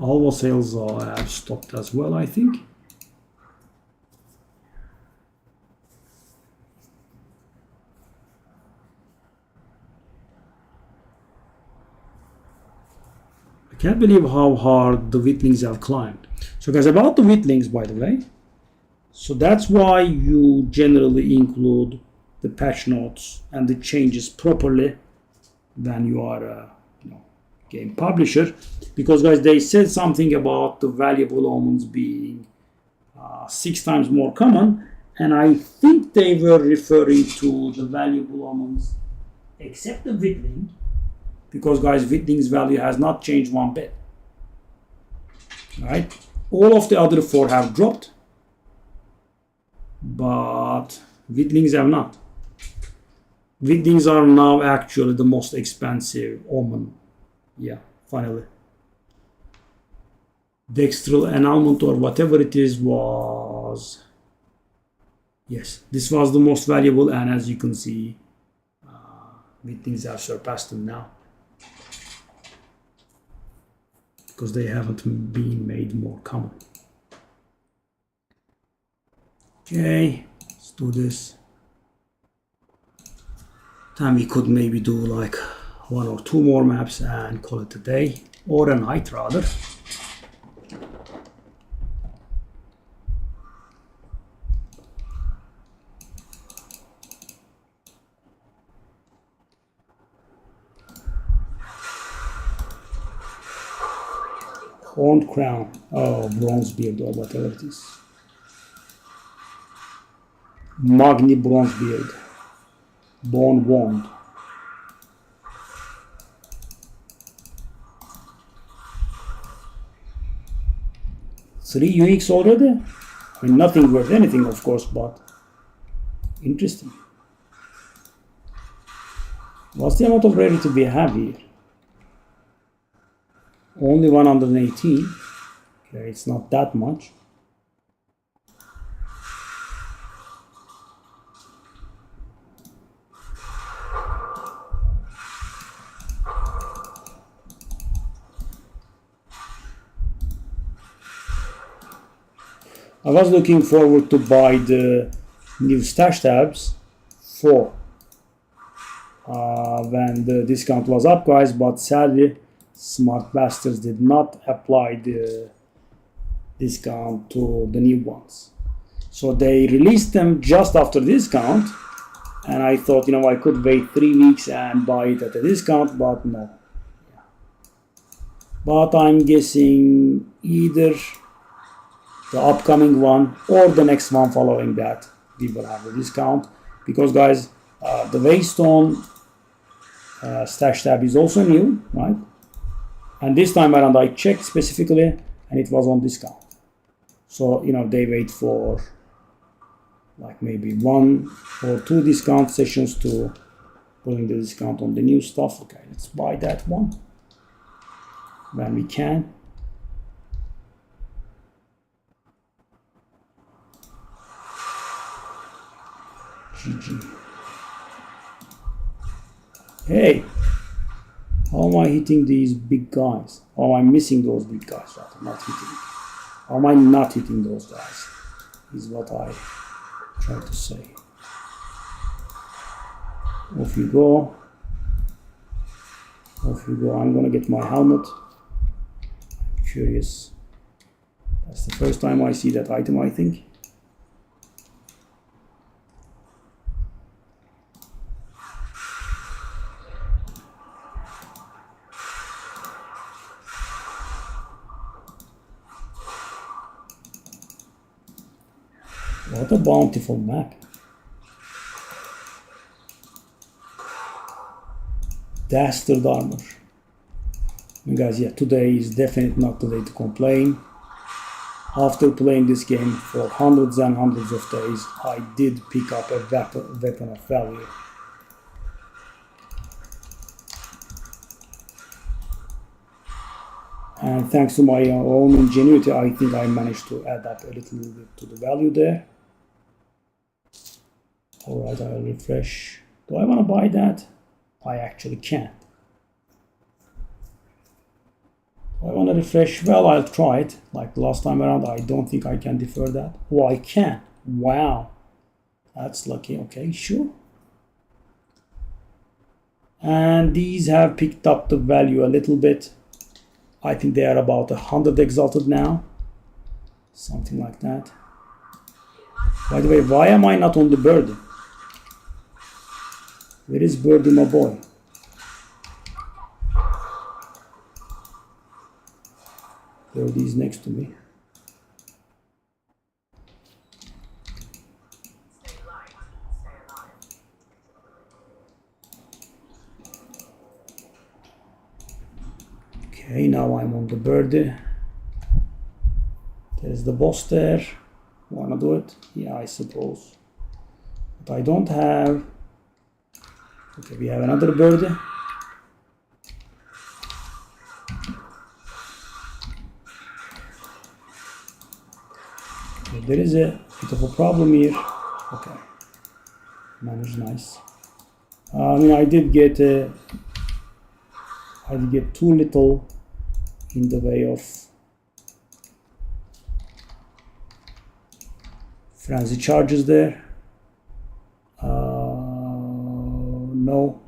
Alva sales have stopped as well, I think. I can't believe how hard the Witlings have climbed. So guys, about the Witlings, by the way, so that's why you generally include the patch notes and the changes properly when you are a game publisher, because guys, they said something about the valuable omens being 6 times more common, and I think they were referring to the valuable omens except the Witling. Because guys, Witling's value has not changed one bit. Right? All of the other 4 have dropped, but Witlings have not. Witlings are now actually the most expensive omen. Yeah, finally. Dextral annulment or whatever it is was... Yes, this was the most valuable, and as you can see, Witlings have surpassed them now. Because they haven't been made more common. Okay, let's do this. Then we could maybe do like 1 or 2 more maps and call it a day, or a night rather. Horned Crown. Oh, Bronze Beard or whatever it is. Magni Bronze Beard. Bone Wand. Three uniques already? I mean, nothing worth anything, of course, but interesting. What's the amount of rarity we have here? Only 118. Okay, it's not that much. I was looking forward to buy the new stash tabs for when the discount was up, guys, but sadly smart bastards did not apply the discount to the new ones. So they released them just after discount, and I thought, I could wait 3 weeks and buy it at a discount, but no. But I'm guessing either the upcoming one or the next one following that we will have a discount, because guys, the Waystone stash tab is also new, right? And this time around I checked specifically and it was on discount. So they wait for like maybe 1 or 2 discount sessions to putting the discount on the new stuff. Okay, let's buy that one when we can. GG. Hey, how am I hitting these big guys? Or am I missing those big guys? Right? I'm not hitting. Or am I not hitting those guys? Is what I try to say. Off you go. Off you go. I'm gonna get my helmet. Curious. That's the first time I see that item, I think. What a bountiful map. Dastard armor. And guys, yeah, today is definitely not the day to complain. After playing this game for hundreds and hundreds of days, I did pick up a weapon of value. And thanks to my own ingenuity, I think I managed to add up a little bit to the value there. Alright, I'll refresh. Do I want to buy that? I actually can't. Do I want to refresh? Well, I'll try it. Like last time around, I don't think I can defer that. Oh, I can. Wow. That's lucky. Okay, sure. And these have picked up the value a little bit. I think they are about 100 exalted now. Something like that. By the way, why am I not on the birdie? Where is Birdie, my boy? Birdie is next to me. Okay, now I'm on the birdie. There's the boss there. Wanna do it? Yeah, I suppose. But I don't have... Okay, we have another birdie. Okay, there is a bit of a problem here. Okay, managed nice. I mean, I did get too little in the way of frenzy charges there. No.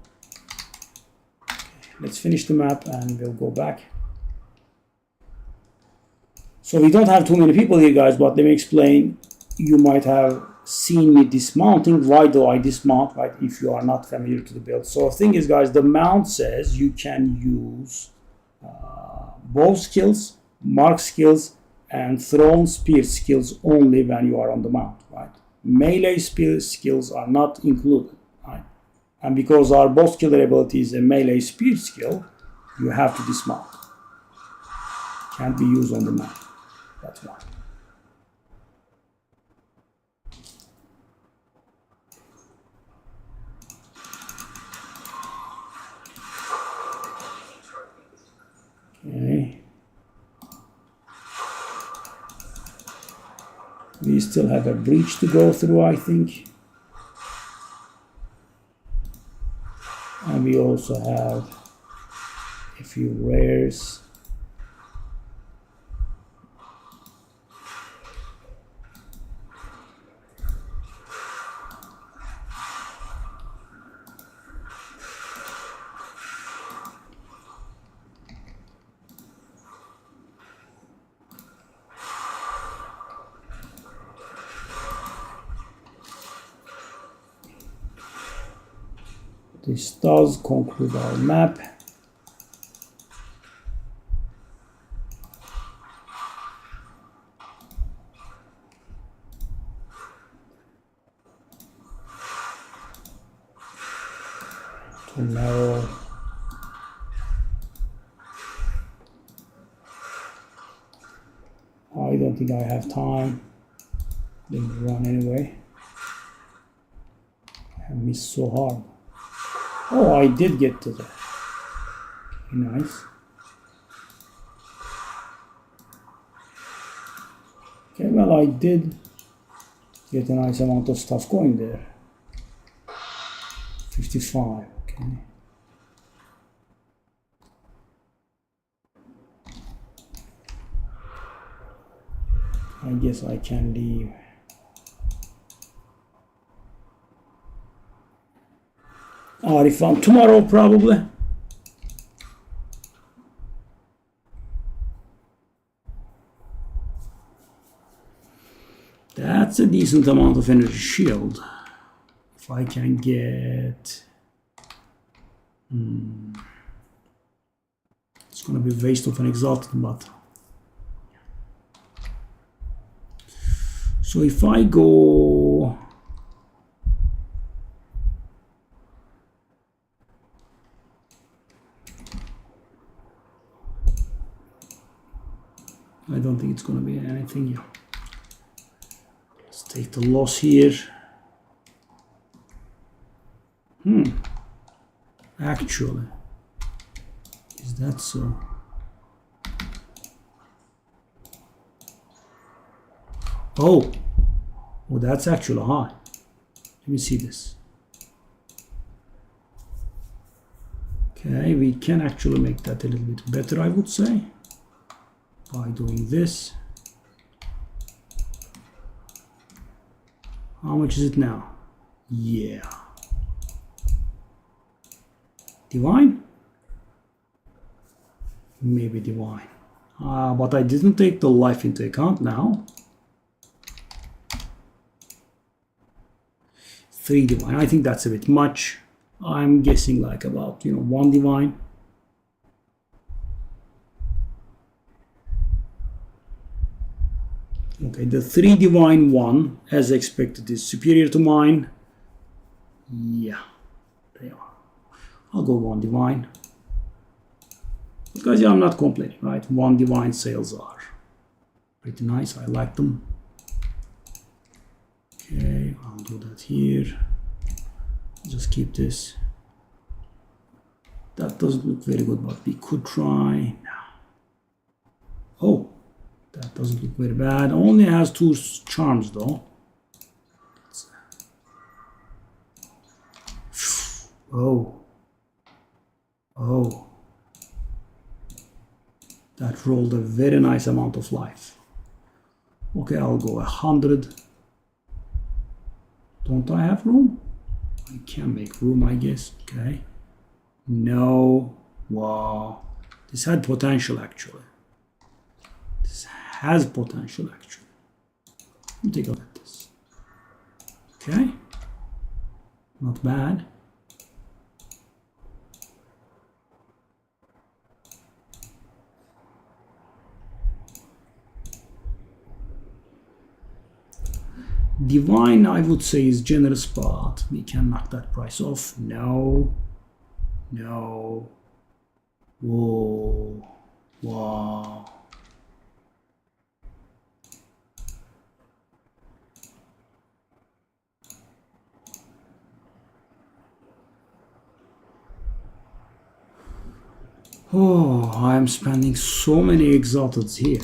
Okay, let's finish the map and we'll go back. So we don't have too many people here, guys, but let me explain. You might have seen me dismounting. Why do I dismount, right? If you are not familiar to the build. So the thing is, guys, the mount says you can use both skills mark skills and thrown spear skills only when you are on the mount, right? Melee spear skills are not included, right? And because our boss killer ability is a melee spear skill, you have to dismount. Can't be used on the mount. That's why. Okay. We still have a breach to go through, I think. And we also have a few rares. This does conclude our map. Tomorrow. I don't think I have time. Let me run anyway. I have missed so hard. Oh, I did get to that. Okay, nice. Okay, well, I did get a nice amount of stuff going there. 55, okay. I guess I can leave. Arifan tomorrow probably. That's a decent amount of energy shield. If I can get... It's gonna be a waste of an exalted, but... So if I go... I don't think it's gonna be anything here. Let's take the loss here. Actually, is that so? Oh, that's actually high. Let me see this. Okay, we can actually make that a little bit better, I would say, by doing this. How much is it now? Yeah. Divine? Maybe divine. But I didn't take the life into account now. 3 divine. I think that's a bit much. I'm guessing like about, 1 divine. Okay, the 3 divine 1, as expected, is superior to mine. Yeah, they are. I'll go 1 divine. Because I'm not complaining, right? 1 divine sales are pretty nice. I like them. Okay, I'll do that here. Just keep this. That doesn't look very good, but we could try now. Oh, that doesn't look very bad. Only has 2 charms though. Oh. Oh, that rolled a very nice amount of life. Okay, I'll go 100. Don't I have room? I can make room, I guess. Okay. No. Wow. This had potential, actually. This has potential, actually. Let me take a look at this. Okay. Not bad. Divine, I would say, is generous, but we can knock that price off. No. No. Whoa. Wow. Oh, I'm spending so many exalteds here.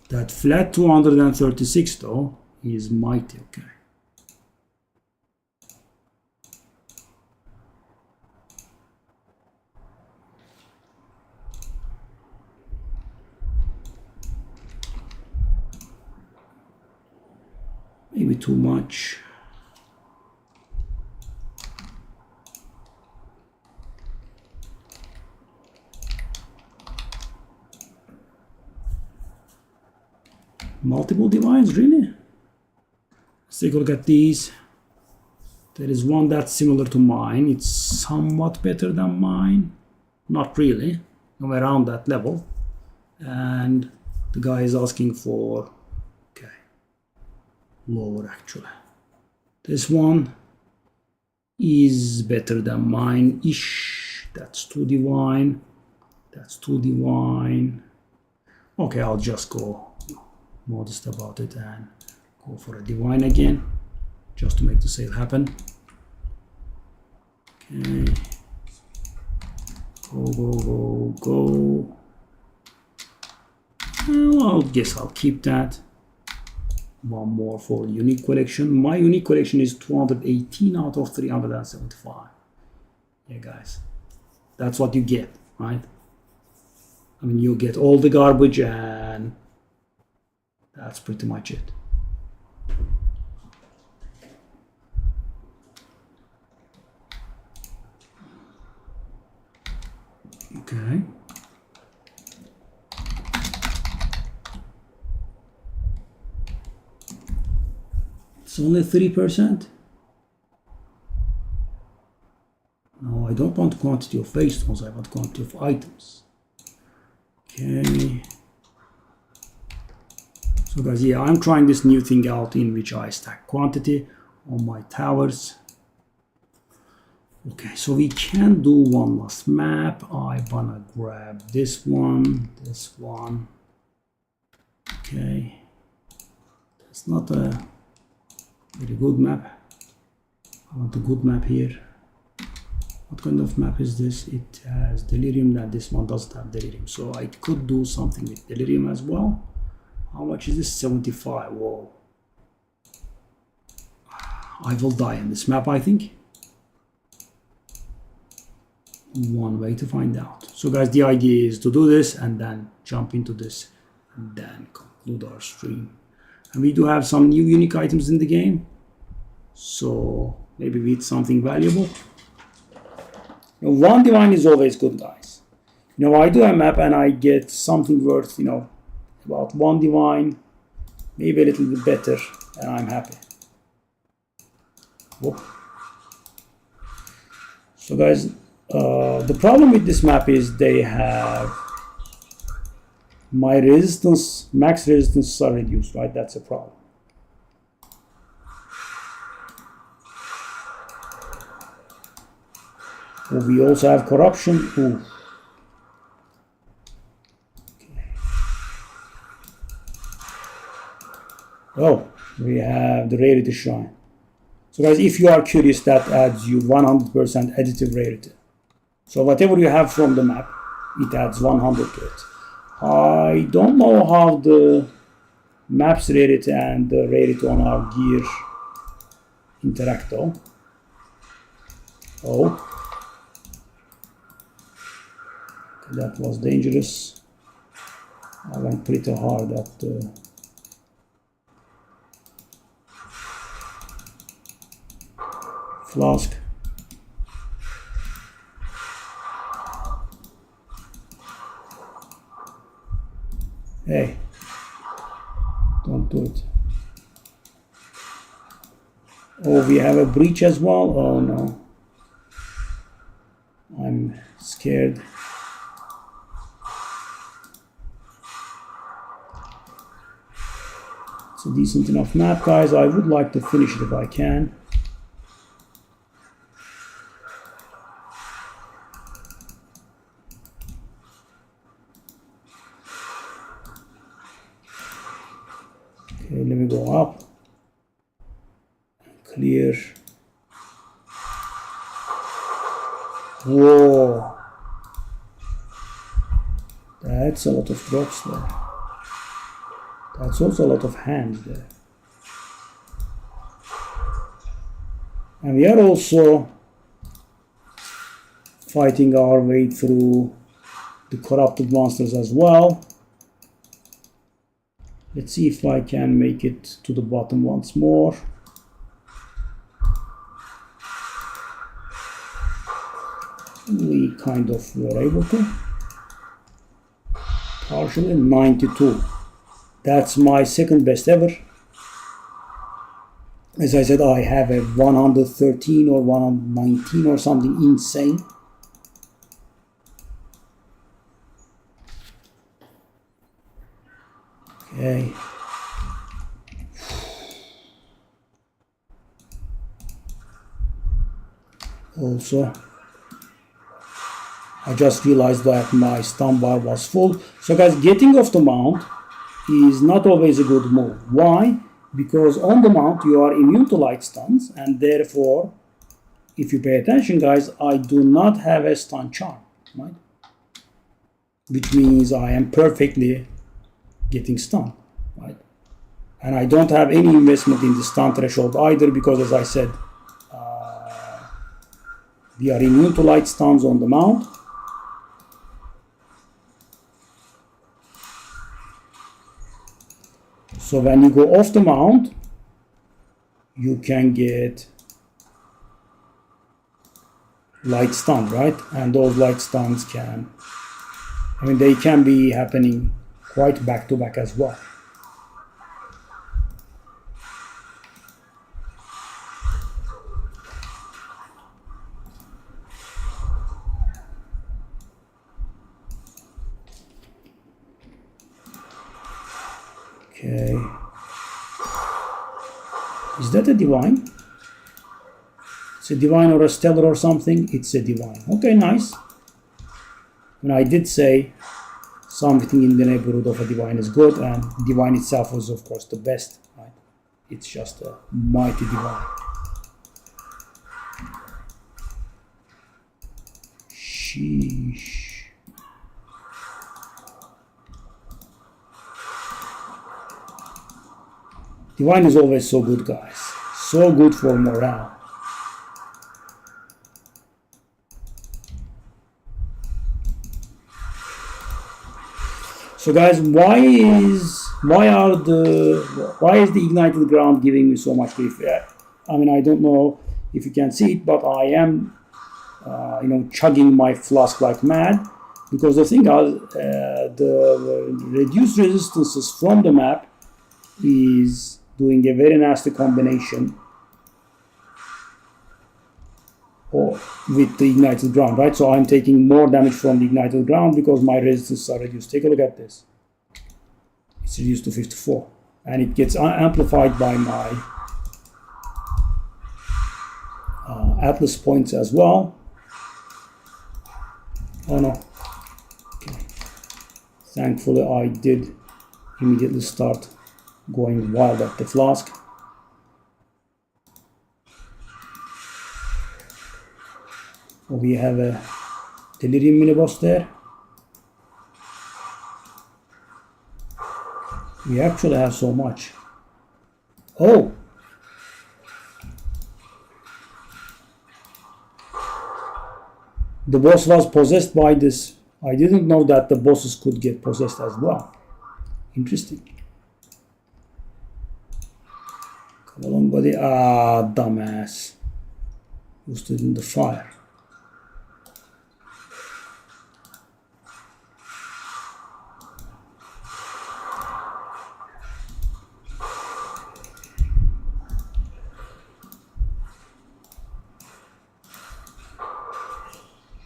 That flat 236 though is mighty, okay. Maybe too much. Multiple divines, really? Let's take a look at these. There is one that's similar to mine. It's somewhat better than mine. Not really. I'm around that level. And the guy is asking for, okay, lower actually. This one is better than mine-ish. That's 2 divine. That's 2 divine. Okay, I'll just go modest about it and go for a divine again, just to make the sale happen. Okay. Go, go, go, go. Well, I guess I'll keep that. One more for unique collection. My unique collection is 218 out of 375. Yeah, guys. That's what you get, right? I mean, you get all the garbage and that's pretty much it. Okay. It's only 3%. No, I don't want quantity of face stones, I want quantity of items. Okay. So guys, yeah, I'm trying this new thing out in which I stack quantity on my towers. Okay, so we can do one last map. I wanna grab this one. Okay. That's not a very good map. I want a good map here. What kind of map is this? It has Delirium, and this one doesn't have Delirium. So I could do something with Delirium as well. How much is this? 75. Whoa. I will die in this map, I think. One way to find out. So guys, the idea is to do this and then jump into this and then conclude our stream. And we do have some new unique items in the game. So maybe we hit something valuable. You know, one divine is always good, guys. You know, I do a map and I get something worth, you know, about one divine, maybe a little bit better, and I'm happy. Whoa. So guys, the problem with this map is they have my resistance, max resistance are reduced, right? That's a problem. Oh, we also have corruption. Ooh. Oh, we have the rarity shrine. So guys, if you are curious, that adds you 100% additive rarity. So whatever you have from the map, it adds 100 to it. I don't know how the map's rarity and the rarity on our gear interact though. Oh. That was dangerous. I went pretty hard at the flask. Hey, don't do it. Oh, we have a breach as well? Oh no. I'm scared. It's a decent enough map, guys. I would like to finish it if I can. Okay, let me go up. Clear. Whoa. That's a lot of drops there. That's also a lot of hands there. And we are also fighting our way through the corrupted monsters as well. Let's see if I can make it to the bottom once more. We kind of were able to. Partially 92. That's my second best ever. As I said, I have a 113 or 119 or something insane. Okay. Also, I just realized that my stun bar was full. So guys, getting off the mount is not always a good move. Why? Because on the mount you are immune to light stuns, and therefore, if you pay attention guys, I do not have a stun charm, right? Which means I am perfectly getting stunned, right? And I don't have any investment in the stun threshold either, because as I said, we are immune to light stuns on the mount. So when you go off the mount, you can get light stun, right? And those light stuns can, they can be happening quite back to back as well. Okay. Is that a divine? It's a divine or a stellar or something. It's a divine. Okay, nice. And I did say something in the neighborhood of a divine is good, and divine itself was of course the best, right? It's just a mighty divine. Sheesh. Divine is always so good, guys. So good for morale. So guys, why is the ignited ground giving me so much grief? I mean, I don't know if you can see it, but I am chugging my flask like mad, because the thing is, the reduced resistances from the map is doing a very nasty combination with the ignited ground, right? So I'm taking more damage from the ignited ground because my resistances are reduced. Take a look at this. It's reduced to 54, and it gets amplified by my Atlas points as well. Oh no. Okay. Thankfully, I did immediately start going wild at the flask. We have a Delirium mini-boss there. We actually have so much. Oh! The boss was possessed by this. I didn't know that the bosses could get possessed as well. Interesting. Come along, buddy. Ah, dumbass. Who stood in the fire?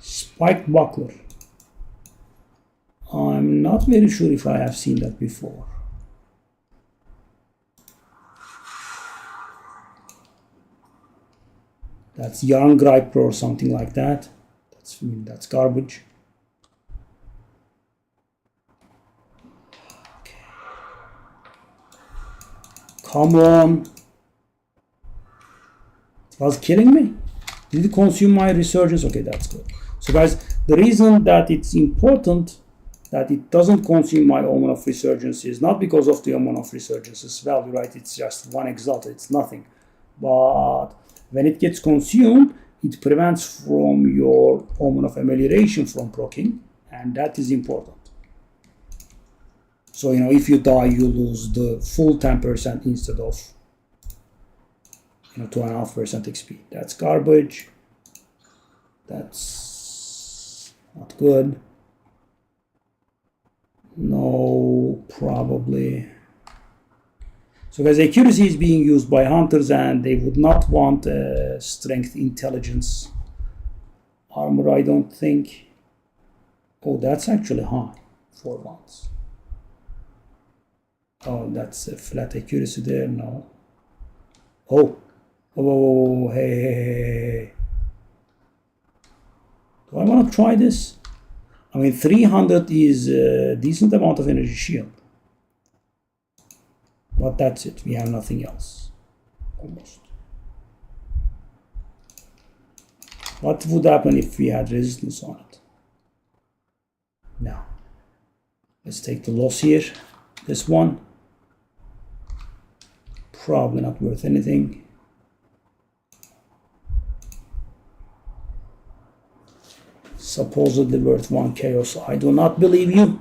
Spiked buckler. I'm not very sure if I have seen that before. That's Yarn Griper or something like that. That's garbage. Come on. It was killing me. Did it consume my resurgence? Okay, that's good. So guys, the reason that it's important that it doesn't consume my Omen of Resurgence is not because of the Omen of Resurgence's value, right? It's just one exalted, it's nothing. But when it gets consumed, it prevents from your Omen of Amelioration from proccing, and that is important. So, if you die, you lose the full 10% instead of 2.5% XP. That's garbage. That's not good. No, probably. So guys, accuracy is being used by hunters and they would not want strength intelligence armor, I don't think. Oh, that's actually high for once. Oh, that's a flat accuracy there. No. Oh, hey. Do I want to try this? I mean, 300 is a decent amount of energy shield. But that's it. We have nothing else. Almost. What would happen if we had resistance on it? Now, let's take the loss here. This one. Probably not worth anything. Supposedly worth 1 chaos. I do not believe you.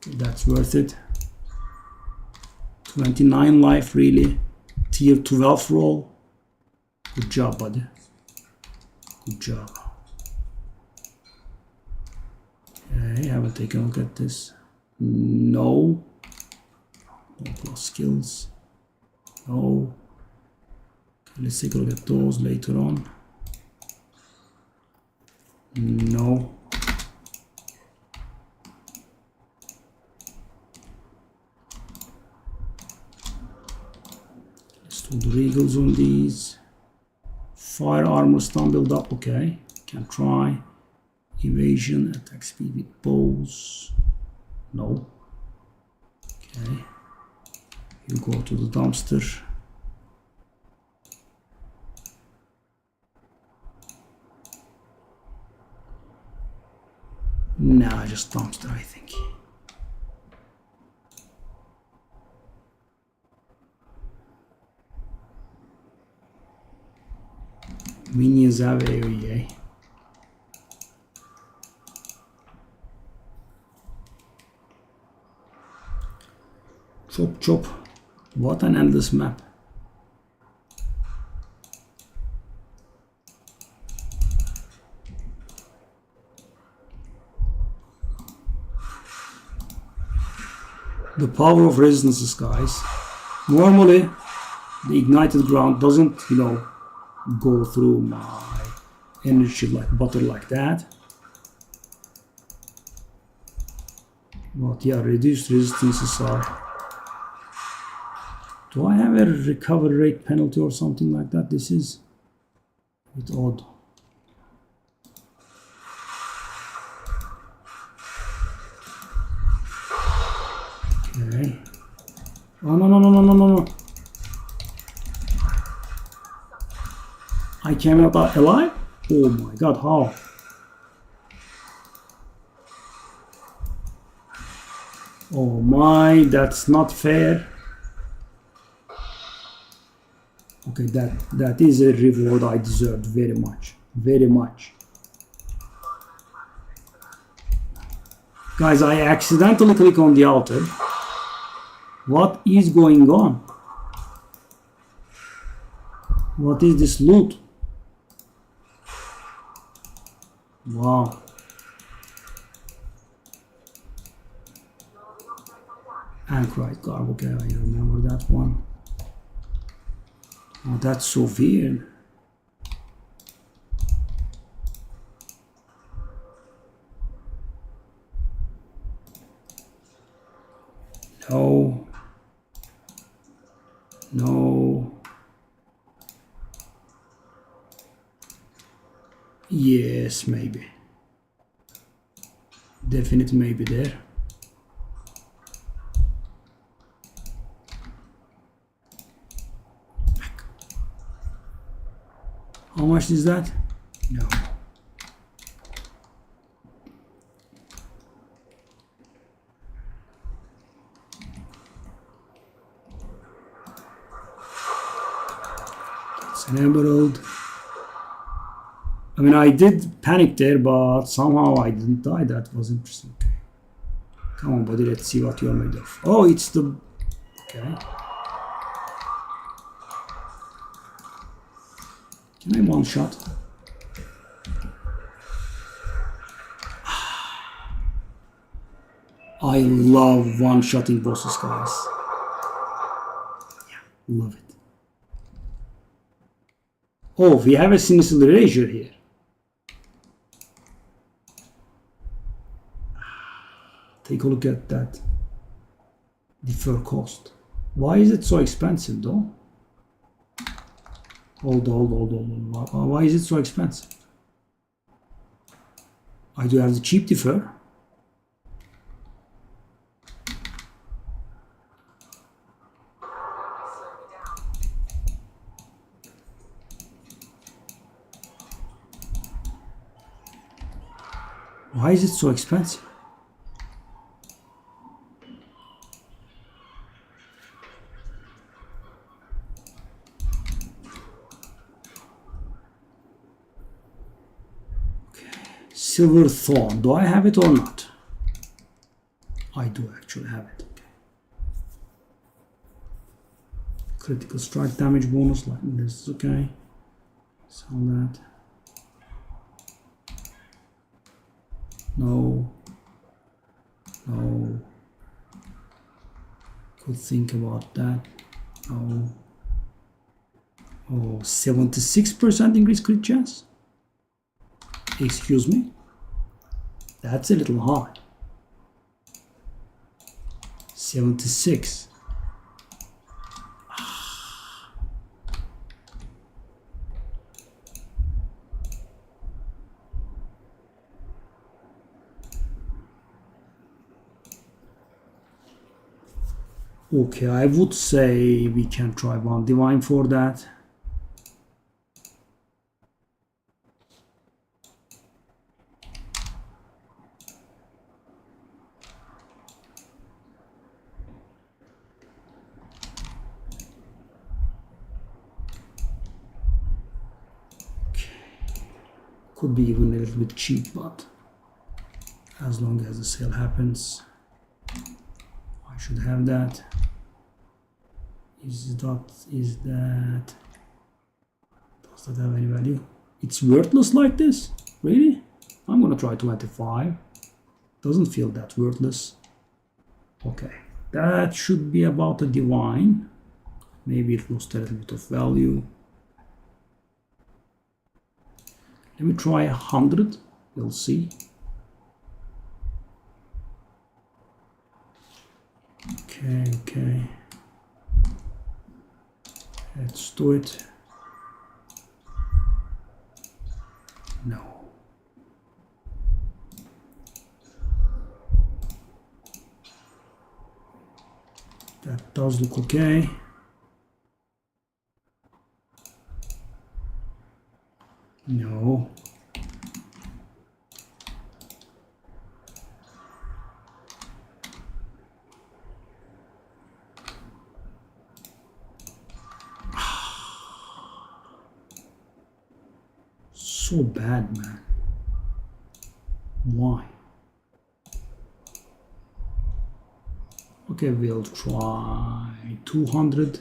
That's worth it. 29 life, really. Tier 12 roll. Good job, buddy. Good job. Okay, haven't taken a look at this. No. No plus skills. No. Okay, let's take a look at those later on. No. Let's do the regals on these. Fire armor stun build up. Okay, can try. Evasion, attack speed with bows. No. Okay. You go to the dumpster. Nah, just dumpster, I think. Minions have AoE. Chop chop. What an endless map. The power of resistances, guys. Normally, the ignited ground doesn't, go through my energy like butter like that. But yeah, reduced resistances are. Do I have a recovery rate penalty or something like that? This is a bit odd. Okay. Oh, no. I came out alive? Oh my god, how? Oh my, that's not fair. Okay, that is a reward I deserved very much. Very much. Guys, I accidentally click on the altar. What is going on? What is this loot? Wow. Anchorite garb, okay, I remember that one. Oh, that's so weird. No. No. Yes, maybe. Definite maybe there. How much is that? No. It's an emerald. I mean, I did panic there, but somehow I didn't die. That was interesting. Okay. Come on, buddy, let's see what you're made of. Oh, it's the... Okay. Can I one shot? I love one-shotting bosses, guys. Yeah, love it. Oh, we have a Sinister Erasure here. Take a look at that. Defer cost. Why is it so expensive though? Hold on. Why is it so expensive? I do have the cheap defer. Why is it so expensive? Silver Thorn. Do I have it or not? I do actually have it. Okay. Critical strike damage bonus like this. Okay. Sell that. No. No. Could think about that. No. Oh, 76% increased crit chance? Excuse me? That's a little high. 76. Okay, I would say we can try one divine for that. Could be even a little bit cheap, but as long as the sale happens, I should have that. Does that have any value? It's worthless like this? Really? I'm gonna try 25. Doesn't feel that worthless. Okay, that should be about a divine. Maybe it lost a little bit of value. Let me try 100. We'll see. Okay. Let's do it. No. That does look okay. No. So bad, man. Why? Okay, we'll try 200.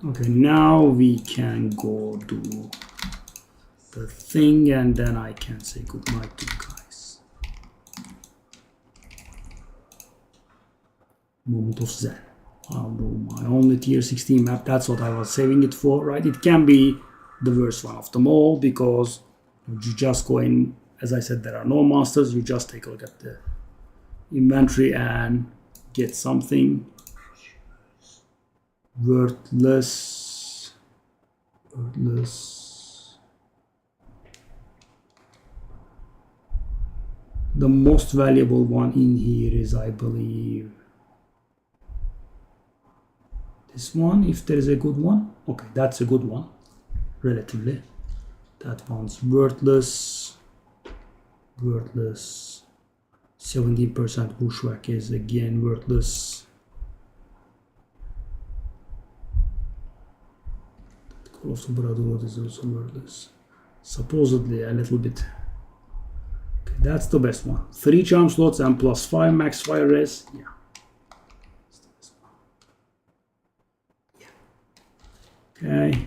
Okay, now we can go do the thing and then I can say goodnight to you guys. Moment of Zen. I'll do my only tier 16 map. That's what I was saving it for, right? It can be the worst one of them all because you just go in. As I said, there are no monsters. You just take a look at the inventory and get something worthless. The most valuable one in here is, I believe, this one, if there is a good one. Okay, that's a good one, relatively. That one's worthless. 17% bushwhack is again worthless. Call of the Brotherhood is also worthless. Supposedly a little bit. Okay, that's the best one. 3 charm slots and +5 max fire res. Yeah. Okay.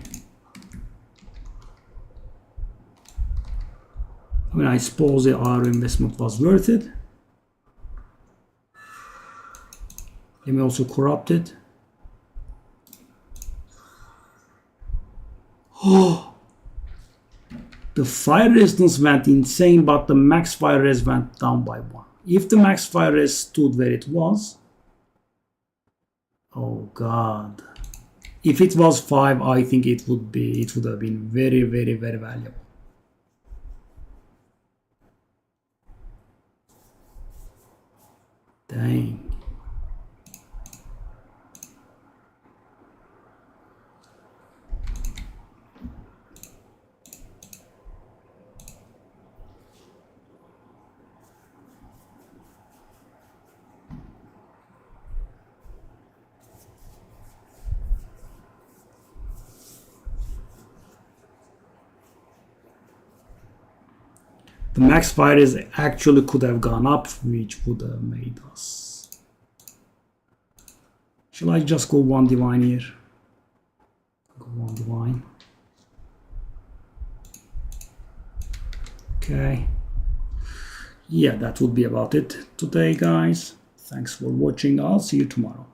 I mean, I suppose our investment was worth it. Let me also corrupt it. Oh, the fire resistance went insane, but the max fire res went down by 1. If the max fire res stood where it was, oh god. If it was 5, I think it would have been very, very, very valuable. Dang. The max fire is actually could have gone up, which would have made us. Shall I just go 1 divine here? Go 1 divine. Okay. Yeah, that would be about it today, guys. Thanks for watching. I'll see you tomorrow.